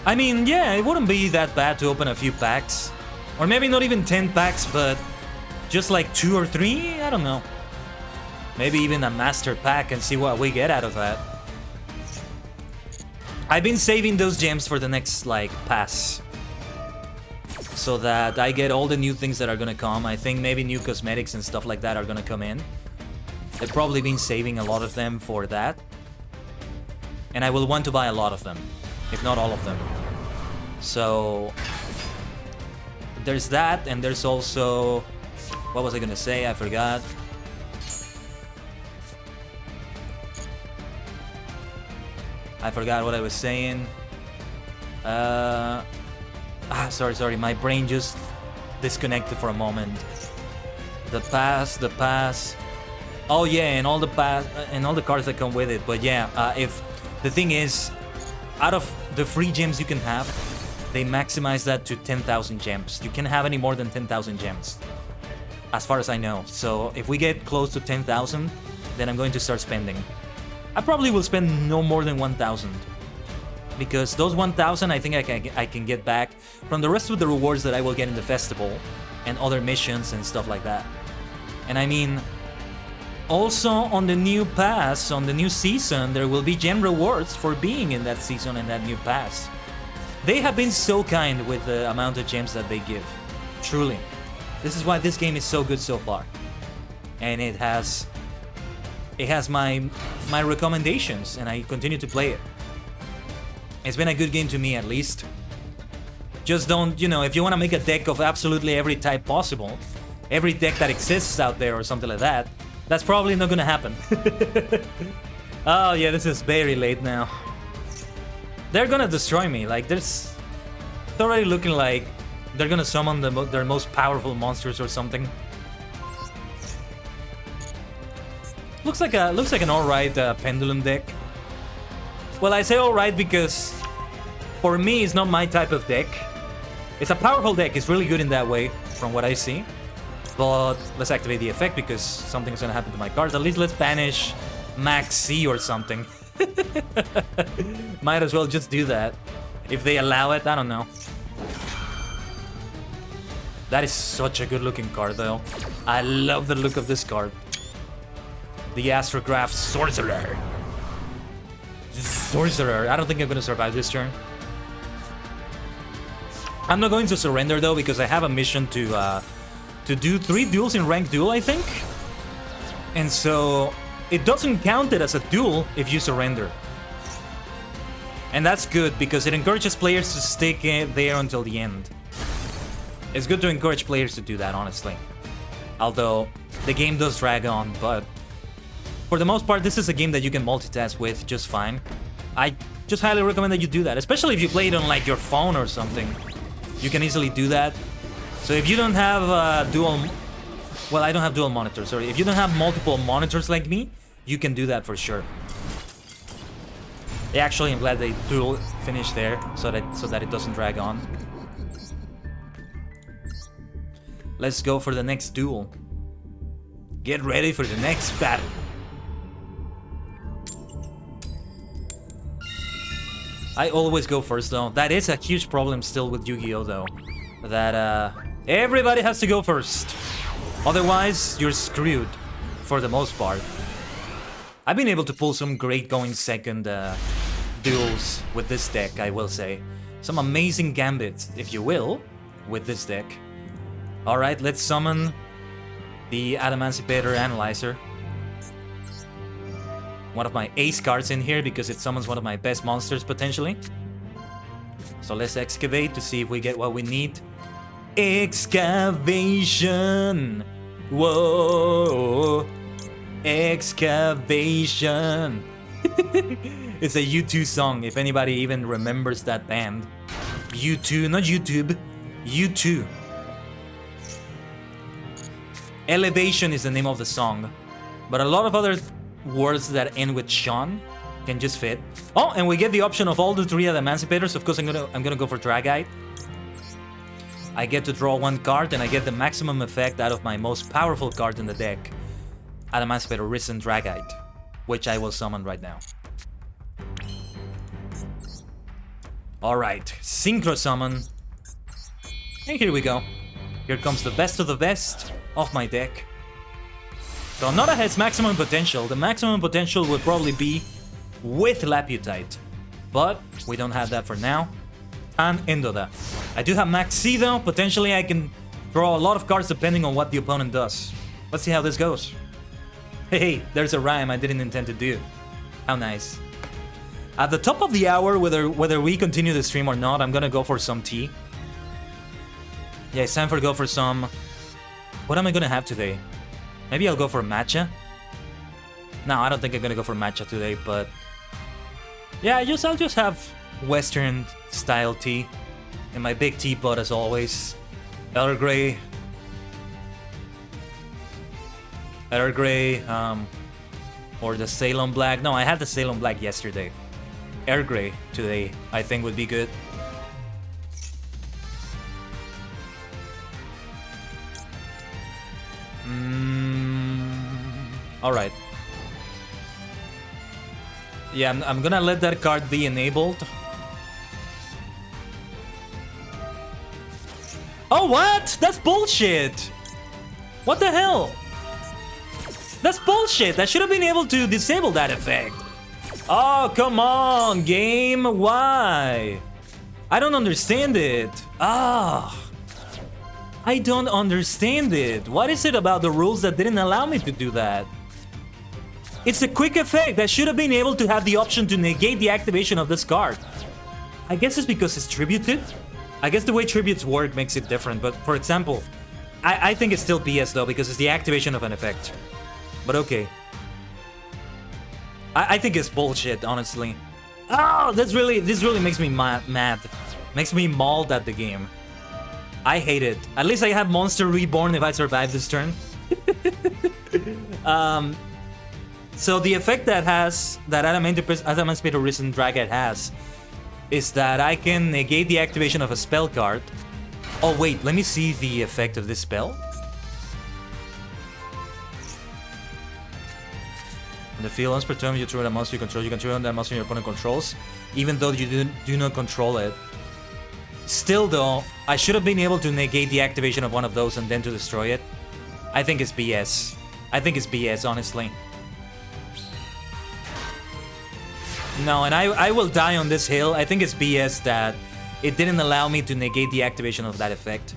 I mean, yeah, it wouldn't be that bad to open a few packs. Or maybe not even 10 packs, but just like 2 or 3? I don't know. Maybe even a master pack and see what we get out of that. I've been saving those gems for the next, like, pass. So that I get all the new things that are gonna come. I think maybe new cosmetics and stuff like that are gonna come in. I've probably been saving a lot of them for that. And I will want to buy a lot of them, if not all of them. So there's that, and there's also... What was I gonna say? I forgot. I forgot what I was saying. Sorry, my brain just disconnected for a moment. The pass. Oh yeah, and all the pass and all the cards that come with it. But yeah, if the thing is, out of the free gems you can have, they maximize that to 10,000 gems. You can't have any more than 10,000 gems, as far as I know. So if we get close to 10,000, then I'm going to start spending. I probably will spend no more than 1,000. Because those 1,000 I think I can get back from the rest of the rewards that I will get in the festival and other missions and stuff like that. And I mean, also on the new pass, on the new season, there will be gem rewards for being in that season and that new pass. They have been so kind with the amount of gems that they give. Truly. This is why this game is so good so far. And it has my recommendations, and I continue to play it. It's been a good game to me, at least. Just don't, you know, if you want to make a deck of absolutely every type possible, every deck that exists out there or something like that, that's probably not gonna happen. Oh yeah, this is very late now. They're gonna destroy me. Like, it's already looking like they're gonna summon their most powerful monsters or something. Looks like an alright pendulum deck. Well, I say alright because for me it's not my type of deck. It's a powerful deck. It's really good in that way, from what I see. But let's activate the effect because something's gonna happen to my cards. At least let's banish Max C or something. Might as well just do that. If they allow it, I don't know. That is such a good looking card though. I love the look of this card. The Astrograph Sorcerer. Sorcerer. I don't think I'm gonna survive this turn. I'm not going to surrender though because I have a mission to do 3 duels in ranked duel, I think. And so it doesn't count it as a duel if you surrender. And that's good because it encourages players to stick there until the end. It's good to encourage players to do that, honestly. Although the game does drag on, but for the most part, this is a game that you can multitask with just fine. I just highly recommend that you do that, especially if you play it on like your phone or something. You can easily do that. So if you don't have dual... Well, I don't have dual monitors, sorry. If you don't have multiple monitors like me, you can do that for sure. Yeah, actually, I'm glad they dual finished there so that it doesn't drag on. Let's go for the next duel. Get ready for the next battle. I always go first though. That is a huge problem still with Yu-Gi-Oh though. That everybody has to go first. Otherwise, you're screwed for the most part. I've been able to pull some great going second duels with this deck, I will say. Some amazing gambits, if you will, with this deck. Alright, let's summon the Adamantipator Analyzer. One of my ace cards in here because it summons one of my best monsters potentially. So let's excavate to see if we get what we need. Excavation! Whoa! Excavation! It's a U2 song, if anybody even remembers that band. U2, not YouTube. U2. Elevation is the name of the song. But a lot of other words that end with Sean can just fit. Oh, and we get the option of all the 3 Adamantipator's. Of course, I'm gonna go for Dragite. I get to draw 1 card, and I get the maximum effect out of my most powerful card in the deck, Adamantipator Risen Dragite, which I will summon right now. Alright, Synchro Summon. And here we go. Here comes the best of the best of my deck. So Nora has maximum potential. The maximum potential would probably be with Laputite. But we don't have that for now. And Endoda. I do have Max C though. Potentially I can draw a lot of cards depending on what the opponent does. Let's see how this goes. Hey, there's a rhyme I didn't intend to do. How nice. At the top of the hour, whether we continue the stream or not, I'm gonna go for some tea. Yeah, it's time for go for some... What am I gonna have today? Maybe I'll go for matcha? No, I don't think I'm gonna go for matcha today, but... Yeah, I'll just have Western style tea. In my big teapot as always. Earl Grey. Earl Grey, or the Ceylon Black. No, I had the Ceylon Black yesterday. Earl Grey today, I think would be good. Alright. Yeah, I'm gonna let that card be enabled. Oh, what? That's bullshit! What the hell? That's bullshit! I should have been able to disable that effect. Oh, come on, game! Why? I don't understand it. Ah. I don't understand it. What is it about the rules that didn't allow me to do that? It's a quick effect. I should have been able to have the option to negate the activation of this card. I guess it's because it's tributed. I guess the way tributes work makes it different, but for example, I think it's still BS though, because it's the activation of an effect. But okay. I think it's bullshit, honestly. Oh, this really makes me mad. Makes me mauled at the game. I hate it. At least I have Monster Reborn if I survive this turn. So the effect that Adamantipator Risen Dragite has is that I can negate the activation of a spell card. Oh wait, let me see the effect of this spell. In the field, once per turn, you trigger a monster you control. You can trigger that monster your opponent controls, even though you do not control it. Still though, I should have been able to negate the activation of one of those and then to destroy it. I think it's BS. I think it's BS, honestly. No, and I will die on this hill. I think it's BS that it didn't allow me to negate the activation of that effect.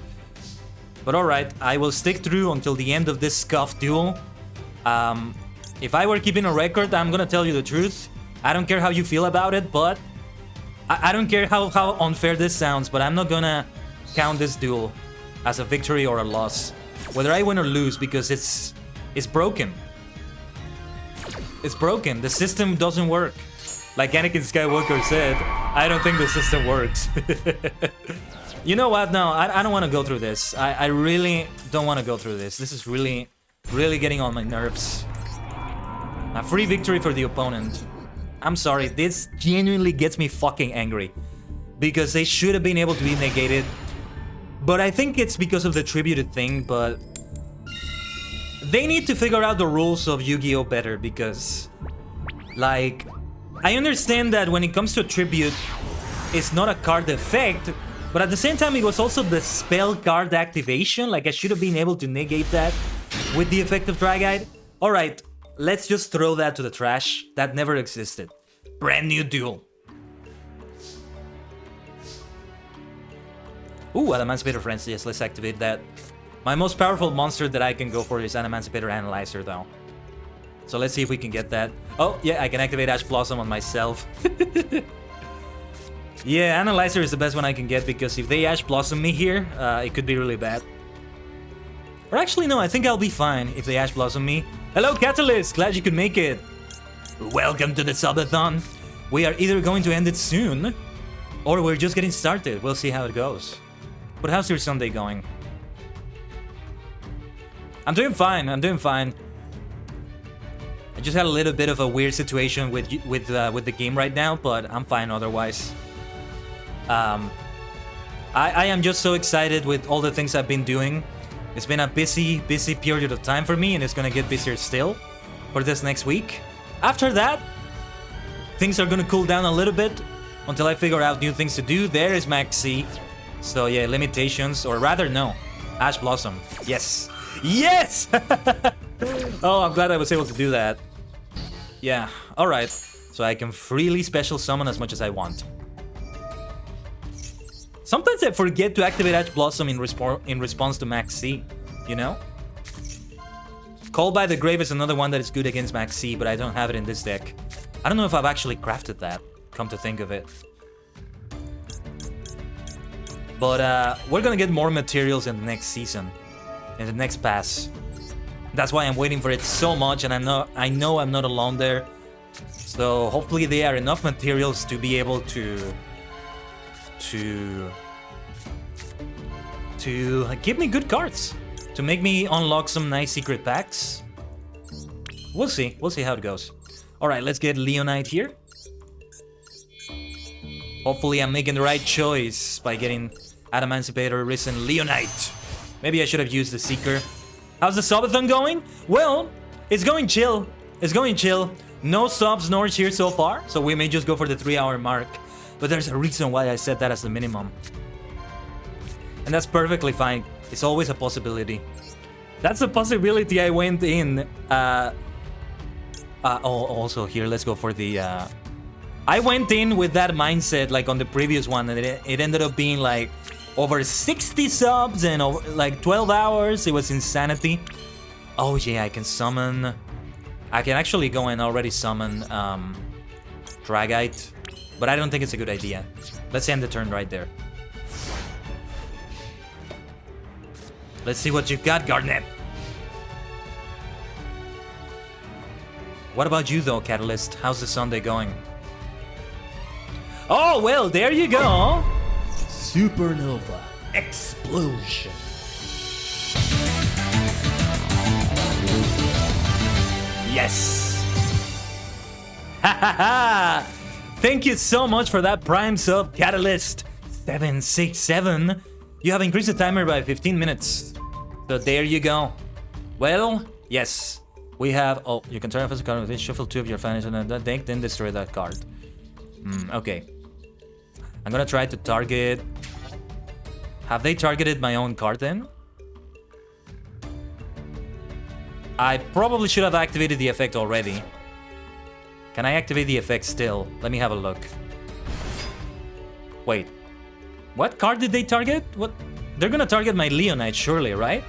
But alright, I will stick through until the end of this scuffed duel. If I were keeping a record, I'm gonna tell you the truth. I don't care how you feel about it, but... I don't care how unfair this sounds, but I'm not gonna count this duel as a victory or a loss. Whether I win or lose, because it's broken. It's broken. The system doesn't work. Like Anakin Skywalker said, I don't think the system works. You know what? No, I don't want to go through this. I really don't want to go through this. This is really getting on my nerves. A free victory for the opponent. I'm sorry, this genuinely gets me fucking angry. Because they should have been able to be negated. But I think it's because of the tributed thing, but... They need to figure out the rules of Yu-Gi-Oh! Better, because... Like... I understand that when it comes to a tribute, it's not a card effect, but at the same time it was also the spell card activation. Like I should have been able to negate that with the effect of Dragite. Alright, let's just throw that to the trash. That never existed. Brand new duel. Ooh, Adamantipator Frenzy. Yes, let's activate that. My most powerful monster that I can go for is Adamantipator Analyzer, though. So let's see if we can get that. Oh, yeah, I can activate Ash Blossom on myself. Yeah, Analyzer is the best one I can get, because if they Ash Blossom me here, it could be really bad. Or actually, no, I think I'll be fine if they Ash Blossom me. Hello, Catalyst! Glad you could make it. Welcome to the SUB-A-THON. We are either going to end it soon, or we're just getting started. We'll see how it goes. But how's your Sunday going? I'm doing fine, I'm doing fine. I just had a little bit of a weird situation with the game right now, but I'm fine otherwise. I am just so excited with all the things I've been doing. It's been a busy period of time for me, and it's gonna get busier still for this next week. After that, things are gonna cool down a little bit until I figure out new things to do. There is Max C. So yeah, limitations, or rather no, Ash Blossom. Yes! Yes! Oh, I'm glad I was able to do that. Yeah, alright. So I can freely special summon as much as I want. Sometimes I forget to activate Ash Blossom in response to Max C, you know? Call by the Grave is another one that is good against Max C, but I don't have it in this deck. I don't know if I've actually crafted that, come to think of it. But we're gonna get more materials in the next season, in the next pass. That's why I'm waiting for it so much, and I know I'm not alone there. So hopefully there are enough materials to be able to give me good cards, to make me unlock some nice secret packs. We'll see how it goes. Alright, let's get Leonite here. Hopefully I'm making the right choice by getting Adamantipator Risen Leonite. Maybe I should have used the Seeker. How's the SUB-A-THON going? Well, it's going chill. It's going chill. No subs nor cheers so far, so we may just go for the 3-hour mark. But there's a reason why I set that as the minimum. And that's perfectly fine. It's always a possibility. That's a possibility I went in. Also here, let's go for the... I went in with that mindset like on the previous one, and it ended up being like over 60 subs and over like 12 hours. It was insanity. Oh yeah, I can summon... I can actually go and already summon Dragite, but I don't think it's a good idea. Let's end the turn right there. Let's see what you've got, Garnet. What about you though, Catalyst? How's the Sunday going? Oh, well, there you go. Supernova Explosion. Yes. Thank you so much for that Prime sub, Catalyst 767. You have increased the timer by 15 minutes. So there you go. Well, yes. We have... Oh, you can turn off as a card with it. Shuffle 2 of your finance on that deck, then destroy that card. Okay. I'm gonna try to target... Have they targeted my own card then? I probably should have activated the effect already. Can I activate the effect still? Let me have a look. Wait. What card did they target? What? They're gonna target my Leonite, surely, right?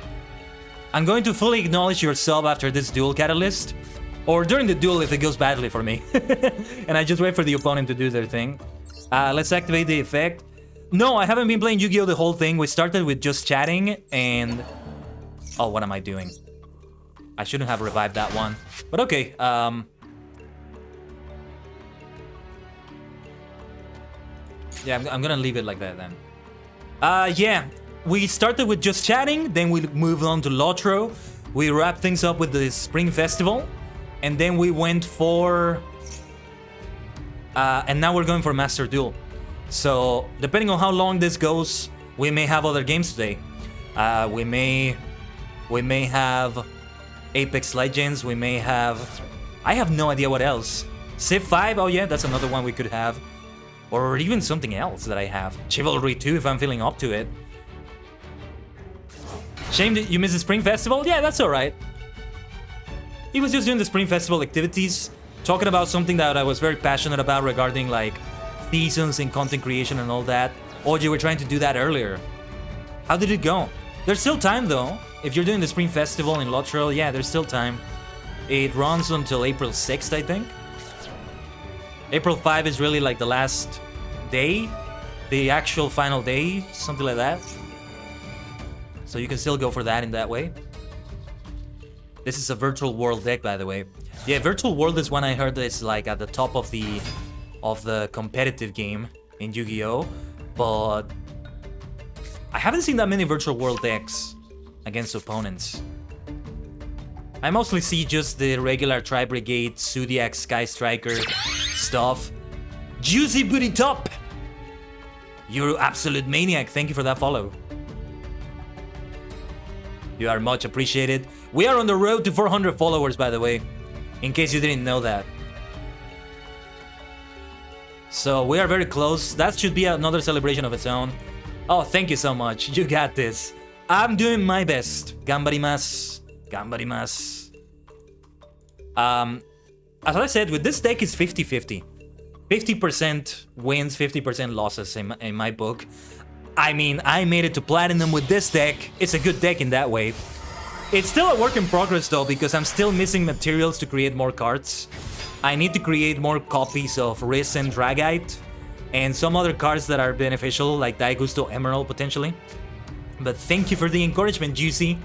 I'm going to fully acknowledge your sub after this duel, Catalyst. Or during the duel if it goes badly for me. And I just wait for the opponent to do their thing. Let's activate the effect. No, I haven't been playing Yu-Gi-Oh! The whole thing. We started with just chatting and... Oh, what am I doing? I shouldn't have revived that one. But okay, yeah, I'm gonna leave it like that then. Yeah, we started with just chatting, then we moved on to Lotro. We wrapped things up with the Spring Festival, and then we went for... and now we're going for Master Duel. So, depending on how long this goes, we may have other games today. We may have Apex Legends, we may have... I have no idea what else. Civ 5, oh yeah, that's another one we could have. Or even something else that I have. Chivalry 2 if I'm feeling up to it. Shame that you missed the Spring Festival? Yeah, that's alright. He was just doing the Spring Festival activities, talking about something that I was very passionate about regarding like seasons and content creation and all that. Or you were trying to do that earlier. How did it go? There's still time though. If you're doing the Spring Festival in Lotro, yeah, there's still time. It runs until April 6th, I think. April 5 is really like the last day, the actual final day, something like that. So you can still go for that in that way. This is a virtual world deck, by the way. Yeah, virtual world is one I heard is like at the top of the competitive game in Yu-Gi-Oh, but I haven't seen that many virtual world decks against opponents. I mostly see just the regular Tri-Brigade, Zodiac, Sky Striker stuff. Juicy Booty Top! You're absolute maniac, thank you for that follow. You are much appreciated. We are on the road to 400 followers, by the way, in case you didn't know that. So we are very close. That should be another celebration of its own. Oh, thank you so much. You got this. I'm doing my best. Gambarimasu. Gambarimasu. As I said, with this deck, it's 50-50. 50% wins, 50% losses in my book. I mean, I made it to Platinum with this deck. It's a good deck in that way. It's still a work in progress though, because I'm still missing materials to create more cards. I need to create more copies of Riz and Dragite, and some other cards that are beneficial, like Daigusto Emerald potentially. But thank you for the encouragement, Juicy.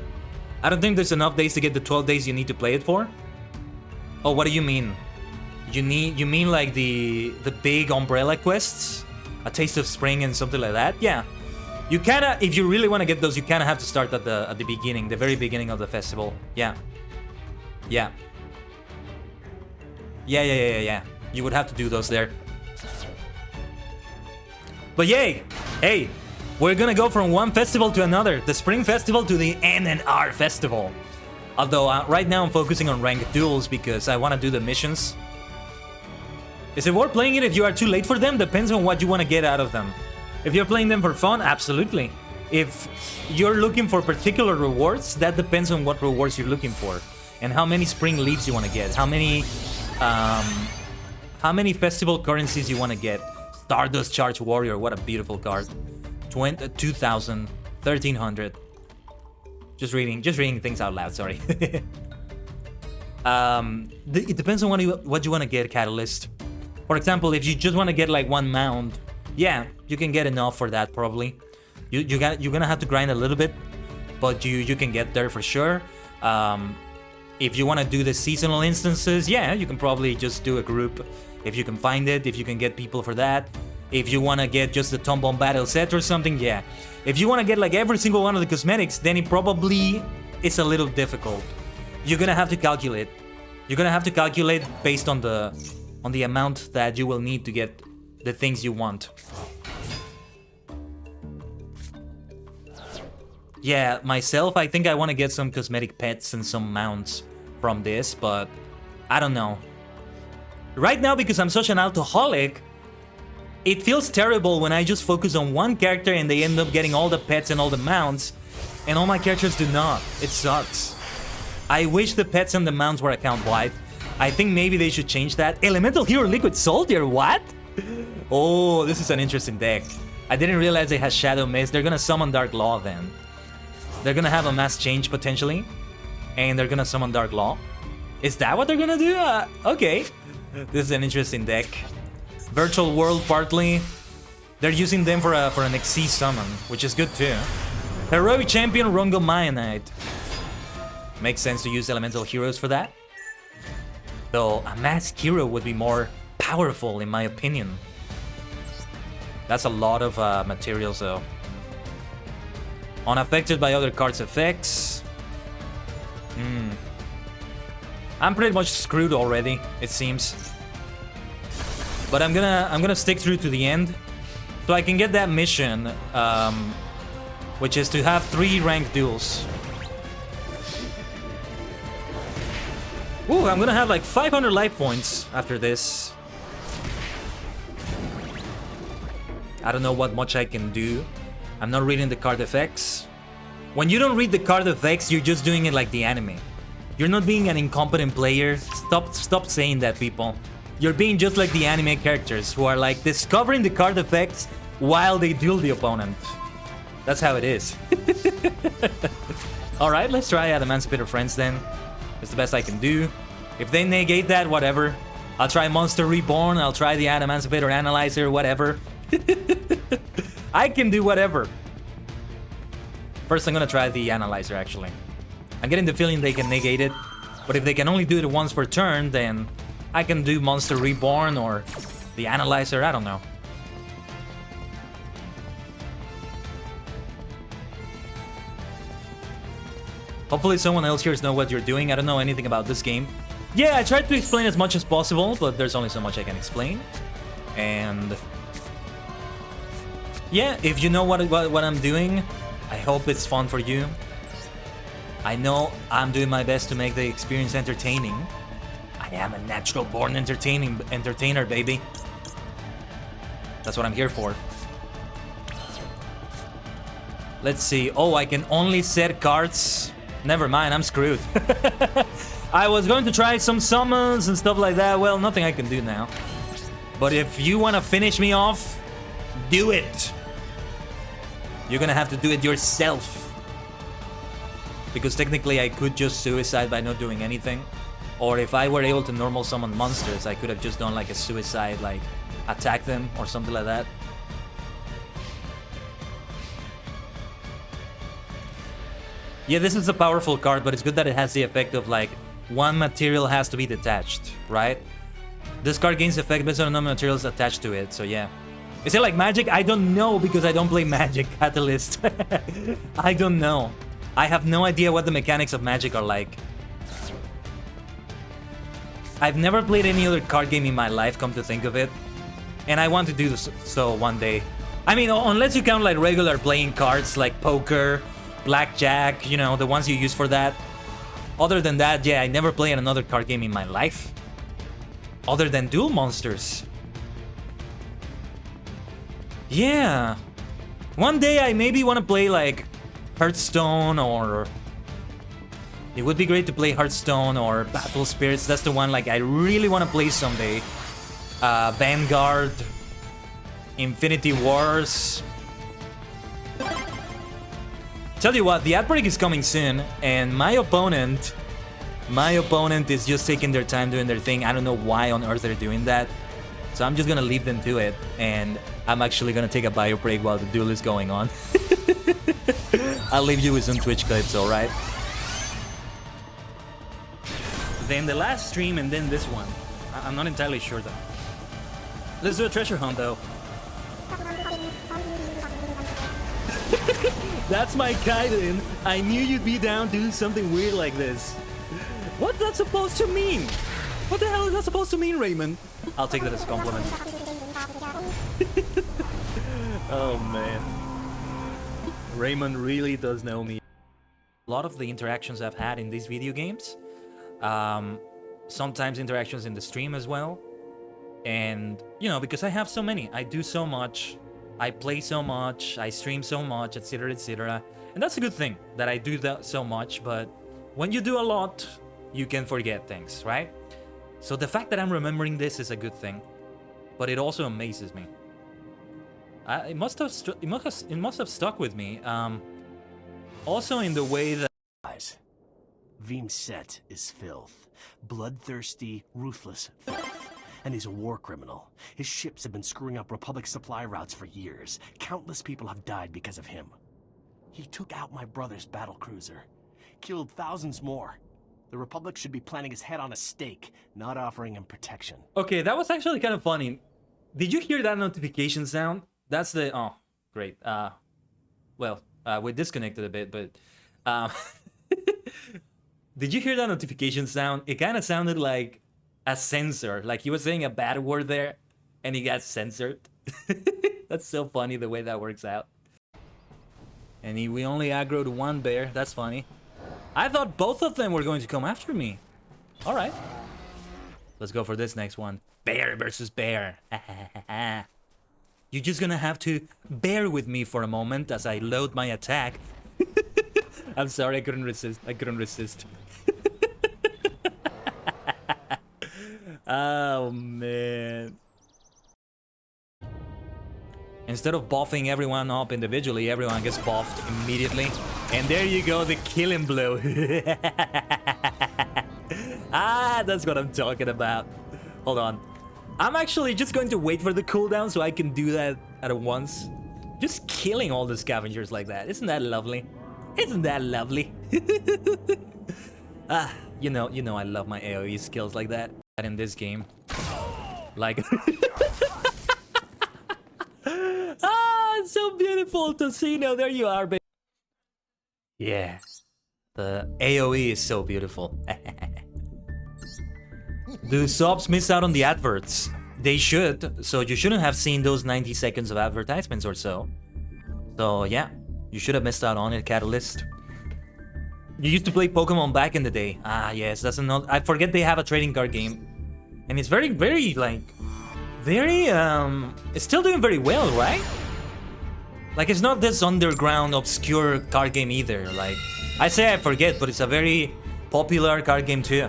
I don't think there's enough days to get the 12 days you need to play it for. Oh, what do you mean? You mean like the big umbrella quests? A Taste of Spring and something like that? Yeah. You kinda, if you really want to get those, you kinda have to start at the beginning, the very beginning of the festival. Yeah. Yeah. Yeah. You would have to do those there. But yay! Hey! We're gonna go from one festival to another. The Spring Festival to the NNR Festival. Although right now I'm focusing on ranked duels because I want to do the missions. Is it worth playing it if you are too late for them? Depends on what you want to get out of them. If you're playing them for fun, absolutely. If you're looking for particular rewards, that depends on what rewards you're looking for. And how many spring leaves you want to get. How many festival currencies you want to get. Stardust Charge Warrior, what a beautiful card. 2,000, 1,300. Just reading things out loud, sorry. It depends on what you want to get, Catalyst. For example, if you just want to get like one mound, yeah, you can get enough for that probably. You're gonna have to grind a little bit, but you can get there for sure. If you want to do the seasonal instances, yeah, you can probably just do a group if you can find it, if you can get people for that. If you want to get just the Tombomb Battle set or something, yeah. If you want to get like every single one of the cosmetics, then it probably is a little difficult. You're gonna have to calculate. You're gonna have to calculate based on the on the amount that you will need to get the things you want. Yeah, myself, I think I want to get some cosmetic pets and some mounts from this, but I don't know. Right now, because I'm such an alcoholic, it feels terrible when I just focus on one character and they end up getting all the pets and all the mounts, and all my characters do not. It sucks. I wish the pets and the mounts were account-wide. I think maybe they should change that. Elemental Hero Liquid Soldier, what? Oh, this is an interesting deck. I didn't realize it has Shadow Mist. They're gonna summon Dark Law then. They're gonna have a mass change potentially, and they're gonna summon Dark Law. Is that what they're gonna do? Okay. This is an interesting deck. Virtual World partly. They're using them for an XC summon, which is good too. Heroic Champion Rongo Mayanite. Makes sense to use elemental heroes for that. Though a masked hero would be more powerful in my opinion. That's a lot of materials though. Unaffected by other cards' effects. I'm pretty much screwed already, it seems. But I'm gonna stick through to the end, so I can get that mission, which is to have 3 ranked duels. Ooh, I'm gonna have like 500 life points after this. I don't know what much I can do. I'm not reading the card effects. When you don't read the card effects, you're just doing it like the anime. You're not being an incompetent player. Stop saying that, people. You're being just like the anime characters who are like discovering the card effects while they duel the opponent. That's how it is. Alright, let's try Emancipator Friends then. It's the best I can do. If they negate that, whatever. I'll try Monster Reborn, I'll try the Emancipator Analyzer, whatever. I can do whatever. First, I'm gonna try the Analyzer, actually. I'm getting the feeling they can negate it, but if they can only do it once per turn, then I can do Monster Reborn or the Analyzer, I don't know. Hopefully someone else here knows what you're doing. I don't know anything about this game. Yeah, I tried to explain as much as possible, but there's only so much I can explain. And yeah, if you know what I'm doing, I hope it's fun for you. I know I'm doing my best to make the experience entertaining. I am a natural born entertainer, baby. That's what I'm here for. Let's see. Oh, I can only set cards. Never mind, I'm screwed. I was going to try some summons and stuff like that. Well, nothing I can do now. But if you want to finish me off, do it. You're gonna have to do it yourself. Because technically I could just suicide by not doing anything. Or if I were able to normal summon monsters, I could have just done like a suicide, like attack them or something like that. Yeah, this is a powerful card, but it's good that it has the effect of like one material has to be detached, right? This card gains effect based on the number of materials attached to it, so yeah. Is it like Magic? I don't know because I don't play Magic, Catalyst. I don't know. I have no idea what the mechanics of Magic are like. I've never played any other card game in my life, come to think of it. And I want to do so one day. I mean, unless you count like regular playing cards like poker, blackjack, you know, the ones you use for that. Other than that, yeah, I never played another card game in my life. Other than Duel Monsters. Yeah. One day I maybe want to play like Hearthstone, or it would be great to play Hearthstone or Battle Spirits. That's the one like I really want to play someday. Vanguard, Infinity Wars. Tell you what, the outbreak is coming soon, and my opponent is just taking their time doing their thing. I don't know why on earth they're doing that. So I'm just gonna leave them to it, and I'm actually gonna take a bio break while the duel is going on. I'll leave you with some Twitch clips, alright? Then the last stream and then this one. I'm not entirely sure though. Let's do a treasure hunt though. That's my Kaiden. I knew you'd be down to do something weird like this. What's that supposed to mean? What the hell is that supposed to mean, Raymond? I'll take that as a compliment. Oh man. Raymond really does know me. A lot of the interactions I've had in these video games, sometimes interactions in the stream as well. And, you know, because I have so many, I do so much, I play so much, I stream so much, etc, etc. And that's a good thing, that I do that so much, but when you do a lot, you can forget things, right? So the fact that I'm remembering this is a good thing, but it also amazes me. It must have stuck with me. Also in the way that Veemset is filth, bloodthirsty, ruthless filth, and he's a war criminal. His ships have been screwing up Republic supply routes for years. Countless people have died because of him. He took out my brother's battlecruiser, killed thousands more. The Republic should be planting his head on a stake, not offering him protection. Okay, that was actually kind of funny. Did you hear that notification sound? That's the... Oh, great. Well, we disconnected a bit, but... Did you hear that notification sound? It kind of sounded like a censor. Like he was saying a bad word there, and he got censored. That's so funny the way that works out. And we only aggroed one bear. That's funny. I thought both of them were going to come after me. All right. Let's go for this next one. Bear versus bear. You're just gonna have to bear with me for a moment as I load my attack. I'm sorry, I couldn't resist. Oh, man. Instead of buffing everyone up individually, everyone gets buffed immediately. And there you go, the killing blow. That's what I'm talking about. Hold on. I'm actually just going to wait for the cooldown so I can do that at once. Just killing all the scavengers like that. Isn't that lovely? Isn't that lovely? You know I love my AoE skills like that. In this game. Like... it's so beautiful to see. Now there you are, baby. Yeah. The AoE is so beautiful. Do subs miss out on the adverts? They should, so you shouldn't have seen those 90 seconds of advertisements or so. So yeah, you should have missed out on it, Catalyst. You used to play Pokemon back in the day. Yes, that's another... I forget they have a trading card game. And it's very, like... It's still doing very well, right? Like, it's not this underground, obscure card game either. Like, I say I forget, but it's a very popular card game too.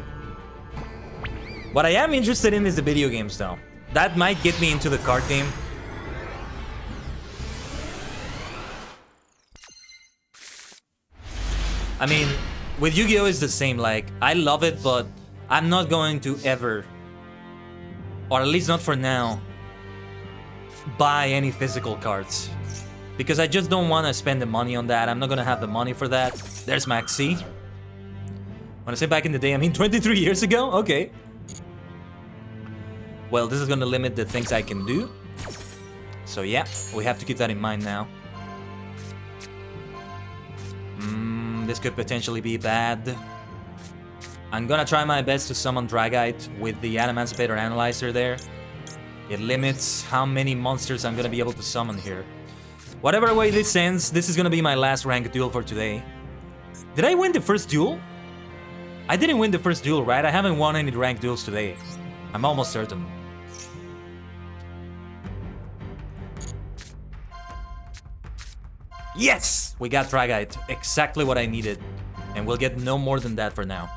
What I am interested in is the video games, though. That might get me into the card game. I mean, with Yu-Gi-Oh! It's the same. Like, I love it, but I'm not going to ever, or at least not for now, buy any physical cards. Because I just don't want to spend the money on that. I'm not going to have the money for that. There's Maxi. When I say back in the day, I mean 23 years ago? Okay. Well, this is going to limit the things I can do. So yeah, we have to keep that in mind now. This could potentially be bad. I'm gonna try my best to summon Dragite with the Adamantipator Analyzer there. It limits how many monsters I'm gonna be able to summon here. Whatever way this ends, this is gonna be my last ranked duel for today. Did I win the first duel? I didn't win the first duel, right? I haven't won any ranked duels today. I'm almost certain. Yes! We got Dragite. Exactly what I needed. And we'll get no more than that for now.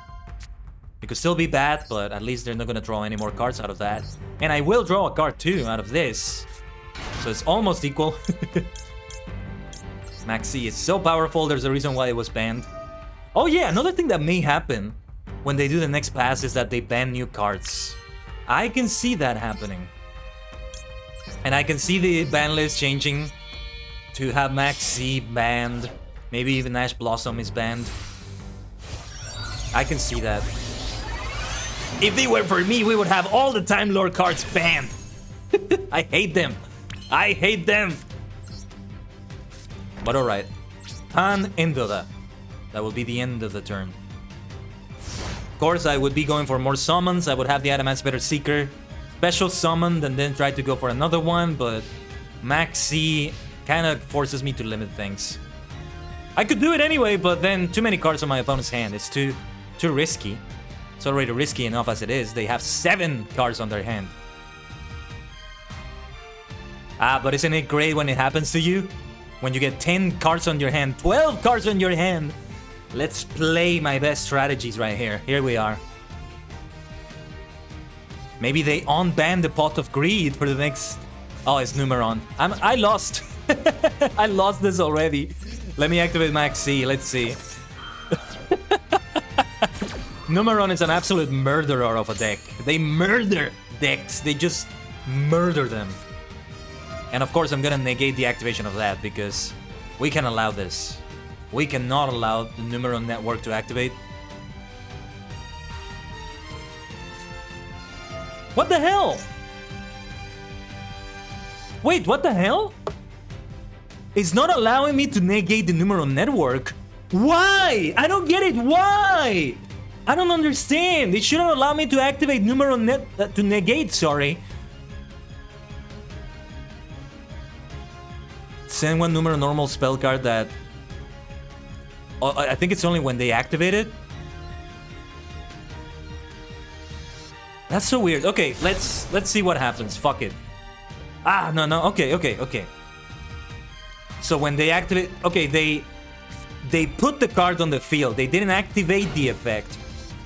It could still be bad, but at least they're not gonna draw any more cards out of that. And I will draw a card too out of this. So it's almost equal. Maxi is so powerful, there's a reason why it was banned. Oh yeah, another thing that may happen when they do the next pass is that they ban new cards. I can see that happening. And I can see the ban list changing to have Maxi banned. Maybe even Ash Blossom is banned. I can see that. If it were for me, we would have all the Time Lord cards banned. I hate them. I hate them. But alright. Tan Endoda. That will be the end of the turn. Of course, I would be going for more summons. I would have the Adamantipator Seeker special summoned and then tried to go for another one, but Max C kind of forces me to limit things. I could do it anyway, but then too many cards on my opponent's hand. It's too risky. It's already risky enough as it is. They have 7 cards on their hand. But isn't it great when it happens to you? When you get 10 cards on your hand, 12 cards on your hand. Let's play my best strategies right here. Here we are. Maybe they unban the Pot of Greed for the next... Oh, it's Numeron. I lost. I lost this already. Let me activate Max C. Let's see. Numeron is an absolute murderer of a deck. They murder decks. They just murder them. And of course, I'm gonna negate the activation of that because we can allow this. We cannot allow the Numeron network to activate. What the hell? Wait, what the hell? It's not allowing me to negate the Numeron network. Why? I don't get it. Why? I don't understand. It shouldn't allow me to activate Numeron to negate, sorry. Send one Numeron normal spell card that... Oh, I think it's only when they activate it. That's so weird. Okay, let's see what happens. Fuck it. Ah, no. Okay. So when they activate... Okay, they put the card on the field. They didn't activate the effect.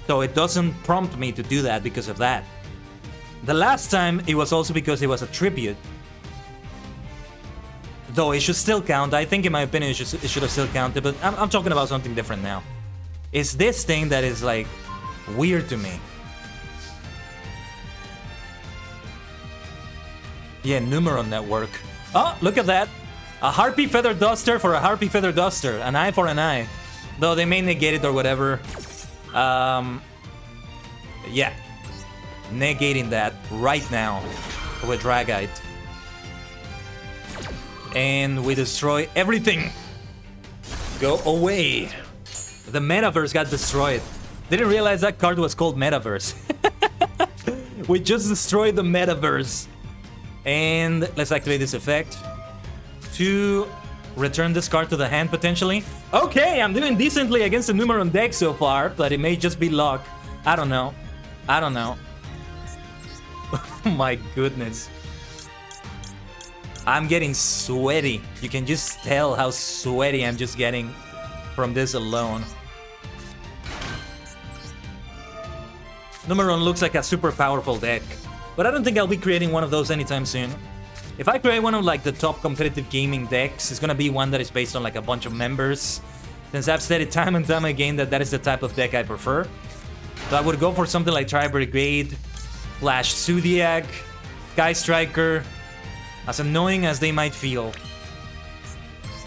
So it doesn't prompt me to do that because of that. The last time, it was also because it was a tribute. Though it should still count. I think, in my opinion, it should have still counted. But I'm talking about something different now. It's this thing that is, like, weird to me. Yeah, Numeron network. Oh, look at that. A Harpy Feather Duster for a Harpy Feather Duster. An eye for an eye. Though they may negate it or whatever. Yeah. Negating that right now with Dragite. And we destroy everything. Go away. The Metaverse got destroyed. Didn't realize that card was called Metaverse. We just destroyed the Metaverse. And let's activate this effect to return this card to the hand potentially. Okay, I'm doing decently against the Numeron deck so far, but it may just be luck. I don't know. Oh my goodness. I'm getting sweaty. You can just tell how sweaty I'm just getting from this alone. Numeron looks like a super powerful deck, but I don't think I'll be creating one of those anytime soon. If I create one of like the top competitive gaming decks, it's gonna be one that is based on like a bunch of members. Since I've said it time and time again that is the type of deck I prefer. So I would go for something like Tri-Brigade, Flash Zodiac, Sky Striker, as annoying as they might feel.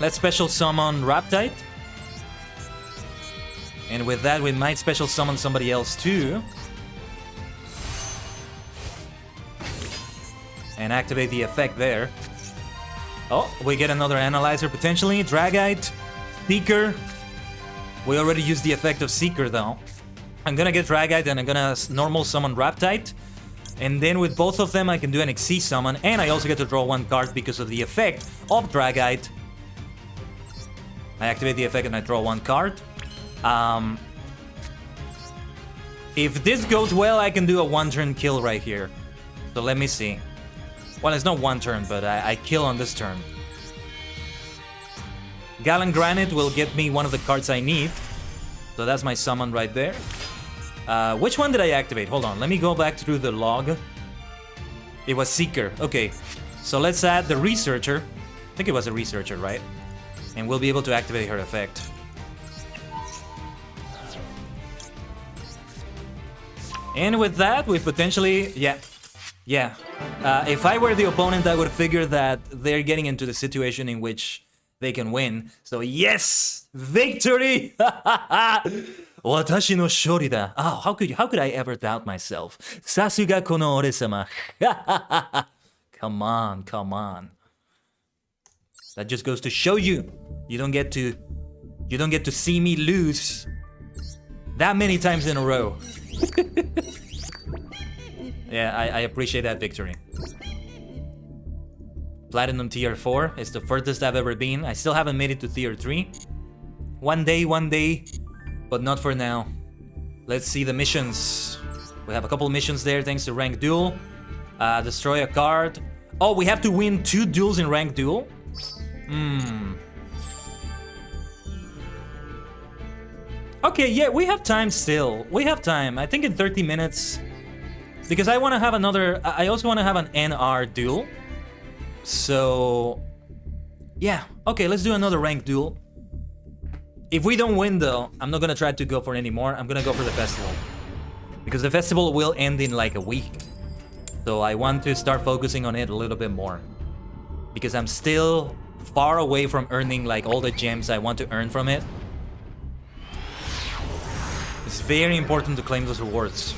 Let's special summon Raptite. And with that, we might special summon somebody else too. And activate the effect there. Oh, we get another Analyzer potentially. Dragite, Seeker. We already used the effect of Seeker though. I'm gonna get Dragite and I'm gonna normal summon Raptite. And then with both of them, I can do an Xyz summon. And I also get to draw one card because of the effect of Dragite. I activate the effect and I draw one card. If this goes well, I can do a one-turn kill right here. So let me see. Well, it's not one turn, but I kill on this turn. Gallant Granite will get me one of the cards I need. So that's my summon right there. Which one did I activate? Hold on, let me go back through the log. It was Seeker. Okay, so let's add the Researcher. I think it was a Researcher, right? And we'll be able to activate her effect. And with that, we potentially... Yeah. If I were the opponent, I would figure that they're getting into the situation in which they can win. So yes! Victory! Watashi no shori da. Oh, how could I ever doubt myself? Sasuga kono ore-sama. Come on. That just goes to show you. You don't get to see me lose that many times in a row. Yeah, I appreciate that victory. Platinum tier 4 is the furthest I've ever been. I still haven't made it to tier 3. One day, but not for now. Let's see the missions. We have a couple missions there thanks to Rank Duel. Destroy a card. Oh, we have to win 2 duels in Rank Duel? Okay, yeah, we have time still. We have time. I think in 30 minutes. Because I want to have another... I also want to have an NR duel. So... yeah, okay, let's do another Rank Duel. If we don't win though, I'm not gonna try to go for any more. I'm gonna go for the festival. Because the festival will end in like a week. So I want to start focusing on it a little bit more. Because I'm still far away from earning like all the gems I want to earn from it. It's very important to claim those rewards.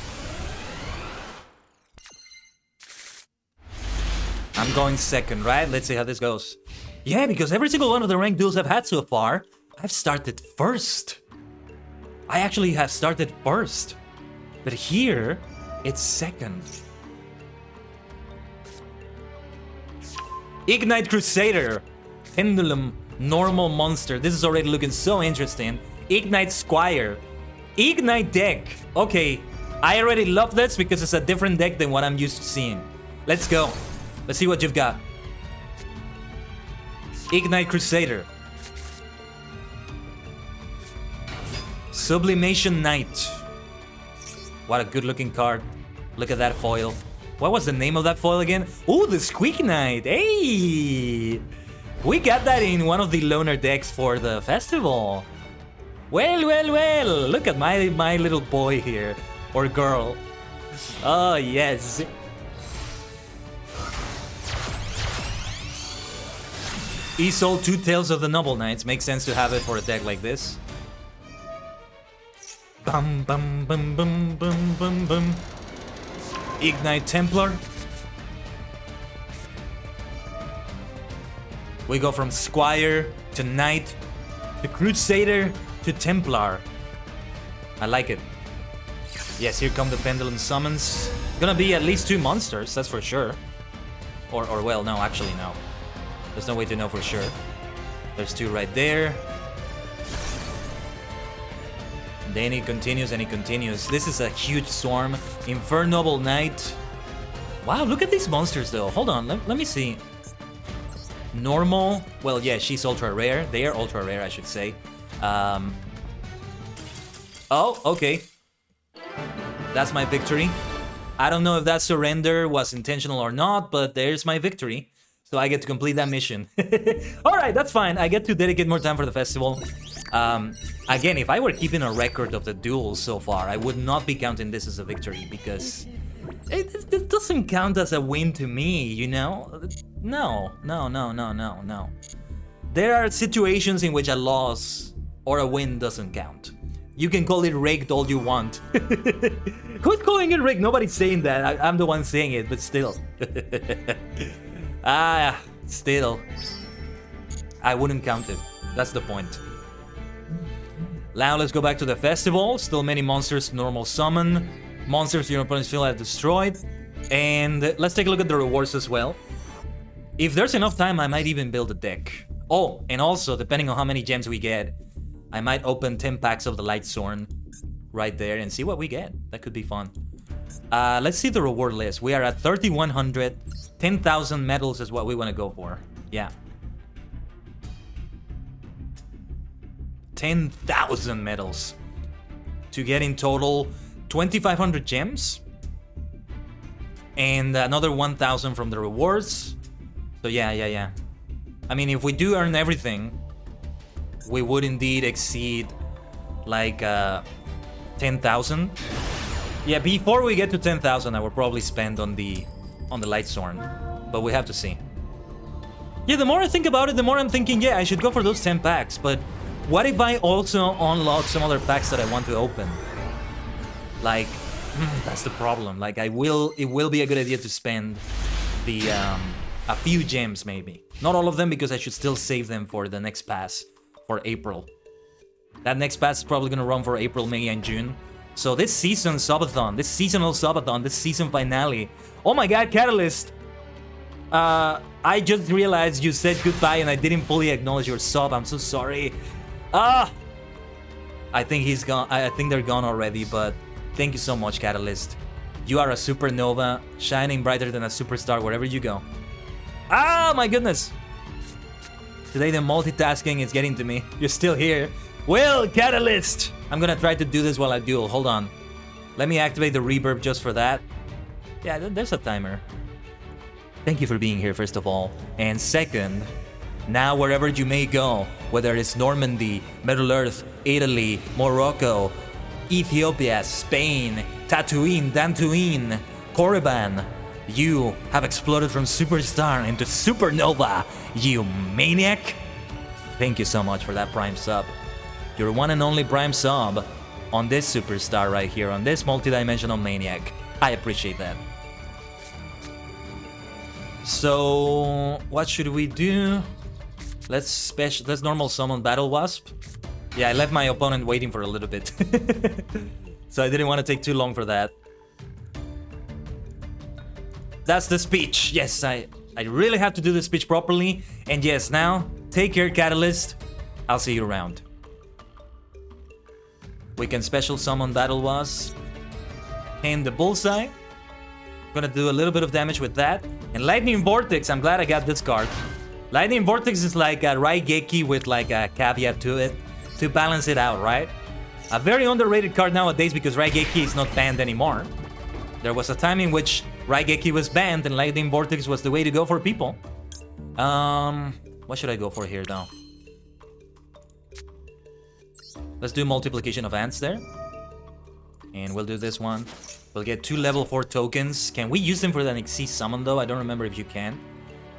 I'm going second, right? Let's see how this goes. Yeah, because every single one of the ranked duels I've had so far, I've started first. I actually have started first. But here, it's second. Ignite Crusader. Pendulum. Normal Monster. This is already looking so interesting. Ignite Squire. Ignite deck. Okay, I already love this because it's a different deck than what I'm used to seeing. Let's go. Let's see what you've got. Ignite Crusader. Sublimation Knight. What a good looking card. Look at that foil. What was the name of that foil again? Oh, the Squeak Knight. Hey! We got that in one of the loner decks for the festival. Well, well, well. Look at my little boy here. Or girl. Oh, yes. Isolde, Two Tales of the Noble Knights. Makes sense to have it for a deck like this. Bum bum bum bum bum bum bum. Ignite Templar. We go from Squire to Knight to Crusader to Templar. I like it. Yes, here come the Pendulum Summons. Gonna be at least 2 monsters, that's for sure. Or well, no, actually no. There's no way to know for sure. There's 2 right there. Then it continues and it continues. This is a huge swarm. Infernoble Knight. Wow, look at these monsters though. Hold on, let me see. Normal. Well, yeah, she's ultra rare. They are ultra rare, I should say. Oh, okay. That's my victory. I don't know if that surrender was intentional or not, but there's my victory. So I get to complete that mission. Alright, that's fine. I get to dedicate more time for the festival. Again, if I were keeping a record of the duels so far, I would not be counting this as a victory because it doesn't count as a win to me, you know? No. There are situations in which a loss or a win doesn't count. You can call it rigged all you want. Who's calling it rigged? Nobody's saying that. I'm the one saying it, but still. Still. I wouldn't count it. That's the point. Now let's go back to the festival. Still many monsters to normal summon. Monsters your opponents feel have destroyed. And let's take a look at the rewards as well. If there's enough time, I might even build a deck. Oh, and also, depending on how many gems we get, I might open 10 packs of the Lightsworn right there and see what we get. That could be fun. Let's see the reward list. We are at 3,100. 10,000 medals is what we want to go for. Yeah. 10,000 medals. To get in total 2,500 gems. And another 1,000 from the rewards. So yeah. I mean, if we do earn everything, we would indeed exceed like 10,000. Yeah, before we get to 10,000, I will probably spend on the Lightsworn, but we have to see. Yeah, the more I think about it, the more I'm thinking, yeah, I should go for those 10 packs, but what if I also unlock some other packs that I want to open? Like, that's the problem. Like, it will be a good idea to spend the a few gems maybe. Not all of them, because I should still save them for the next pass. For April. That next pass is probably gonna run for April, May, and June. So this season sub-a-thon, this seasonal sub-a-thon, this season finale. Oh my god, Catalyst! I just realized you said goodbye and I didn't fully acknowledge your sub. I'm so sorry. I think he's gone. I think they're gone already, but thank you so much, Catalyst. You are a supernova, shining brighter than a superstar wherever you go. Ah, my goodness! Today the multitasking is getting to me. You're still here. Well, Catalyst! I'm gonna try to do this while I duel. Hold on. Let me activate the reverb just for that. Yeah, there's a timer. Thank you for being here, first of all. And second, now wherever you may go, whether it's Normandy, Middle-earth, Italy, Morocco, Ethiopia, Spain, Tatooine, Dantooine, Korriban, you have exploded from superstar into supernova, you maniac! Thank you so much for that Prime sub. Your one and only Prime sub on this superstar right here, on this multidimensional maniac. I appreciate that. So, what should we do? Let's normal summon Battle Wasp. Yeah, I left my opponent waiting for a little bit. So I didn't want to take too long for that. That's the speech. Yes, I really have to do the speech properly. And yes, now, take care, Catalyst. I'll see you around. We can special summon Battle Wasp. And the Bullseye. Gonna do a little bit of damage with that. And Lightning Vortex, I'm glad I got this card. Lightning Vortex is like a Raigeki with like a caveat to it to balance it out, right? A very underrated card nowadays because Raigeki is not banned anymore. There was a time in which Raigeki was banned and Lightning Vortex was the way to go for people. What should I go for here though? Let's do multiplication of ants there. And we'll do this one. We'll get 2 level 4 tokens. Can we use them for the Nixie summon though? I don't remember if you can.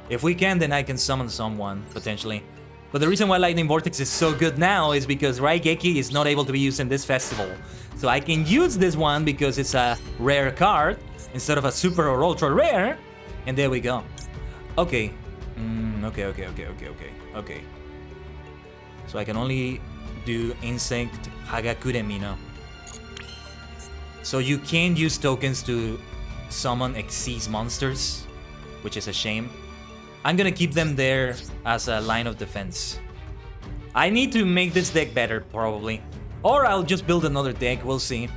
If we can, then I can summon someone, potentially. But the reason why Lightning Vortex is so good now is because Raigeki is not able to be used in this festival. So I can use this one because it's a rare card instead of a super or ultra rare. And there we go. Okay. Okay. So I can only do Insect Hagakure Mino. So you can use tokens to summon Xyz monsters, which is a shame. I'm gonna keep them there as a line of defense. I need to make this deck better, probably. Or I'll just build another deck, we'll see.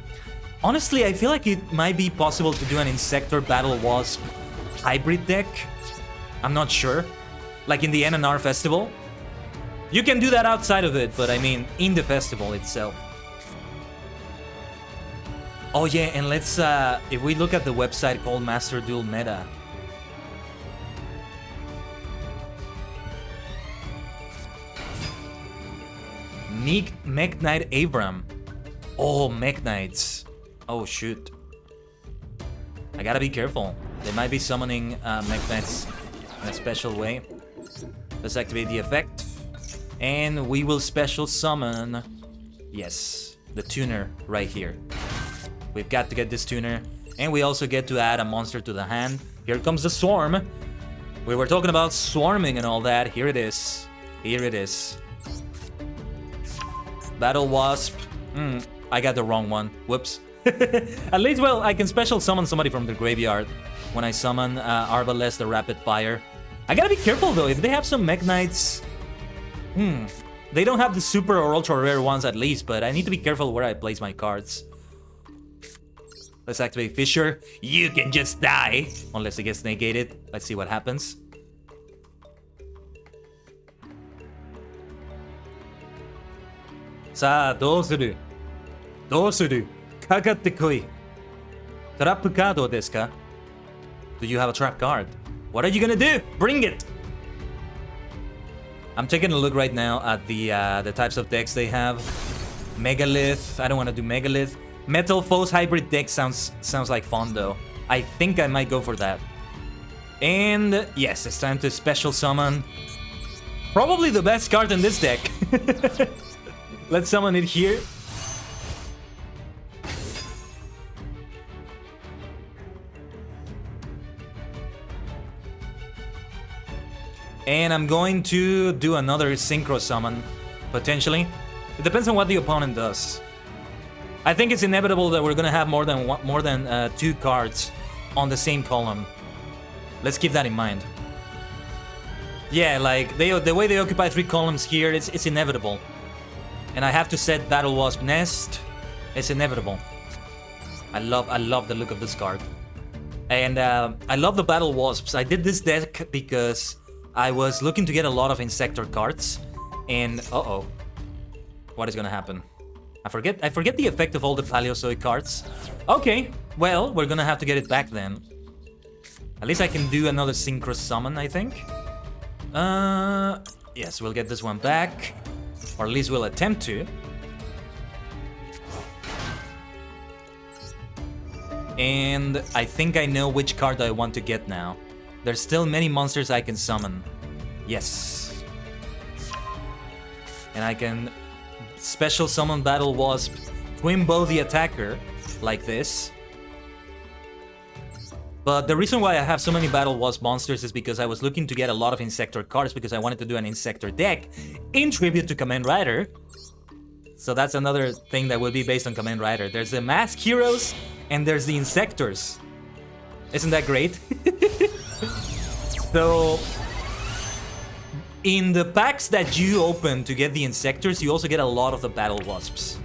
Honestly, I feel like it might be possible to do an Insector Battle Wasp hybrid deck. I'm not sure. Like in the NNR festival. You can do that outside of it, but I mean, in the festival itself. Oh yeah, and let's, if we look at the website called Master Duel Meta. Mech Knight Abram. Oh, Mech Knights. Oh shoot. I gotta be careful. They might be summoning Mech Knights in a special way. Let's activate the effect. And we will special summon, yes, the tuner right here. We've got to get this tuner. And we also get to add a monster to the hand. Here comes the swarm. We were talking about swarming and all that. Here it is. Here it is. Battle Wasp. I got the wrong one. Whoops. At least, well, I can special summon somebody from the graveyard when I summon Arbalest the Rapid Fire. I gotta be careful though. If they have some Mech Knights... They don't have the super or ultra rare ones at least, but I need to be careful where I place my cards. Let's activate Fissure. You can just die. Unless it gets negated. Let's see what happens. Sa, どうする? どうする? かかってこい. Trap card desu ka? Do you have a trap card? What are you gonna do? Bring it! I'm taking a look right now at the types of decks they have. Megalith. I don't want to do Megalith. Metal Foes hybrid deck sounds like fun though. I think I might go for that. And yes, it's time to special summon probably the best card in this deck. Let's summon it here. And I'm going to do another synchro summon, potentially. It depends on what the opponent does. I think it's inevitable that we're gonna have more than 2 cards on the same column. Let's keep that in mind. Yeah, like the way they occupy 3 columns here, it's inevitable. And I have to set Battle Wasp Nest. It's inevitable. I love the look of this card. And I love the Battle Wasps. I did this deck because I was looking to get a lot of Insector cards. And what is gonna happen? I forget the effect of all the Paleozoic cards. Okay, well, we're gonna have to get it back then. At least I can do another Synchro Summon, I think. Yes, we'll get this one back. Or at least we'll attempt to. And I think I know which card I want to get now. There's still many monsters I can summon. Yes. And I can special summon Battle Wasp, Twin Bow the attacker, like this. But the reason why I have so many Battle Wasp monsters is because I was looking to get a lot of Insector cards because I wanted to do an Insector deck in tribute to Kamen Rider. So that's another thing that will be based on Kamen Rider. There's the Mask Heroes and there's the Insectors. Isn't that great? So, in the packs that you open to get the Insectors, you also get a lot of the Battle Wasps.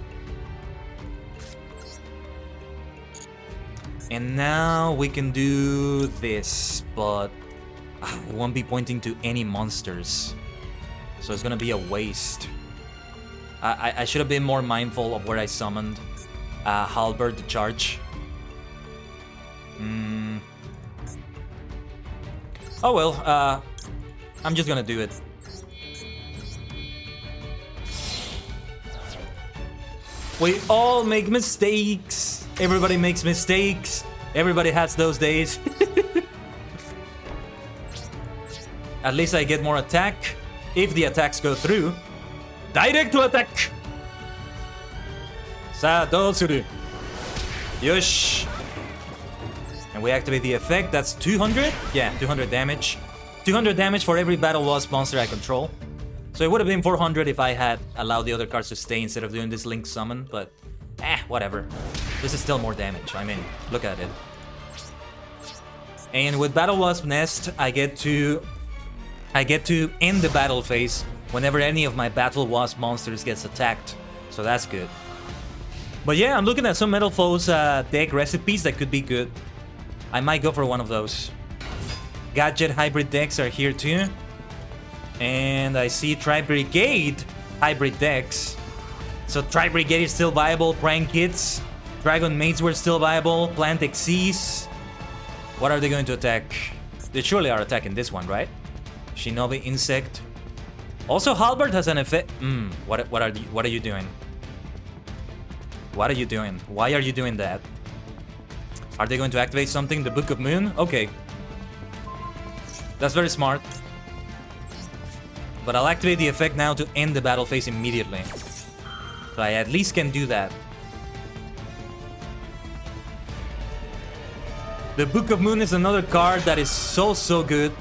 And now we can do this, but it won't be pointing to any monsters. So it's gonna be a waste. I should have been more mindful of where I summoned Halberd the Charge. Oh well, I'm just gonna do it. We all make mistakes. Everybody makes mistakes. Everybody has those days. At least I get more attack. If the attacks go through. Direct to attack! Sa, dosuru. Yosh. And we activate the effect. That's 200? Yeah, 200 damage. 200 damage for every Battle Wasp monster I control. So it would have been 400 if I had allowed the other cards to stay instead of doing this Link Summon, but whatever. This is still more damage. I mean, look at it. And with Battle Wasp Nest, I get to end the battle phase whenever any of my Battle Wasp monsters gets attacked. So that's good. But yeah, I'm looking at some Metal Foes deck recipes that could be good. I might go for one of those. Gadget hybrid decks are here too. And I see Tri-Brigade hybrid decks. So Tri-Brigade is still viable. Prank Kids, Dragon Maids were still viable. Plant Xyz. What are they going to attack? They surely are attacking this one, right? Shinobi Insect. Also, Halberd has an effect. What are you doing? What are you doing? Why are you doing that? Are they going to activate something? The Book of Moon? Okay. That's very smart. But I'll activate the effect now to end the battle phase immediately. So I at least can do that. The Book of Moon is another card that is so good.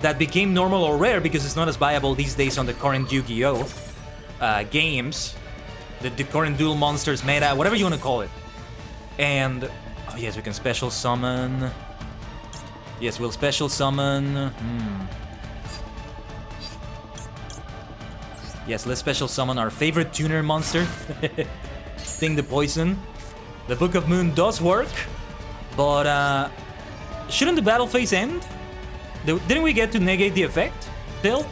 That became normal or rare because it's not as viable these days on the current Yu-Gi-Oh! Games. The current Duel Monsters meta, whatever you want to call it. And, oh yes, we can special summon. Yes, we'll special summon. Yes, let's special summon our favorite tuner monster. Sting the Poison. The Book of Moon does work, but shouldn't the battle phase end? Didn't we get to negate the effect still?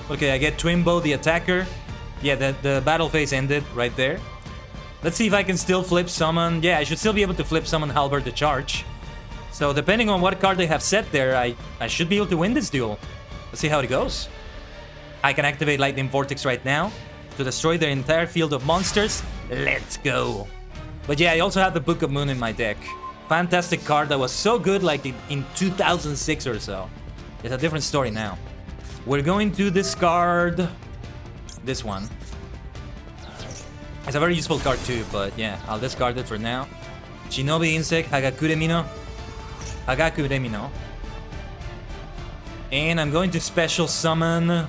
Okay, I get Twin Bow the attacker. Yeah, the battle phase ended right there. Let's see if I can still flip summon. Yeah, I should still be able to flip summon Halberd the Charge. So depending on what card they have set there, I should be able to win this duel. Let's see how it goes. I can activate Lightning Vortex right now to destroy their entire field of monsters. Let's go. But yeah, I also have the Book of Moon in my deck. Fantastic card that was so good like in 2006 or so. It's a different story now. We're going to discard this one. It's a very useful card too, but yeah, I'll discard it for now. Shinobi Insect, Hagakuremino. And I'm going to special summon...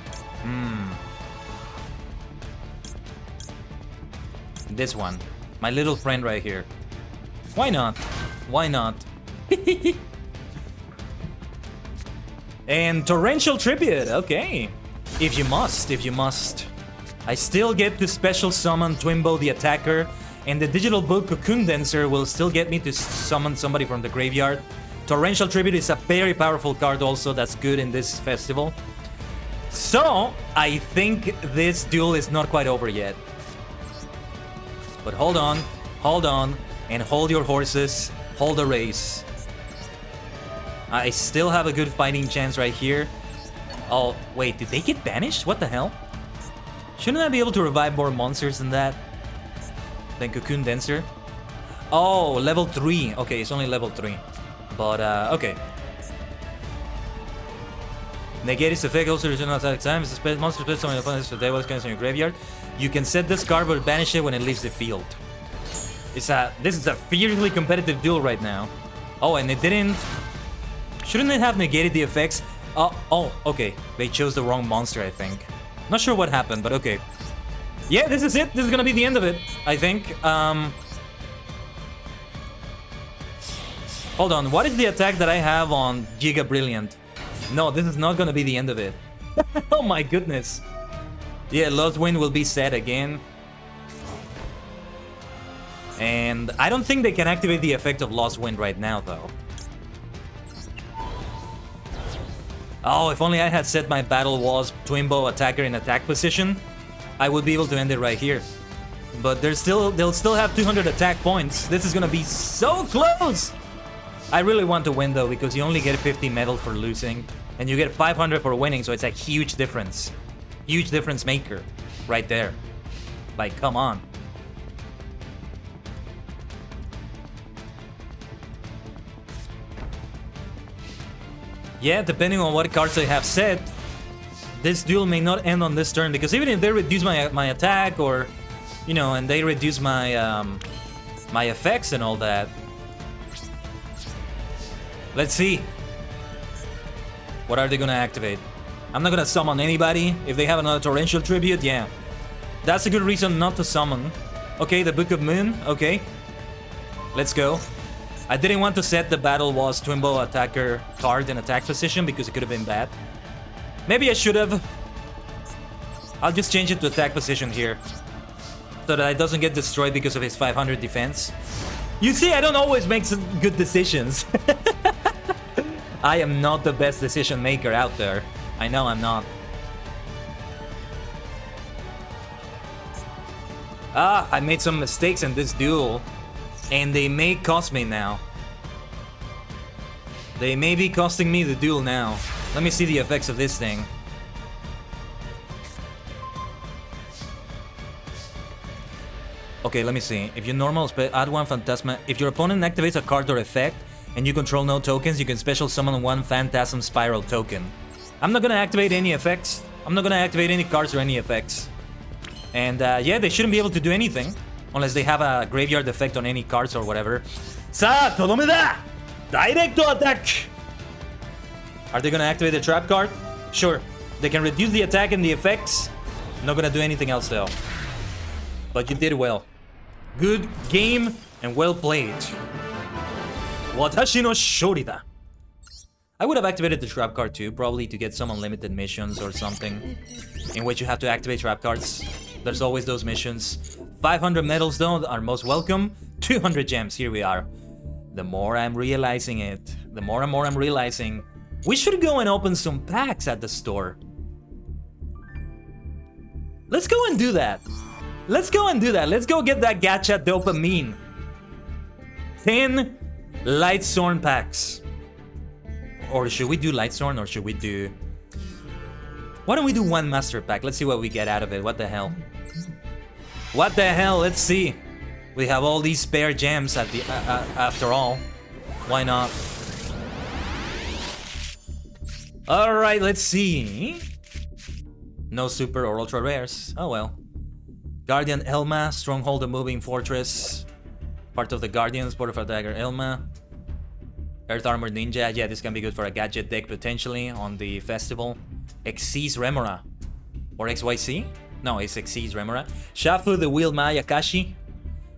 This one. My little friend right here. Why not? Why not? And torrential tribute, okay. If you must, if you must. I still get to special summon Twimbo the attacker, and the digital book ℂ𝕠𝕟𝕠𝕟 will still get me to summon somebody from the graveyard. Torrential tribute is a very powerful card also that's good in this festival. So, I think this duel is not quite over yet. But hold on, and hold your horses, hold the race. I still have a good fighting chance right here. Oh, wait, did they get banished? What the hell? Shouldn't I be able to revive more monsters than that? Than ℂ𝕠𝕠𝕟𝕠𝕟? Oh, level 3. Okay, it's only level 3. But, okay. Negate its effect, also return attack time. It's a monster split summon your opponent's for devils in your graveyard. You can set this card but banish it when it leaves the field. This is a fiercely competitive duel right now. Oh, and it didn't... Shouldn't it have negated the effects? Oh, okay. They chose the wrong monster, I think. Not sure what happened, but okay. Yeah, this is it. This is gonna be the end of it, I think. Hold on, what is the attack that I have on Giga Brilliant? No, this is not gonna be the end of it. Oh my goodness. Yeah, Lost Wind will be set again. And I don't think they can activate the effect of Lost Wind right now, though. Oh, if only I had set my Battle Wasp Twimbo attacker in attack position, I would be able to end it right here. But they'll still have 200 attack points. This is gonna be so close! I really want to win though, because you only get 50 medals for losing, and you get 500 for winning, so it's a huge difference. Huge difference maker, right there. Like, come on. Yeah, depending on what cards I have set, this duel may not end on this turn, because even if they reduce my attack, or, you know, and they reduce my my effects and all that. Let's see. What are they gonna activate? I'm not gonna summon anybody. If they have another torrential tribute, yeah. That's a good reason not to summon. Okay, the Book of Moon, okay. Let's go. I didn't want to set the Battle Wasp Twimbo attacker card in attack position because it could have been bad. Maybe I should have. I'll just change it to attack position here, so that it doesn't get destroyed because of his 500 defense. You see, I don't always make some good decisions. I am not the best decision maker out there. I know I'm not. Ah, I made some mistakes in this duel. And they may cost me now. They may be costing me the duel now. Let me see the effects of this thing. Okay, let me see. If you normal add one Phantasma. If your opponent activates a card or effect and you control no tokens, you can special summon one Phantasm Spiral token. I'm not gonna activate any effects. I'm not gonna activate any cards or any effects. And yeah, they shouldn't be able to do anything. Unless they have a graveyard effect on any cards or whatever. Sa, todome da! Directo attack! Are they gonna activate the trap card? Sure. They can reduce the attack and the effects. Not gonna do anything else though. But you did well. Good game and well played. Watashi no shori da. I would have activated the trap card too, probably to get some unlimited missions or something, in which you have to activate trap cards. There's always those missions. 500 medals though are most welcome. 200 gems, here we are. The more I'm realizing it, the more and more I'm realizing we should go and open some packs at the store. Let's go and do that. Let's go and do that. Let's go get that gacha dopamine. 10 Lightstorm packs. Or should we do Lightstorm or should we do... Why don't we do one master pack? Let's see what we get out of it. What the hell? What the hell? Let's see. We have all these spare gems at the after all. Why not? All right, let's see. No super or ultra rares. Oh well. Guardian Elma, Stronghold of Moving Fortress. Part of the Guardians, Port of Dagger Elma. Earth Armored Ninja. Yeah, this can be good for a gadget deck potentially on the festival. Xyz Remora. Or XYZ? No, it's Xyz Remora. Shafu the Wheel Mayakashi.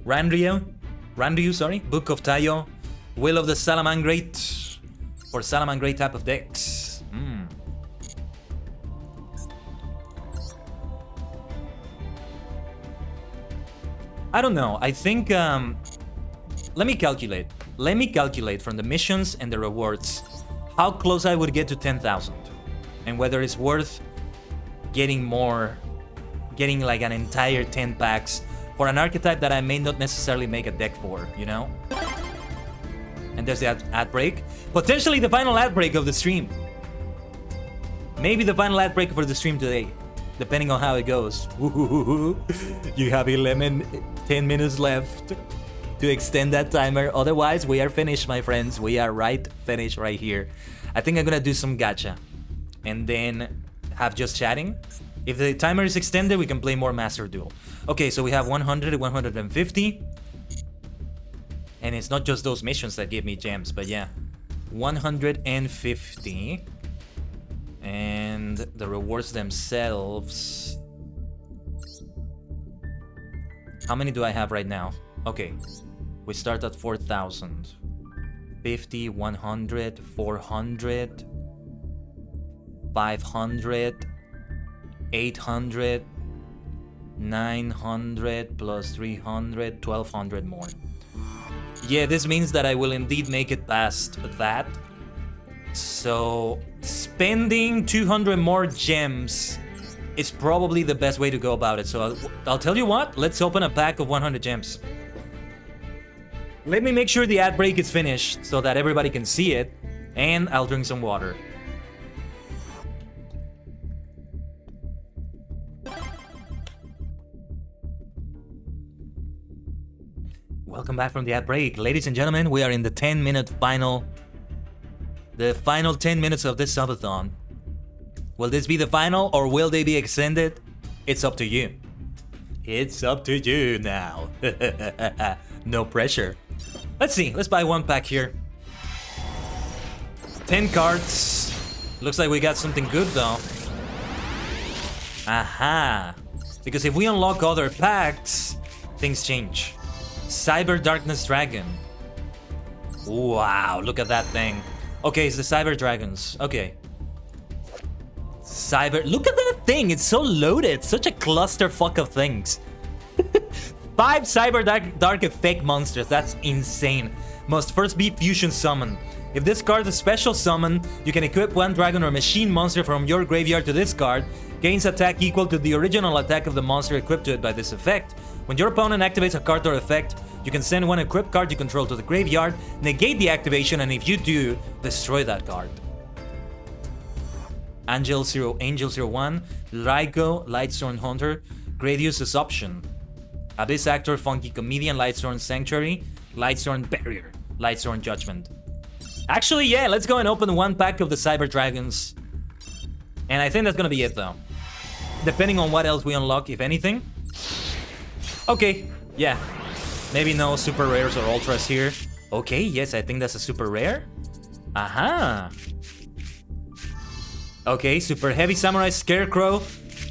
Ranryu, sorry. Book of Tayo. Will of the Salamangreat. Or Salamangreat type of decks. I don't know. I think... let me calculate. Let me calculate from the missions and the rewards how close I would get to 10,000. And whether it's worth getting more... Getting like an entire 10 packs for an archetype that I may not necessarily make a deck for, you know? And there's the ad break. Potentially the final ad break of the stream. Maybe the final ad break for the stream today. Depending on how it goes. You have 10 minutes left to extend that timer. Otherwise, we are finished, my friends. We are finished right here. I think I'm gonna do some gacha. And then have just chatting. If the timer is extended, we can play more Master Duel. Okay, so we have 100, 150. And it's not just those missions that give me gems, but yeah. 150. And the rewards themselves... How many do I have right now? Okay, we start at 4,000. 50, 100, 400, 500, 800, 900 plus 300, 1,200 more. Yeah, this means that I will indeed make it past that. So, spending 200 more gems is probably the best way to go about it. So, I'll tell you what, let's open a pack of 100 gems. Let me make sure the ad break is finished so that everybody can see it, and I'll drink some water. Welcome back from the ad break. Ladies and gentlemen, we are in the 10-minute final. The final 10 minutes of this SUB-A-THON. Will this be the final or will they be extended? It's up to you. It's up to you now. No pressure. Let's see. Let's buy one pack here. 10 cards. Looks like we got something good though. Aha. Because if we unlock other packs, things change. Cyber Darkness Dragon. Wow, look at that thing. Okay, it's the Cyber Dragons. Okay. Look at that thing. It's so loaded. Such a clusterfuck of things. 5 Cyber Dark Effect monsters. That's insane. Must first be Fusion Summon. If this card is special summon, you can equip one dragon or machine monster from your graveyard to this card. Gains attack equal to the original attack of the monster equipped to it by this effect. When your opponent activates a card or effect, you can send one equipped card you control to the graveyard, negate the activation, and if you do, destroy that card. Angel 01, Raiko, Lightstorm Hunter, Gradius Assumption, Abyss Actor, Funky Comedian, Lightstorm Sanctuary, Lightstorm Barrier, Lightstorm Judgment. Actually, yeah, let's go and open one pack of the Cyber Dragons. And I think that's gonna be it though. Depending on what else we unlock, if anything. Okay, yeah. Maybe no super rares or ultras here. Okay, yes, I think that's a super rare. Aha. Okay, super heavy samurai scarecrow.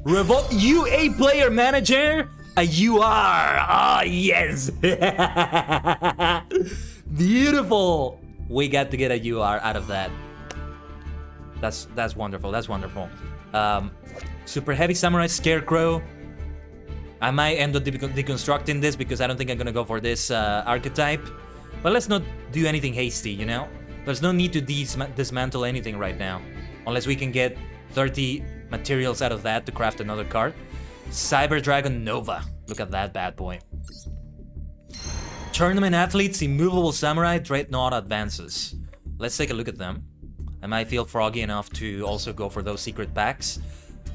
Revolt UA player manager. A UR. Ah, yes. Beautiful. We got to get a UR out of that. That's wonderful. That's wonderful. Super heavy samurai scarecrow. I might end up deconstructing this because I don't think I'm gonna go for this archetype. But let's not do anything hasty, you know? There's no need to dismantle anything right now. Unless we can get 30 materials out of that to craft another card. Cyber Dragon Nova. Look at that bad boy. Tournament Athletes, Immovable Samurai, Dreadnought Advances. Let's take a look at them. I might feel froggy enough to also go for those secret packs.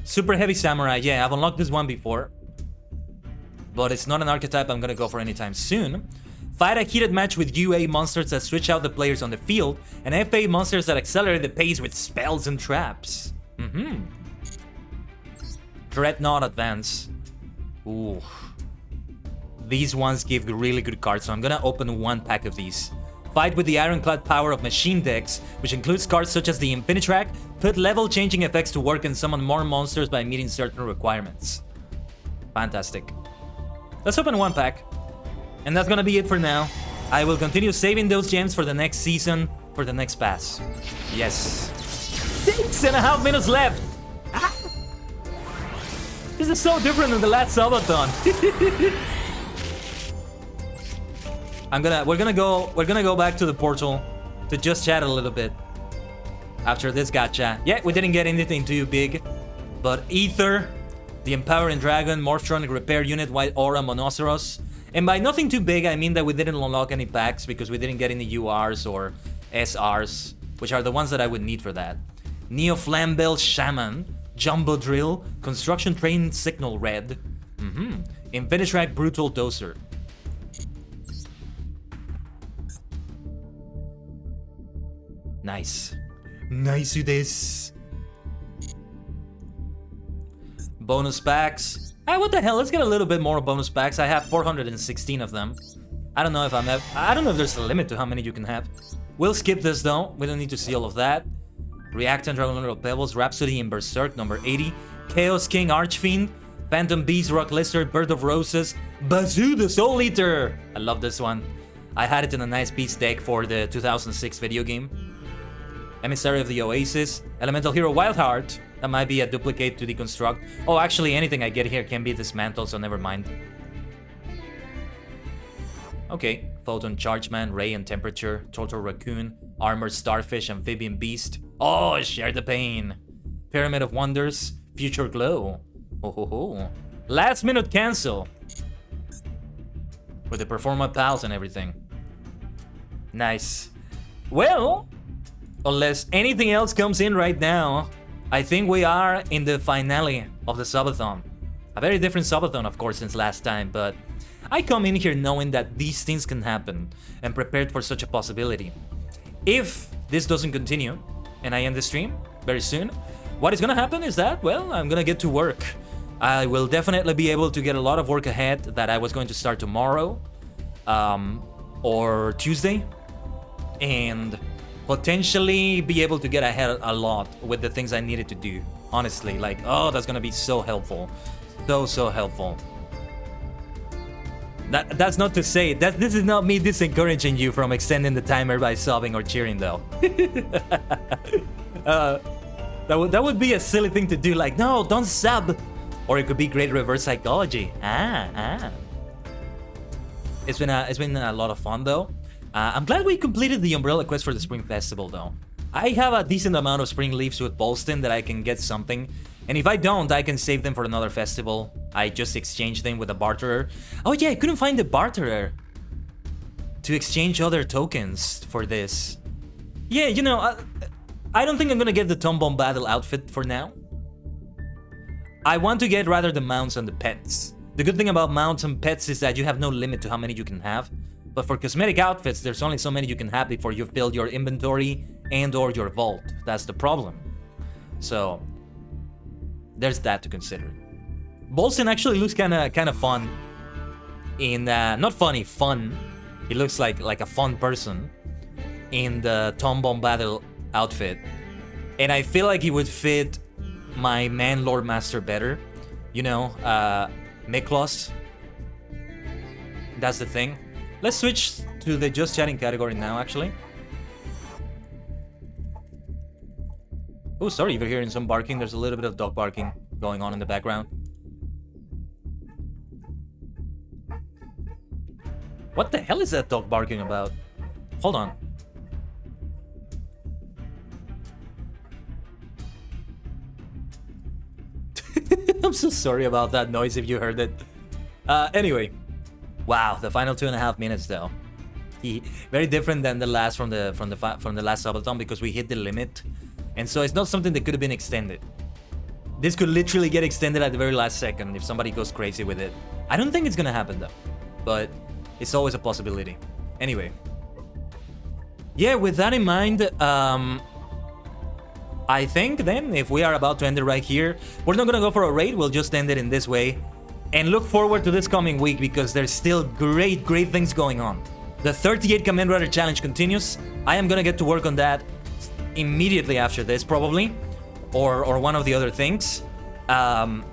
Super Heavy Samurai, yeah, I've unlocked this one before. But it's not an archetype I'm gonna go for anytime soon. Fight a heated match with UA monsters that switch out the players on the field, and FA monsters that accelerate the pace with spells and traps. Dreadnought Advance. Ooh. These ones give really good cards, so I'm gonna open one pack of these. Fight with the ironclad power of machine decks, which includes cards such as the Infinitrack, put level-changing effects to work and summon more monsters by meeting certain requirements. Fantastic. Let's open one pack. And that's gonna be it for now. I will continue saving those gems for the next season, for the next pass. Yes. 6.5 minutes left. This is so different than the last SUB-A-THON. We're gonna go back to the portal to just chat a little bit after this gacha. Yeah, we didn't get anything too big, but Ether, the Empowering Dragon, Morphtronic Repair Unit, White Aura, Monoceros. And by nothing too big, I mean that we didn't unlock any packs because we didn't get any URs or SRs, which are the ones that I would need for that. Neo Flambell Shaman, Jumbo Drill, Construction Train Signal Red, Infinitrak Brutal Doser. Nice. Nice this. Bonus packs. What the hell? Let's get a little bit more bonus packs. I have 416 of them. I don't know if I don't know if there's a limit to how many you can have. We'll skip this though. We don't need to see all of that. Reactant Dragon Little Pebbles, Rhapsody in Berserk, number 80. Chaos King Archfiend, Phantom Beast, Rock Lizard, Bird of Roses, Bazoo the Soul Eater. I love this one. I had it in a nice beast deck for the 2006 video game. Emissary of the Oasis, Elemental Hero Wildheart. That might be a duplicate to deconstruct. Oh, actually, anything I get here can be dismantled, so never mind. Okay, Photon Chargeman, Ray and Temperature, Turtle Raccoon, Armored Starfish, Amphibian Beast. Oh, share the pain. Pyramid of Wonders, Future Glow. Oh ho ho. Last minute cancel. With the Performa pals and everything. Nice. Well, unless anything else comes in right now, I think we are in the finale of the SUB-A-THON. A very different SUB-A-THON, of course, since last time, but I come in here knowing that these things can happen and prepared for such a possibility. If this doesn't continue and I end the stream very soon, what is gonna happen is that, well, I'm gonna get to work. I will definitely be able to get a lot of work ahead that I was going to start tomorrow or Tuesday, and potentially be able to get ahead a lot with the things I needed to do. Honestly, like, oh, that's gonna be so helpful. So helpful. That's not to say that this is not me disencouraging you from extending the timer by sobbing or cheering though. That would be a silly thing to do, like, no, don't sub. Or it could be great reverse psychology. It's been a lot of fun though. I'm glad we completed the Umbrella quest for the Spring Festival though. I have a decent amount of spring leaves with Bolston that I can get something. And if I don't, I can save them for another festival. I just exchange them with a barterer. Oh yeah, I couldn't find the barterer to exchange other tokens for this. Yeah, you know, I don't think I'm gonna get the Tom Bomb Battle outfit for now. I want to get rather the mounts and the pets. The good thing about mounts and pets is that you have no limit to how many you can have. But for cosmetic outfits, there's only so many you can have before you fill your inventory and or your vault. That's the problem. So there's that to consider. Bolson actually looks kind of fun. In not funny, fun. He looks like a fun person in the Tom Bomb Battle outfit, and I feel like he would fit my Man Lord Master better. You know, Miklos. That's the thing. Let's switch to the Just Chatting category now, actually. Oh, sorry if you're hearing some barking. There's a little bit of dog barking going on in the background. What the hell is that dog barking about? Hold on. I'm so sorry about that noise if you heard it. Anyway. Wow, the final 2.5 minutes though. Very different than the last from the last SUB-A-THON because we hit the limit. And so it's not something that could have been extended. This could literally get extended at the very last second if somebody goes crazy with it. I don't think it's gonna happen though. But it's always a possibility. Anyway. Yeah, with that in mind, I think then if we are about to end it right here, we're not gonna go for a raid, we'll just end it in this way. And look forward to this coming week because there's still great things going on. The 38 Kamen Rider Challenge continues. I am gonna get to work on that immediately after this, probably. Or one of the other things. And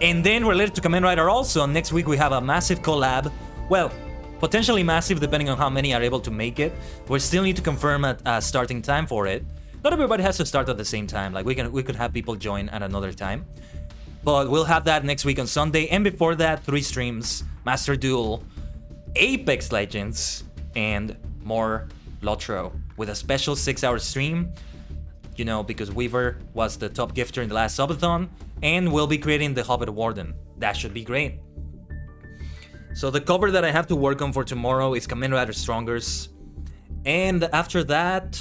then related to Kamen Rider also, next week we have a massive collab. Well, Potentially massive depending on how many are able to make it. We still need to confirm a starting time for it. Not everybody has to start at the same time. Like we could have people join at another time. But we'll have that next week on Sunday. And before that, 3 streams, Master Duel, Apex Legends, and more Lotro. With a special 6-hour stream. You know, because Weaver was the top gifter in the last SUB-A-THON. And we'll be creating the Hobbit Warden. That should be great. So the cover that I have to work on for tomorrow is Kamen Rider Strongers. And after that,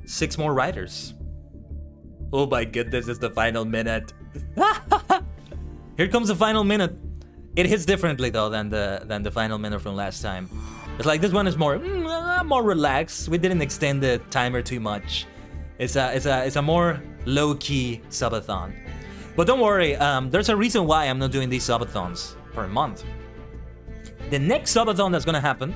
6 more riders. Oh my goodness, it's the final minute. Here comes the final minute. It hits differently though than the final minute from last time. It's like this one is more relaxed. We didn't extend the timer too much. It's a more low-key SUB-A-THON. But don't worry, there's a reason why I'm not doing these SUB-A-THONs per month. The next SUB-A-THON that's gonna happen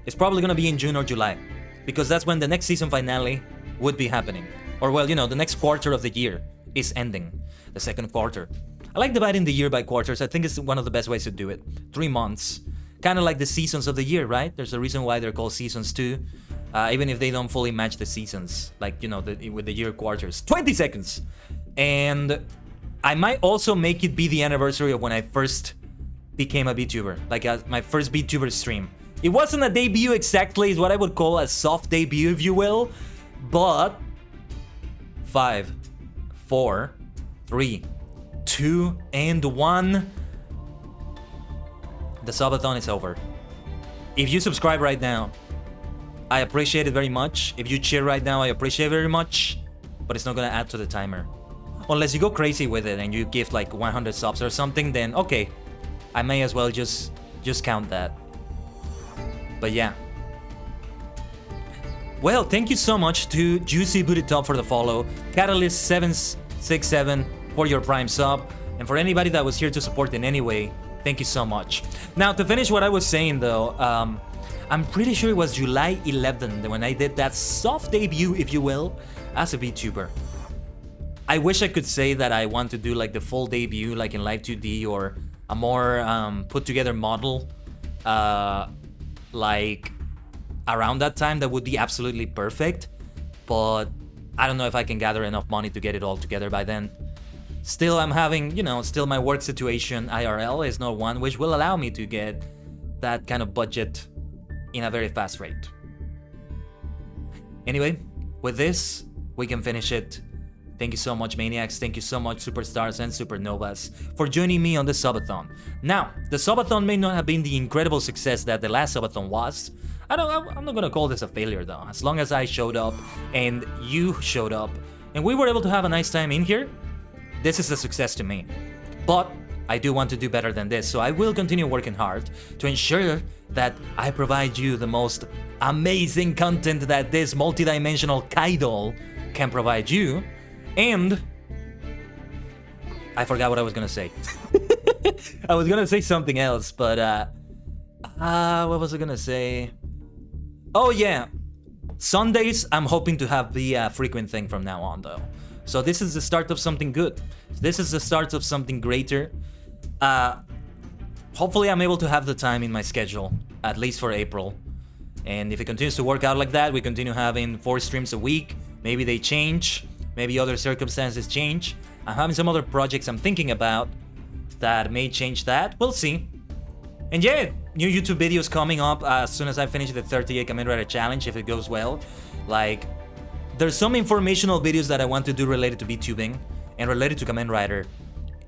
is probably gonna be in June or July, because that's when the next season finale would be happening. Or well, you know, the next quarter of the year is ending, the second quarter. I like dividing the year by quarters. I think it's one of the best ways to do it. 3 months, kind of like the seasons of the year, right? There's a reason why they're called seasons too, even if they don't fully match the seasons, like, you know, with the year quarters. 20 seconds! And I might also make it be the anniversary of when I first became a VTuber, like my first VTuber stream. It wasn't a debut exactly, it's what I would call a soft debut, if you will, but 5, 4, 3, 2, and 1. The SUB-A-THON is over. If you subscribe right now, I appreciate it very much. If you cheer right now, I appreciate it very much, but it's not gonna add to the timer. Unless you go crazy with it and you give like 100 subs or something, then okay, I may as well just count that. But yeah. Well, thank you so much to Juicy Booty Top for the follow, Catalyst767 for your Prime sub, and for anybody that was here to support in any way, thank you so much. Now, to finish what I was saying though, I'm pretty sure it was July 11th when I did that soft debut, if you will, as a VTuber. I wish I could say that I want to do like the full debut, like in Live 2D, or a more put together model, like around that time. That would be absolutely perfect, but I don't know if I can gather enough money to get it all together by then. Still, I'm having, you know, still my work situation IRL is not one which will allow me to get that kind of budget in a very fast rate. Anyway, with this, we can finish it. Thank you so much, Maniacs. Thank you so much, Superstars and Supernovas, for joining me on the SUB-A-THON. Now, the SUB-A-THON may not have been the incredible success that the last SUB-A-THON was. I'm not gonna call this a failure though. As long as I showed up and you showed up and we were able to have a nice time in here, this is a success to me. But I do want to do better than this, so I will continue working hard to ensure that I provide you the most amazing content that this multidimensional Kaido can provide you. And I forgot what I was gonna say. I was gonna say something else, but what was I gonna say? Oh yeah, Sundays I'm hoping to have the frequent thing from now on though. So this is the start of something good. This is the start of something greater. Hopefully I'm able to have the time in my schedule, at least for April. And if it continues to work out like that, we continue having 4 streams a week. Maybe they change. Maybe other circumstances change. I'm having some other projects I'm thinking about that may change that. We'll see. And yeah, new YouTube videos coming up as soon as I finish the 38 Kamen Rider challenge, if it goes well. Like, there's some informational videos that I want to do related to VTubing and related to Kamen Rider,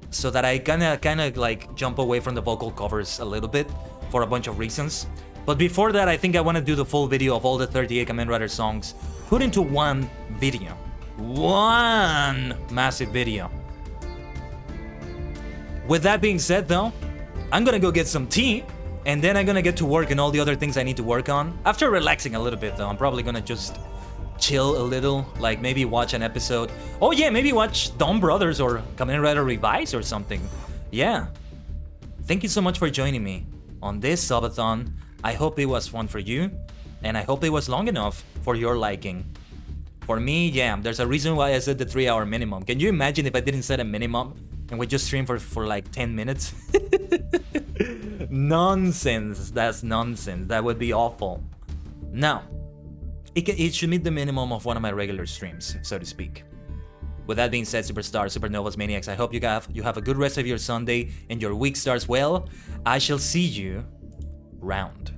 so that I kind of like jump away from the vocal covers a little bit for a bunch of reasons. But before that, I think I want to do the full video of all the 38 Kamen Rider songs put into one video. One massive video. With that being said though, I'm gonna go get some tea, and then I'm gonna get to work on all the other things I need to work on. After relaxing a little bit though, I'm probably gonna just chill a little, like maybe watch an episode. Oh yeah, maybe watch Dawn Brothers or Kamen Rider Revice or something. Yeah. Thank you so much for joining me on this SUB-A-THON. I hope it was fun for you, and I hope it was long enough for your liking. For me, yeah, there's a reason why I said the 3-hour minimum. Can you imagine if I didn't set a minimum? and we just stream for like 10 minutes. Nonsense. That's nonsense. That would be awful. Now, it should meet the minimum of one of my regular streams, so to speak. With that being said, Superstars, Supernovas, Maniacs, I hope you have a good rest of your Sunday and your week starts well. I shall see you round.